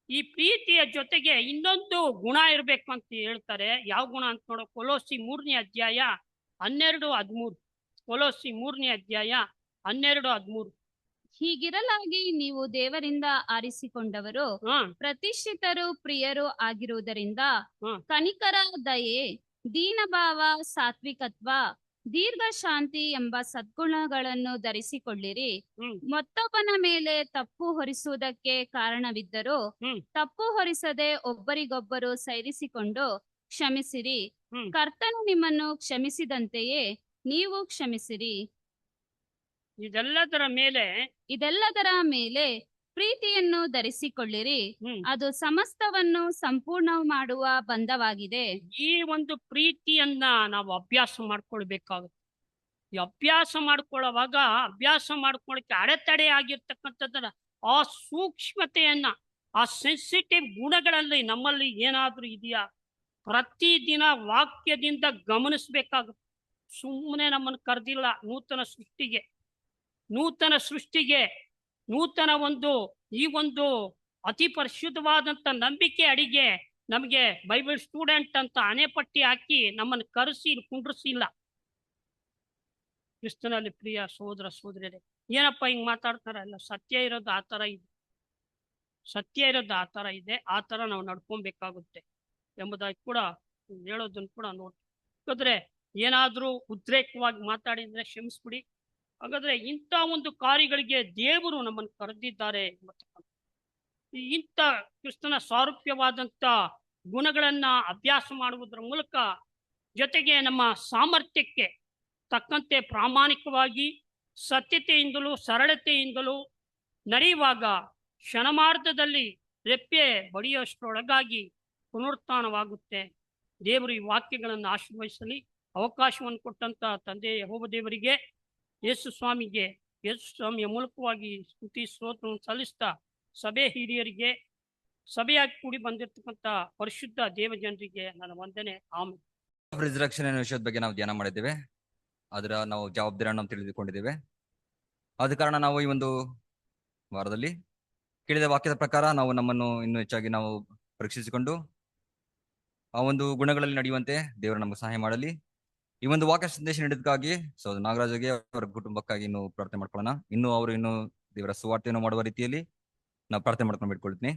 ಈ ಪ್ರೀತಿಯ ಜೊತೆಗೆ ಇನ್ನೊಂದು ಗುಣ ಇರಬೇಕು ಅಂತ ಹೇಳ್ತಾರೆ. ಯಾವ ಗುಣ ಅಂತ ನೋಡೋ, ಕೊಲೋಸಿ 3ನೇ ಅಧ್ಯಾಯ 12-13. ಕೊಲೋಸಿ 3ನೇ ಅಧ್ಯಾಯ 12-13. ಹೀಗಿರಲಾಗಿ ನೀವು ದೇವರಿಂದ ಆರಿಸಿಕೊಂಡವರು, ಪ್ರತಿಷ್ಠಿತರು, ಪ್ರಿಯರು ಆಗಿರುವುದರಿಂದ ಕನಿಕರ, ದಯೆ, ದೀನಭಾವ, ಸಾತ್ವಿಕತ್ವ, ದೀರ್ಘ ಶಾಂತಿ ಎಂಬ ಸದ್ಗುಣಗಳನ್ನು ಧರಿಸಿಕೊಳ್ಳಿರಿ. ಮತ್ತೊಬ್ಬನ ಮೇಲೆ ತಪ್ಪು ಹೊರಿಸುವುದಕ್ಕೆ ಕಾರಣವಿದ್ದರೂ ತಪ್ಪು ಹೊರಿಸದೆ ಒಬ್ಬರಿಗೊಬ್ಬರು ಸೈರಿಸಿಕೊಂಡು ಕ್ಷಮಿಸಿರಿ. ಕರ್ತನು ನಿಮ್ಮನ್ನು ಕ್ಷಮಿಸಿದಂತೆಯೇ ನೀವು ಕ್ಷಮಿಸಿರಿ. ಇದೆಲ್ಲದರ ಮೇಲೆ ಪ್ರೀತಿಯನ್ನು ಧರಿಸಿಕೊಳ್ಳಿರಿ. ಅದು ಸಮಸ್ತವನ್ನು ಸಂಪೂರ್ಣ ಮಾಡುವ ಬಂಧವಾಗಿದೆ. ಈ ಒಂದು ಪ್ರೀತಿಯನ್ನ ನಾವು ಅಭ್ಯಾಸ ಮಾಡ್ಕೊಳ್ಬೇಕಾಗುತ್ತೆ. ಈ ಅಭ್ಯಾಸ ಮಾಡ್ಕೊಳ್ಳುವಾಗ ಅಭ್ಯಾಸ ಮಾಡ್ಕೊಳ್ಳಕ್ಕೆ ಅಡೆತಡೆ ಆಗಿರ್ತಕ್ಕಂಥದ್ದನ್ನ, ಆ ಸೂಕ್ಷ್ಮತೆಯನ್ನ, ಆ ಸೆನ್ಸಿಟಿವ್ ಗುಣಗಳಲ್ಲಿ ನಮ್ಮಲ್ಲಿ ಏನಾದ್ರೂ ಇದೆಯಾ, ಪ್ರತಿದಿನ ವಾಕ್ಯದಿಂದ ಗಮನಿಸ್ಬೇಕಾಗುತ್ತೆ. ಸುಮ್ಮನೆ ನಮ್ಮನ್ನು ಕರೆದಿಲ್ಲ ನೂತನ ಸೃಷ್ಟಿಗೆ ಈ ಒಂದು ಅತಿ ಪರಿಶುದ್ಧವಾದಂತ ನಂಬಿಕೆ ಅಡಿಗೆ ನಮಗೆ ಬೈಬಲ್ ಸ್ಟೂಡೆಂಟ್ ಅಂತ ಹಣೆಪಟ್ಟಿ ಹಾಕಿ ನಮ್ಮನ್ನು ಕರೆಸಿ ಕುಂಡ್ರಿಸಿಲ್ಲ. ಕ್ರಿಸ್ತನಲ್ಲಿ ಪ್ರಿಯ ಸಹೋದರ ಸಹೋದರಿಯರೇ, ಏನಪ್ಪ ಹಿಂಗ್ ಮಾತಾಡ್ತಾರ? ಅಲ್ಲ, ಸತ್ಯ ಇರೋದು ಆ ತರ ಇದೆ. ಆ ತರ ನಾವು ನಡ್ಕೊಬೇಕಾಗುತ್ತೆ ಎಂಬುದಾಗಿ ಕೂಡ ಹೇಳೋದನ್ನು ಕೂಡ ನೋಡಿ. ಯಾಕಂದ್ರೆ ಏನಾದ್ರೂ ಉದ್ರೇಕವಾಗಿ ಮಾತಾಡಿದ್ರೆ ಕ್ಷಮಿಸ್ಬಿಡಿ. ಹಾಗಾದ್ರೆ ಇಂಥ ಒಂದು ಕಾರ್ಯಗಳಿಗೆ ದೇವರು ನಮ್ಮನ್ನು ಕರೆದಿದ್ದಾರೆ. ಇಂಥ ಕ್ರಿಸ್ತನ ಸಾರೂಪ್ಯವಾದಂಥ ಗುಣಗಳನ್ನ ಅಭ್ಯಾಸ ಮಾಡುವುದರ ಮೂಲಕ, ಜೊತೆಗೆ ನಮ್ಮ ಸಾಮರ್ಥ್ಯಕ್ಕೆ ತಕ್ಕಂತೆ ಪ್ರಾಮಾಣಿಕವಾಗಿ ಸತ್ಯತೆಯಿಂದಲೂ ಸರಳತೆಯಿಂದಲೂ ನಡೆಯುವಾಗ ಕ್ಷಣಮಾರ್ಧದಲ್ಲಿ ರೆಪ್ಪೆ ಬಡಿಯೋಷ್ಟರೊಳಗಾಗಿ ಪುನರುತ್ಥಾನವಾಗುತ್ತೆ. ದೇವರು ಈ ವಾಕ್ಯಗಳನ್ನು ಆಶೀರ್ವದಿಸಲಿ. ಅವಕಾಶವನ್ನು ಕೊಟ್ಟಂತ ತಂದೆ ಯೆಹೋವ ದೇವರಿಗೆ, ಯೇಸು ಸ್ವಾಮಿಯ ಮೂಲಕವಾಗಿ ಸ್ತುತಿ ಸ್ತೋತ್ರವನ್ನು ಸಲ್ಲಿಸ್ತಾ, ಸಭೆ ಹಿರಿಯರಿಗೆ, ಸಭೆಯಾಗಿ ಕೂಡಿ ಬಂದಿರತಕ್ಕಂಥ ಪರಿಶುದ್ಧ ದೇವಜನರಿಗೆ ನನ್ನ ವಂದನೆ. ಆಮೇಲೆ ರಿಸರೆಕ್ಷನ್ ಅನ್ನೋ ವಿಷಯದ ಬಗ್ಗೆ ನಾವು ಧ್ಯಾನ ಮಾಡಿದ್ದೇವೆ. ಅದರ ನಾವು ಜವಾಬ್ದಾರಿಯನ್ನು ತಿಳಿದುಕೊಂಡಿದ್ದೇವೆ. ಆದ ಕಾರಣ ನಾವು ಈ ಒಂದು ವಾರದಲ್ಲಿ ಕೇಳಿದ ವಾಕ್ಯದ ಪ್ರಕಾರ ನಾವು ನಮ್ಮನ್ನು ಇನ್ನೂ ಹೆಚ್ಚಾಗಿ ನಾವು ಪರೀಕ್ಷಿಸಿಕೊಂಡು ಆ ಒಂದು ಗುಣಗಳಲ್ಲಿ ನಡೆಯುವಂತೆ ದೇವರು ನಮಗೆ ಸಹಾಯ ಮಾಡಲಿ. ಈ ಒಂದು ವಾಕ್ಯ ಸಂದೇಶ ನೀಡಿದಕ್ಕಾಗಿ ನಾಗರಾಜಗೆ, ಅವರ ಕುಟುಂಬಕ್ಕಾಗಿ ಇನ್ನೂ ಪ್ರಾರ್ಥನೆ ಮಾಡ್ಕೊಳ್ಳೋಣ. ಅವರು ದೇವರ ಸುವಾರ್ತೆಯನ್ನು ಮಾಡುವ ರೀತಿಯಲ್ಲಿ ನಾವು ಪ್ರಾರ್ಥನೆ ಮಾಡ್ಕೊಂಡು ಬಿಟ್ಕೊಳ್ತೀನಿ.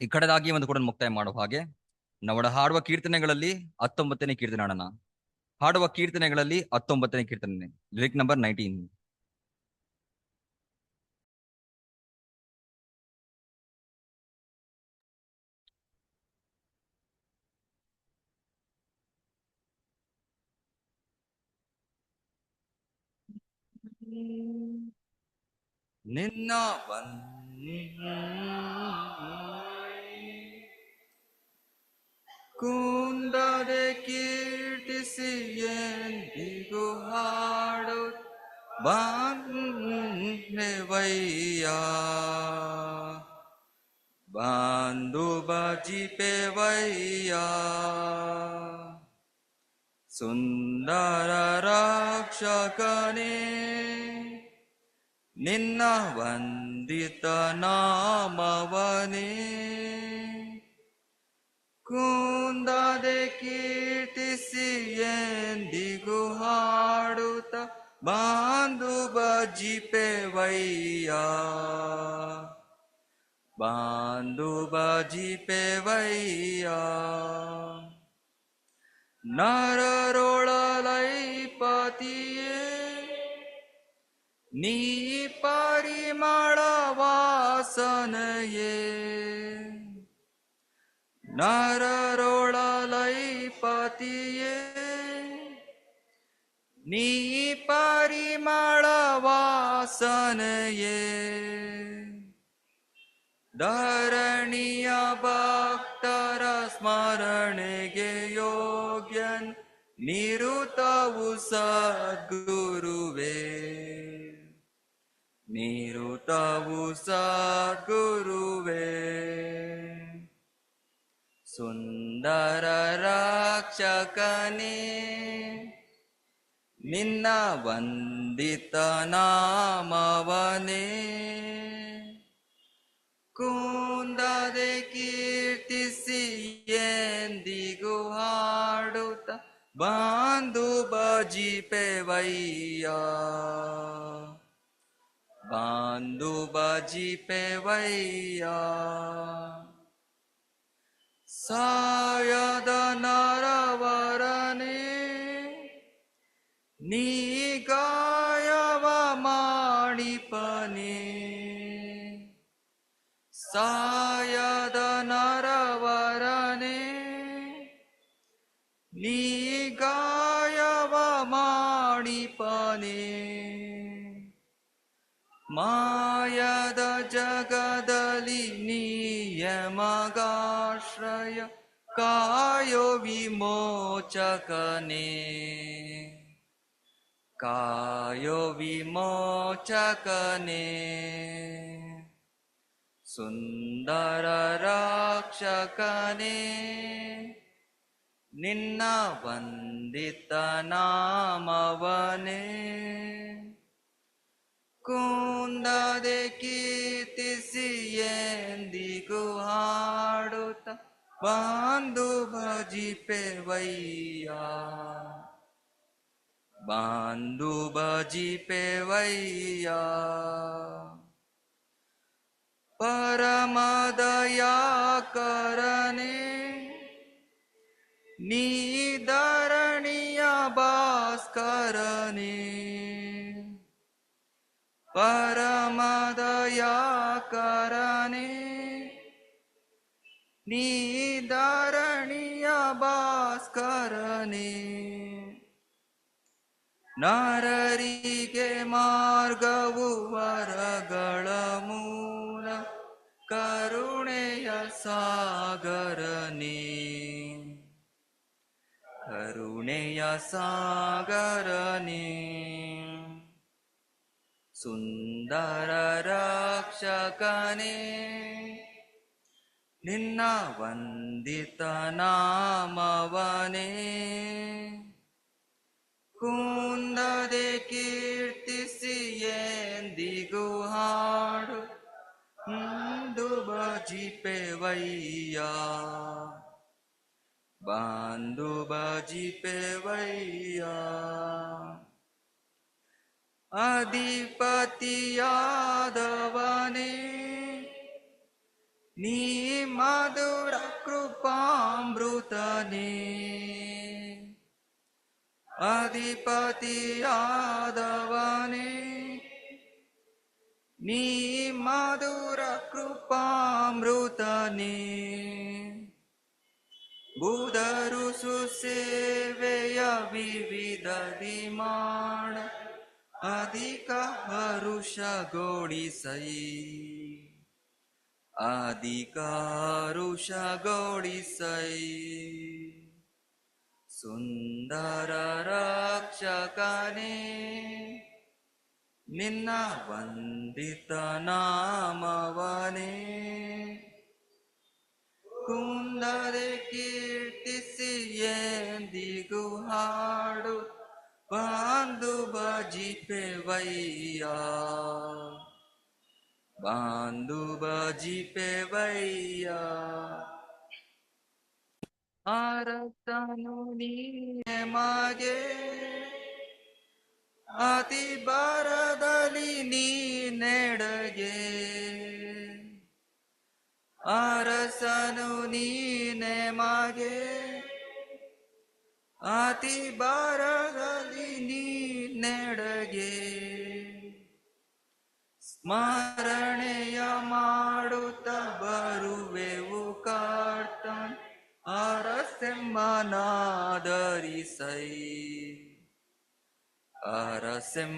ಈ ಕಡೆದಾಗಿ ಒಂದು ಕೂಡ ಮುಕ್ತಾಯ ಮಾಡುವ ಹಾಗೆ ನಾವು ಹಾಡುವ ಕೀರ್ತನೆಗಳಲ್ಲಿ 19ನೇ ಕೀರ್ತನೆ ಹಾಡೋಣ. ಹಾಡುವ ಕೀರ್ತನೆಗಳಲ್ಲಿ 19ನೇ ಕೀರ್ತನೆ, ಲಿರಿಕ್ ನಂಬರ್ 19. ನಿನ್ನ ಕುಂದದೆ ಕೀರ್ತಿಸಿ ಎಂದಿಗೂ ಹಾಡು ಬಾಂಧವಯ್ಯ, ಬಾಂಧು ಬಜಿಪೆವಯ್ಯ. ಸುಂದರ ರಕ್ಷಕನೇ, ನಿನ್ನ ವಂದಿತ ನಾಮವನೇ ಕುಂದದೆ ಕೀರ್ತಿಸಿ ಎಂದಿಗೂ ಹಾಡುತ್ತ ಬಾಂಧು ಭಜಿಪೆವಯ್ಯ, ಬಾಂಧು ಭಜಿಪೆವಯ್ಯ. ನರರೊಳಲೈಪತಿಯೇ ನೀ ಪರಿಮಳ ವಾಸನೆಯೇ, ನರರೊಳಲೈಪತಿಯೇ ನೀ ಪರಿಮಳ ವಾಸನೆಯೇ. ಧರಣಿಯ ಭಕ್ತರ ಸ್ಮರಣೆಗೆ ಯೋಗ್ಯನ್ ನಿರುತವು ಸದ್ಗುರುವೇ, ನಿರುತವು ಸದ್ಗುರುವೇ. ಸುಂದರ ರಕ್ಷಕನೇ, ನಿನ್ನ ವಂದಿತ ನಾಮವನೇ ಕುಂದದೆ ಕೀರ್ತಿಸಿ ಎಂದಿಗೂ ಹಾಡುತ್ತ ಬಾಂಧು ಭಜಿಪೆವಯ್ಯ, ಬಾಂಧು ಭಜಿಪೆವಯ್ಯ. ಸಾಯದ ನರವರನೇ ನೀ ಗಾಯವ ಮಾಡಿಪನೇ, ಸಾಯದ ನರವರನೇ ನೀ ಗಾಯವ ಮಾಡಿಪನೇ. ಮಾಯದ ಜಗದಲ್ಲಿ ನಿಯಮಗಾಶ್ರಯ ಕಾಯೋ ವಿಮೋಚಕನೇ, ಕಾಯೋ ವಿಮೋಚಕನೇ. ಸುಂದರ ರಕ್ಷಕನೇ, ನಿನ್ನ ವಂದಿತ ನಾಮವನೇ ಕುಂದದೆ ಕೀರ್ತಿಸಿ ಎಂದಿಗೂ ಹಾಡುತ್ತ ಬಾಂಧು ಭಜಿಪೆವಯ್ಯ, ಬಾಂಧು ಭಜಿಪೆವಯ್ಯ. ಪರಮದಯಾಕರನೇ ನೀ ಧರಣಿಯ ಭಾಸ್ಕರನೇ, ಪರಮದಯಾಕರನೇ ನೀ ಧರಣಿಯ ಭಾಸ್ಕರನೇ. ನರರಿಗೆ ಮಾರ್ಗವು ವರಗಳ ಮೂಲ ಕರುಣೆಯ ಸಾಗರನೇ, ಕರುಣೆಯ ಸಾಗರನೇ. ಸುಂದರ ರಕ್ಷಕನೇ, ನಿನ್ನ ವಂದಿತ ನಾಮವನೇ ಕುಂದದೆ ಕೀರ್ತಿಸಿ ಎಂದಿಗೂ ಹಾಡು ಬಾಂಧು ಭಜಿಪೆವಯ್ಯ, ಬಾಂಧು ಭಜಿಪೆವಯ್ಯ. ಅಧಿಪತಿಯಾದವನೇ ನೀ ಮಧುರ ಕೃಪಾಮೃತನೇ, ಅಧಿಪತಿಯಾದವನೇ ನೀ ಮಧುರ ಕೃಪಾಮೃತನೇ. ಬುಧರು ಸುಸೇವೆಯ ವಿವಿಧದಿ ಮಾಡ ಅಧಿಕ ಹರುಷಗೊಳಿಸೈ, ಅಧಿಕ ಹರುಷಗೊಳಿಸೈ. ಸುಂದರ ರಕ್ಷಕನೇ, ನಿನ್ನ ವಂದಿತ ನಾಮವನೇ ಕುಂದದೆ ಕೀರ್ತಿಸಿ ಪ್ರೀತಿಸಿ ಎಂದಿಗೂ ಹಾಡು ಬಾಂದು ಬಜಿಪೆವಯ್ಯ ಬಾಂದು ಬಜಿಪೆವಯ್ಯ ಆರತನು ನೀನೆ ಮಾಗೆ ಅತಿ ಬಾರದಲ್ಲಿ ನೀನೆಡೆಗೆ ಅರಸನು ನೀನೆ ಮಾಗೆ ಅತಿ ಬಾರದಲ್ಲಿ ನೀನೆಡೆಗೆ ಸ್ಮರಣೆಯ ಮಾಡುತ್ತ ಬರುವೆವು ಕರ್ತನ್ ಅರಸೆಮ್ಮನಾದರಿಸೈ ಅರಸೆಮ್ಮನಾದರಿಸೈ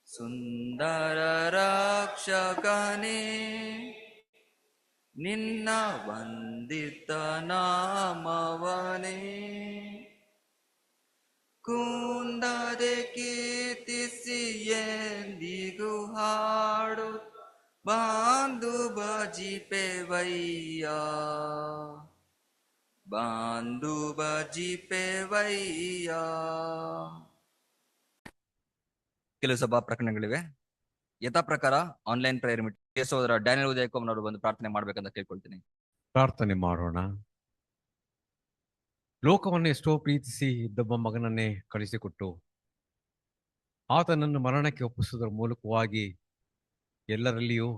ಸುಂದರ ರಕ್ಷಕನೇ ನಿನ್ನ ವಂದಿತ ನಾಮವನೇ ಕುಂದದೆ ಕೀರ್ತಿಸಿ ಎಂದಿಗೂ ಹಾಡು ಬಾಂದು ಬಜಿಪೆವಯ್ಯ ಬಾಂದು ಬಜಿಪೆವಯ್ಯ. ಕೆಲವು ಸಭಾ ಪ್ರಕರಣಗಳಿವೆ. ಯಥಾ ಪ್ರಕಾರ ಆನ್ಲೈನ್ ಪ್ರೇಯರ್ ಮೀಟಿಂಗ್ ಸಹೋದರ ಡ್ಯಾನಿಯಲ್ ಉದಯಕುಮಾರ್ ಬಂದು ಪ್ರಾರ್ಥನೆ ಮಾಡ್ಬೇಕಂತ ಕೇಳ್ಕೊಳ್ತೀನಿ. ಪ್ರಾರ್ಥನೆ ಮಾಡೋಣ. ಲೋಕವನ್ನು ಎಷ್ಟೋ ಪ್ರೀತಿಸಿ ಇದ್ದೊಬ್ಬ ಮಗನನ್ನೇ ಕಳಿಸಿಕೊಟ್ಟು ಆತನನ್ನು ಮರಣಕ್ಕೆ ಒಪ್ಪಿಸುವುದರ ಮೂಲಕವಾಗಿ ಎಲ್ಲರಲ್ಲಿಯೂ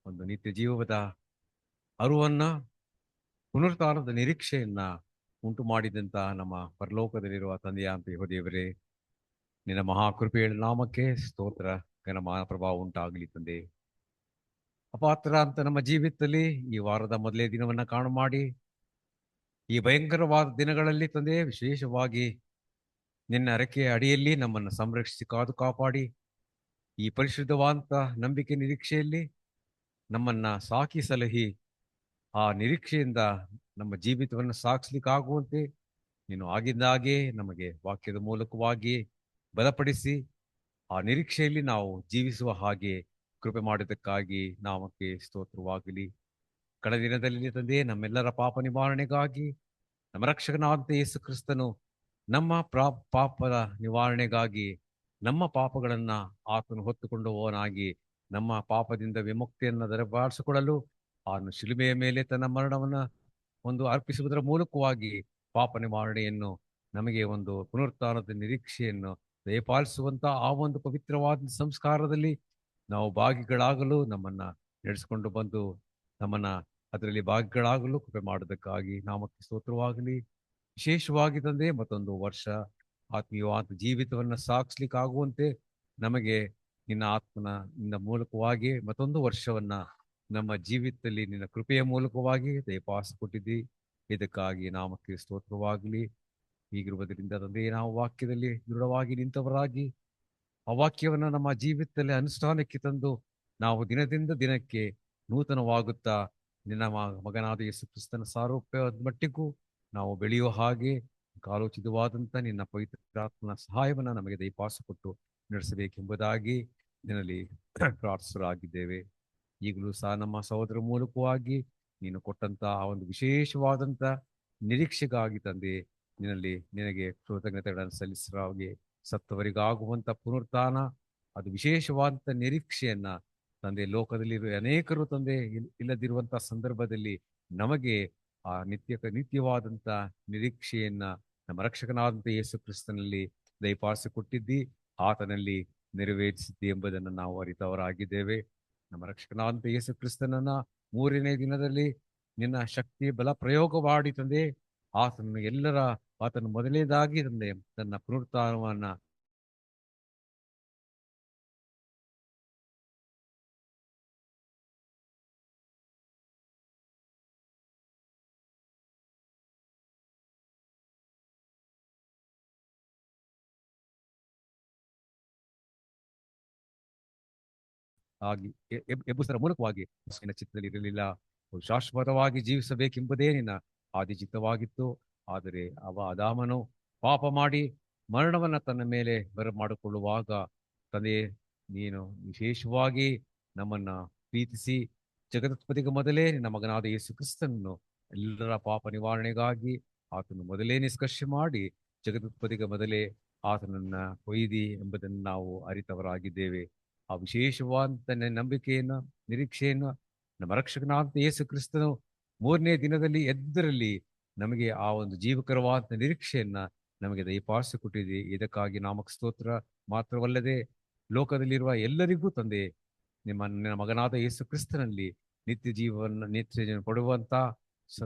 ಒಂದು ನಿತ್ಯ ಜೀವದ ಅರಿವನ್ನ ಪುನರುತ್ಥಾನದ ನಿರೀಕ್ಷೆಯನ್ನ ಉಂಟು ಮಾಡಿದಂತ ನಮ್ಮ ಪರಲೋಕದಲ್ಲಿರುವ ತಂದೆಯಾಂತ ಯೆಹೋವನೇ, ನಿನ್ನ ಮಹಾಕೃಪೆಯ ನಾಮಕ್ಕೆ ಸ್ತೋತ್ರ ಘನಮಾನ ಪ್ರಭಾವ ಉಂಟಾಗಲಿ ತಂದೆ. ಅಪಾತ್ರ ಅಂತ ನಮ್ಮ ಜೀವಿತದಲ್ಲಿ ಈ ವಾರದ ಮೊದಲೇ ದಿನವನ್ನ ಕಾಣು ಮಾಡಿ ಈ ಭಯಂಕರವಾದ ದಿನಗಳಲ್ಲಿ ತಂದೆ ವಿಶೇಷವಾಗಿ ನಿನ್ನ ರೆಕ್ಕೆಯ ಅಡಿಯಲ್ಲಿ ನಮ್ಮನ್ನು ಸಂರಕ್ಷಿಸಿ ಕಾದು ಕಾಪಾಡಿ ಈ ಪರಿಶುದ್ಧವಾದಂತ ನಂಬಿಕೆ ನಿರೀಕ್ಷೆಯಲ್ಲಿ ನಮ್ಮನ್ನ ಸಾಕಿ ಸಲಹಿ ಆ ನಿರೀಕ್ಷೆಯಿಂದ ನಮ್ಮ ಜೀವಿತವನ್ನು ಸಾಗಿಸ್ಲಿಕ್ಕಾಗುವಂತೆ ನೀನು ಆಗಿಂದಾಗೆ ನಮಗೆ ವಾಕ್ಯದ ಮೂಲಕವಾಗಿ ಬಲಪಡಿಸಿ ಆ ನಿರೀಕ್ಷೆಯಲ್ಲಿ ನಾವು ಜೀವಿಸುವ ಹಾಗೆ ಕೃಪೆ ಮಾಡಿದ್ದಕ್ಕಾಗಿ ನಾಮಕ್ಕೆ ಸ್ತೋತ್ರವಾಗಲಿ. ಕಳೆದ ದಿನದಲ್ಲಿ ತಂದೆ ನಮ್ಮೆಲ್ಲರ ಪಾಪ ನಿವಾರಣೆಗಾಗಿ ನಮ್ಮ ರಕ್ಷಕನಾದಂತ ಯೇಸು ಕ್ರಿಸ್ತನು ನಮ್ಮ ಪಾಪದ ನಿವಾರಣೆಗಾಗಿ ನಮ್ಮ ಪಾಪಗಳನ್ನ ಆತನು ಹೊತ್ತುಕೊಂಡು ಹೋವನಾಗಿ ನಮ್ಮ ಪಾಪದಿಂದ ವಿಮುಕ್ತಿಯನ್ನು ದರಬಾರಿಸಿಕೊಳ್ಳಲು ಆತನು ಶಿಲುಬೆಯ ಮೇಲೆ ತನ್ನ ಮರಣವನ್ನ ಒಂದು ಅರ್ಪಿಸುವುದರ ಮೂಲಕವಾಗಿ ಪಾಪ ನಿವಾರಣೆಯನ್ನು ನಮಗೆ ಒಂದು ಪುನರುತ್ಥಾನದ ನಿರೀಕ್ಷೆಯನ್ನು ದಯಪಾಲಿಸುವಂತ ಆ ಒಂದು ಪವಿತ್ರವಾದ ಸಂಸ್ಕಾರದಲ್ಲಿ ನಾವು ಭಾಗಿಗಳಾಗಲು ನಮ್ಮನ್ನ ನಡೆಸಿಕೊಂಡು ಬಂದು ನಮ್ಮನ್ನ ಅದರಲ್ಲಿ ಭಾಗಿಗಳಾಗಲು ಕೃಪೆ ಮಾಡೋದಕ್ಕಾಗಿ ನಾಮಕ್ಕೆ ಸ್ತೋತ್ರವಾಗಲಿ. ವಿಶೇಷವಾಗಿ ತಂದೆ ಮತ್ತೊಂದು ವರ್ಷ ಆತ್ಮೀಯವಾದ ಜೀವಿತವನ್ನ ಸಾಗಿಸ್ಲಿಕ್ಕಾಗುವಂತೆ ನಮಗೆ ನಿನ್ನ ಆತ್ಮನ ನಿನ್ನ ಮೂಲಕವಾಗಿ ಮತ್ತೊಂದು ವರ್ಷವನ್ನ ನಮ್ಮ ಜೀವಿತದಲ್ಲಿ ನಿನ್ನ ಕೃಪೆಯ ಮೂಲಕವಾಗಿ ದಯಪಾಲಿಸಿಕೊಟ್ಟಿದ್ದಿ. ಇದಕ್ಕಾಗಿ ನಾಮಕ್ಕೆ ಸ್ತೋತ್ರವಾಗಲಿ. ಹೀಗಿರುವುದರಿಂದ ತಂದೆ ನಾವು ವಾಕ್ಯದಲ್ಲಿ ದೃಢವಾಗಿ ನಿಂತವರಾಗಿ ಆ ವಾಕ್ಯವನ್ನ ನಮ್ಮ ಜೀವಿತದಲ್ಲಿ ಅನುಷ್ಠಾನಕ್ಕೆ ತಂದು ನಾವು ದಿನದಿಂದ ದಿನಕ್ಕೆ ನೂತನವಾಗುತ್ತಾ ನಿನ್ನ ಮಗನಾದ ಯೇಸು ಕ್ರಿಸ್ತನ ಸಾರೂಪ್ಯದ ಮಟ್ಟಿಗೂ ನಾವು ಬೆಳೆಯುವ ಹಾಗೆ ಕಾಲೋಚಿತವಾದಂಥ ನಿನ್ನ ಪವಿತ್ರಾತ್ಮನ ಸಹಾಯವನ್ನು ನಮಗೆ ದಯಪಾಲಿಸಿಕೊಟ್ಟು ನಡೆಸಬೇಕೆಂಬುದಾಗಿ ನಿನ್ನಲ್ಲಿ ಪ್ರಾರ್ಥಿಸರಾಗಿದ್ದೇವೆ. ಈಗಲೂ ಸಹ ನಮ್ಮ ಸಹೋದರ ಮೂಲಕವಾಗಿ ನೀನು ಕೊಟ್ಟಂತ ಆ ಒಂದು ವಿಶೇಷವಾದಂಥ ನಿರೀಕ್ಷೆಗಾಗಿ ತಂದೆ ನಿನಗೆ ಕೃತಜ್ಞತೆಗಳನ್ನು ಸಲ್ಲಿಸರಾಗಿ ಸತ್ತವರಿಗಾಗುವಂಥ ಪುನರುತ್ಥಾನ ಅದು ವಿಶೇಷವಾದಂಥ ನಿರೀಕ್ಷೆಯನ್ನ ತಂದೆ ಲೋಕದಲ್ಲಿರುವ ಅನೇಕರು ತಂದೆ ಇಲ್ಲದಿರುವಂಥ ಸಂದರ್ಭದಲ್ಲಿ ನಮಗೆ ಆ ನಿತ್ಯವಾದಂಥ ನಿರೀಕ್ಷೆಯನ್ನ ನಮ್ಮ ರಕ್ಷಕನಾದಂಥ ಯೇಸು ಕ್ರಿಸ್ತನಲ್ಲಿ ದಯಪಾಲಿಸಿಕೊಟ್ಟಿದ್ದಿ, ಆತನಲ್ಲಿ ನೆರವೇರಿಸಿದ್ದಿ ಎಂಬುದನ್ನು ನಾವು ಅರಿತವರಾಗಿದ್ದೇವೆ. ನಮ್ಮ ರಕ್ಷಕನಾದಂಥ ಯೇಸು ಕ್ರಿಸ್ತನನ್ನ 3ನೇ ದಿನದಲ್ಲಿ ನಿನ್ನ ಶಕ್ತಿ ಬಲ ಪ್ರಯೋಗ ಮಾಡಿ ತಂದೆ ಆತನು ಮೊದಲನೇದಾಗಿ ತಂದೆ ತನ್ನ ಪುನರುತ್ಥಾನವನ್ನ ಆಗಿ ಎಬ್ಬುಸರ ಮೂಲಕವಾಗಿ ನಿನ್ನ ಚಿತ್ತದಲ್ಲಿ ಇರಲಿಲ್ಲ. ಶಾಶ್ವತವಾಗಿ ಜೀವಿಸಬೇಕೆಂಬುದೇ ನಿನ್ನ ಆದಿಚಿತ್ತವಾಗಿತ್ತು. ಆದರೆ ಆದಾಮನು ಪಾಪ ಮಾಡಿ ಮರಣವನ್ನ ತನ್ನ ಮೇಲೆ ಬರಮಾಡಿಕೊಳ್ಳುವಾಗ ತಂದೆ ನೀನು ವಿಶೇಷವಾಗಿ ನಮ್ಮನ್ನ ಪ್ರೀತಿಸಿ ಜಗದುತ್ಪತ್ತಿಗೆ ಮೊದಲೇ ನಿನ್ನ ಮಗನಾದ ಯೇಸು ಕ್ರಿಸ್ತನನ್ನು ಎಲ್ಲರ ಪಾಪ ನಿವಾರಣೆಗಾಗಿ ಆತನು ಮೊದಲೇ ನಿಷ್ಕರ್ಷೆ ಮಾಡಿ ಜಗದುತ್ಪತ್ತಿಗೆ ಮೊದಲೇ ಆತನನ್ನ ಕೊಯ್ದಿ ಎಂಬುದನ್ನು ನಾವು ಅರಿತವರಾಗಿದ್ದೇವೆ. ಆ ವಿಶೇಷವಾದ ನಂಬಿಕೆಯನ್ನು, ನಿರೀಕ್ಷೆಯನ್ನು ನಮ್ಮ ರಕ್ಷಕನಾದ ಯೇಸು ಕ್ರಿಸ್ತನು 3ನೇ ದಿನದಲ್ಲಿ ಎದ್ದರಲ್ಲಿ ನಮಗೆ ಆ ಒಂದು ಜೀವಕರವಾದ ನಿರೀಕ್ಷೆಯನ್ನ ನಮಗೆ ದಯಪಾಲಿಸಿಕೊಟ್ಟಿದೆ. ಇದಕ್ಕಾಗಿ ನಾಮಕ ಸ್ತೋತ್ರ. ಮಾತ್ರವಲ್ಲದೆ ಲೋಕದಲ್ಲಿರುವ ಎಲ್ಲರಿಗೂ ತಂದೆ ನಿನ್ನ ಮಗನಾದ ಯೇಸು ಕ್ರಿಸ್ತನಲ್ಲಿ ನಿತ್ಯ ಜೀವನ ಕೊಡುವಂತ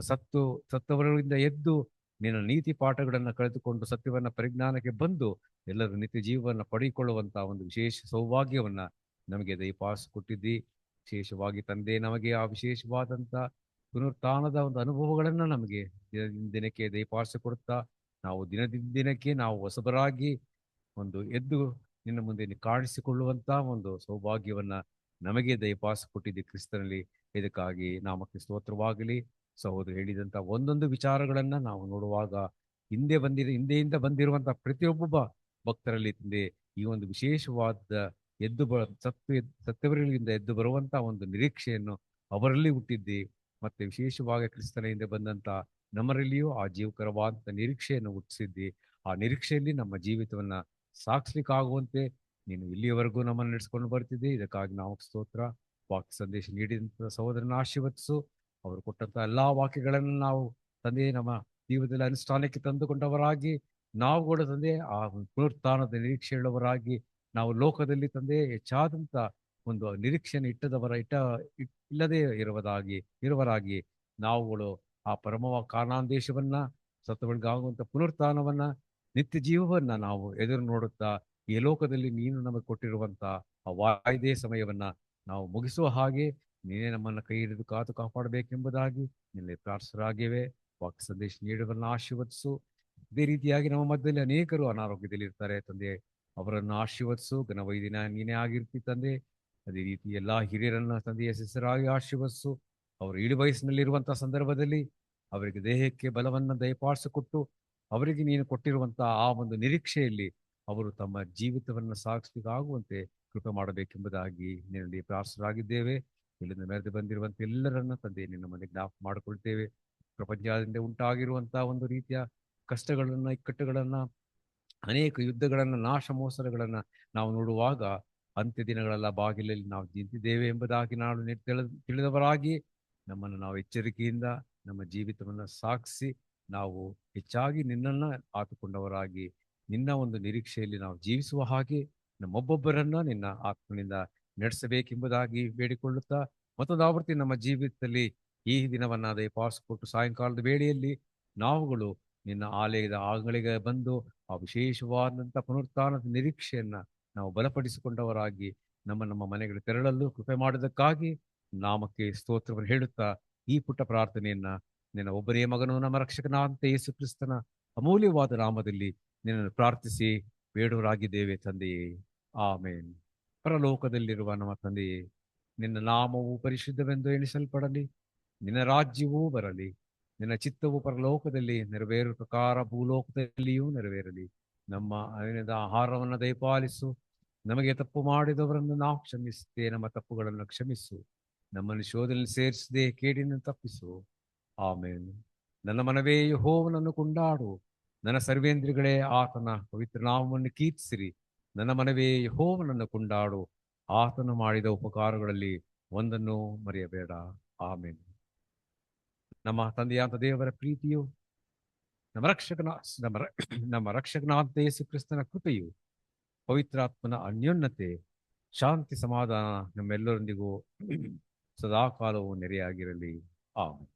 ಸತ್ತವರಿಂದ ಎದ್ದು ನಿನ್ನ ನೀತಿ ಪಾಠಗಳನ್ನು ಕಳೆದುಕೊಂಡು ಸತ್ಯವನ್ನ ಪರಿಜ್ಞಾನಕ್ಕೆ ಬಂದು ಎಲ್ಲರೂ ನಿತ್ಯ ಜೀವನ ಪಡೆದುಕೊಳ್ಳುವಂತ ಒಂದು ವಿಶೇಷ ಸೌಭಾಗ್ಯವನ್ನ ನಮಗೆ ದಯಪಾಲಿಸಿಕೊಟ್ಟಿದ್ದಿ. ವಿಶೇಷವಾಗಿ ತಂದೆ ನಮಗೆ ಆ ವಿಶೇಷವಾದಂತ ಪುನರುತ್ಥಾನದ ಒಂದು ಅನುಭವಗಳನ್ನ ನಮಗೆ ದಿನಕ್ಕೆ ದಯಪಾಲಿಸಿಕೊಡುತ್ತಾ ನಾವು ದಿನಕ್ಕೆ ನಾವು ಹೊಸಬರಾಗಿ ಒಂದು ಎದ್ದು ನಿನ್ನ ಮುಂದೆ ಕಾಣಿಸಿಕೊಳ್ಳುವಂತ ಒಂದು ಸೌಭಾಗ್ಯವನ್ನ ನಮಗೆ ದಯಪಾಲಿಸಿಕೊಟ್ಟಿದ್ದೆ ಕ್ರಿಸ್ತನಲ್ಲಿ. ಇದಕ್ಕಾಗಿ ನಾಮಕ್ಕೆ ಸ್ತೋತ್ರವಾಗಲಿ. ಸಹೋದರ ಹೇಳಿದಂತ ಒಂದೊಂದು ವಿಚಾರಗಳನ್ನ ನಾವು ನೋಡುವಾಗ ಹಿಂದೆಯಿಂದ ಬಂದಿರುವಂತಹ ಪ್ರತಿಯೊಬ್ಬ ಭಕ್ತರಲ್ಲಿ ತಂದೆ ಈ ಒಂದು ವಿಶೇಷವಾದ ಸತ್ಯವರಿಂದ ಎದ್ದು ಬರುವಂತ ಒಂದು ನಿರೀಕ್ಷೆಯನ್ನು ಅವರಲ್ಲಿ ಹುಟ್ಟಿದ್ದಿ. ಮತ್ತೆ ವಿಶೇಷವಾಗಿ ಕ್ರಿಸ್ತನ ಹಿಂದೆ ಬಂದಂತ ನಮ್ಮರಲ್ಲಿಯೂ ಆ ಜೀವಕರವಾದಂತ ನಿರೀಕ್ಷೆಯನ್ನು ಹುಟ್ಟಿಸಿದ್ದಿ. ಆ ನಿರೀಕ್ಷೆಯಲ್ಲಿ ನಮ್ಮ ಜೀವಿತವನ್ನ ಸಾಗಿಸ್ಲಿಕ್ಕಾಗುವಂತೆ ನೀನು ಇಲ್ಲಿಯವರೆಗೂ ನಮ್ಮನ್ನು ನಡೆಸ್ಕೊಂಡು ಬರ್ತಿದ್ದೆ. ಇದಕ್ಕಾಗಿ ನಾವು ಸ್ತೋತ್ರ. ವಾಕ್ಯ ಸಂದೇಶ ನೀಡಿದಂತ ಸಹೋದರನ ಆಶೀರ್ವದಿಸು. ಅವರು ಕೊಟ್ಟಂತ ಎಲ್ಲಾ ವಾಕ್ಯಗಳನ್ನು ನಾವು ತಂದೆ ನಮ್ಮ ಜೀವನದಲ್ಲಿ ಅನುಷ್ಠಾನಕ್ಕೆ ತಂದುಕೊಂಡವರಾಗಿ ನಾವು ಕೂಡ ತಂದೆ ಆ ಪುನರುತ್ಥಾನದ ನಿರೀಕ್ಷೆ ಉಳ್ಳವರಾಗಿ ನಾವು ಲೋಕದಲ್ಲಿ ತಂದೆ ಹೆಚ್ಚಾದಂತ ಒಂದು ನಿರೀಕ್ಷೆಯನ್ನು ಇಲ್ಲದೆ ಇರುವರಾಗಿ ನಾವುಗಳು ಆ ಪರಮ ಕಾನಾಂದೇಶವನ್ನ ಸತ್ತುಗಳಿಗಾಗುವಂತ ಪುನರುತ್ಥಾನವನ್ನ ನಿತ್ಯ ಜೀವವನ್ನ ನಾವು ಎದುರು ನೋಡುತ್ತಾ ಈ ಲೋಕದಲ್ಲಿ ನೀನು ನಮಗೆ ಕೊಟ್ಟಿರುವಂತ ಆ ವಾಯ್ದೆ ಸಮಯವನ್ನ ನಾವು ಮುಗಿಸುವ ಹಾಗೆ ನೀನೇ ನಮ್ಮನ್ನ ಕೈ ಹಿಡಿದು ಕಾತು ಕಾಪಾಡಬೇಕೆಂಬುದಾಗಿ ನಿನ್ನೆ ಪ್ರಾರ್ಥರಾಗಿವೆ. ವಾಕ್ಯ ಸಂದೇಶ ನೀಡುವನ್ನ ಆಶೀರ್ವದಿಸು. ಇದೇ ರೀತಿಯಾಗಿ ನಮ್ಮ ಮಧ್ಯದಲ್ಲಿ ಅನೇಕರು ಅನಾರೋಗ್ಯದಲ್ಲಿ ಇರ್ತಾರೆ ತಂದೆ, ಅವರನ್ನು ಆಶೀರ್ವದಿಸು. ಘನವೈದ್ಯನ ನೀನೇ ಆಗಿರ್ತಿ ತಂದೆ. ಅದೇ ರೀತಿ ಎಲ್ಲಾ ಹಿರಿಯರನ್ನ ತಂದೆಯ ಹೆಸರಾಗಿ ಆಶೀರ್ವದಿಸು. ಅವರು ಇಳಿ ವಯಸ್ಸಿನಲ್ಲಿರುವಂತಹ ಸಂದರ್ಭದಲ್ಲಿ ಅವರಿಗೆ ದೇಹಕ್ಕೆ ಬಲವನ್ನ ದಯಪಾಲಿಸಿಕೊಟ್ಟು ಅವರಿಗೆ ನೀನು ಕೊಟ್ಟಿರುವಂತಹ ಆ ಒಂದು ನಿರೀಕ್ಷೆಯಲ್ಲಿ ಅವರು ತಮ್ಮ ಜೀವಿತವನ್ನು ಸಾಗಿಸಲಿಕ್ಕಾಗುವಂತೆ ಕೃಪೆ ಮಾಡಬೇಕೆಂಬುದಾಗಿ ನಿನ್ನಲ್ಲಿ ಪ್ರಾರ್ಥರಾಗಿದ್ದೇವೆ. ಇಲ್ಲಿಂದ ಮೆರೆದು ಬಂದಿರುವಂತ ಎಲ್ಲರನ್ನ ತಂದೆ ನಿನ್ನ ಮನೆ ಜ್ಞಾಪಕ ಮಾಡಿಕೊಳ್ತೇವೆ. ಪ್ರಪಂಚದಿಂದ ಉಂಟಾಗಿರುವಂತಹ ಒಂದು ರೀತಿಯ ಕಷ್ಟಗಳನ್ನ, ಇಕ್ಕಟ್ಟುಗಳನ್ನ, ಅನೇಕ ಯುದ್ಧಗಳನ್ನ, ನಾಶ ಮೋಸಗಳನ್ನ ನಾವು ನೋಡುವಾಗ ಅಂತ್ಯ ದಿನಗಳೆಲ್ಲ ಬಾಗಿಲಲ್ಲಿ ನಾವು ನಿಂತಿದ್ದೇವೆ ಎಂಬುದಾಗಿ ನಾವು ತಿಳಿದವರಾಗಿ ನಮ್ಮನ್ನು ನಾವು ಎಚ್ಚರಿಕೆಯಿಂದ ನಮ್ಮ ಜೀವಿತವನ್ನು ಸಾಗಿಸಿ ನಾವು ಹೆಚ್ಚಾಗಿ ನಿನ್ನನ್ನ ಆತುಕೊಂಡವರಾಗಿ ನಿನ್ನ ಒಂದು ನಿರೀಕ್ಷೆಯಲ್ಲಿ ನಾವು ಜೀವಿಸುವ ಹಾಗೆ ನಮ್ಮೊಬ್ಬೊಬ್ಬರನ್ನ ನಿನ್ನ ಆತ್ಮನಿಂದ ನಡೆಸಬೇಕೆಂಬುದಾಗಿ ಬೇಡಿಕೊಳ್ಳುತ್ತಾ ಮತ್ತೊಂದು ಆವೃತ್ತಿ ನಮ್ಮ ಜೀವಿತದಲ್ಲಿ ಈ ದಿನವನ್ನ ದಯಪಾಲಿಸಿಕೊಟ್ಟು ಸಾಯಂಕಾಲದ ವೇಳೆಯಲ್ಲಿ ನಾವುಗಳು ನಿನ್ನ ಆಲಯದ ಆಂಗಳಿಗೆ ಬಂದು ಆ ವಿಶೇಷವಾದಂಥ ಪುನರುತ್ಥಾನದ ನಿರೀಕ್ಷೆಯನ್ನ ನಾವು ಬಲಪಡಿಸಿಕೊಂಡವರಾಗಿ ನಮ್ಮ ಮನೆಗಳು ತೆರಳಲು ಕೃಪೆ ಮಾಡುವುದಕ್ಕಾಗಿ ನಾಮಕ್ಕೆ ಸ್ತೋತ್ರವನ್ನು ಹೇಳುತ್ತಾ ಈ ಪುಟ್ಟ ಪ್ರಾರ್ಥನೆಯನ್ನ ನಿನ್ನ ಒಬ್ಬರೇ ಮಗನು ನಮ್ಮ ರಕ್ಷಕನಾದಂತ ಯೇಸು ಕ್ರಿಸ್ತನ ಅಮೂಲ್ಯವಾದ ನಾಮದಲ್ಲಿ ನಿನ್ನನ್ನು ಪ್ರಾರ್ಥಿಸಿ ಬೇಡವರಾಗಿದ್ದೇವೆ ತಂದೆಯೇ, ಆಮೇನ್. ಪರಲೋಕದಲ್ಲಿರುವ ನಮ್ಮ ತಂದೆಯೇ, ನಿನ್ನ ನಾಮವು ಪರಿಶುದ್ಧವೆಂದು ಎಣಿಸಲ್ಪಡಲಿ, ನಿನ್ನ ರಾಜ್ಯವೂ ಬರಲಿ, ನಿನ್ನ ಚಿತ್ತವು ಪರಲೋಕದಲ್ಲಿ ನೆರವೇರುವ ಪ್ರಕಾರ ಭೂಲೋಕದಲ್ಲಿಯೂ ನೆರವೇರಲಿ. ನಮ್ಮ ಅರಿನದ ಆಹಾರವನ್ನು ದಯಪಾಲಿಸು. ನಮಗೆ ತಪ್ಪು ಮಾಡಿದವರನ್ನು ನಾವು ಕ್ಷಮಿಸುತ್ತೆ, ನಮ್ಮ ತಪ್ಪುಗಳನ್ನು ಕ್ಷಮಿಸು. ನಮ್ಮನ್ನು ಶೋಧನೆಯಲ್ಲಿ ಸೇರಿಸದೆ ಕೇಡಿನ ತಪ್ಪಿಸು. ಆಮೇನ್. ನನ್ನ ಮನವೇ ಯೆಹೋವನನ್ನು ಕೊಂಡಾಡು, ನನ್ನ ಸರ್ವೇಂದ್ರಿಗಳೇ ಆತನ ಪವಿತ್ರ ನಾಮವನ್ನು ಕೀರ್ತಿಸಿರಿ. ನನ್ನ ಮನವೇ ಯೆಹೋವನನ್ನು ಕೊಂಡಾಡು, ಆತನು ಮಾಡಿದ ಉಪಕಾರಗಳಲ್ಲಿ ಒಂದನ್ನು ಮರೆಯಬೇಡ. ಆಮೇನ್. ನಮ್ಮ ತಂದೆಯಾದ ದೇವರ ಪ್ರೀತಿಯು, ನಮ್ಮ ರಕ್ಷಕನಾದ ಯೇಸು ಕ್ರಿಸ್ತನ ಕೃಪೆಯು, ಪವಿತ್ರಾತ್ಮನ ಅನ್ಯೋನ್ಯತೆ, ಶಾಂತಿ ಸಮಾಧಾನ ನಮ್ಮೆಲ್ಲರೊಂದಿಗೂ ಸದಾಕಾಲವೂ ನೆರೆಯಾಗಿರಲಿ. ಆಮೇನ್.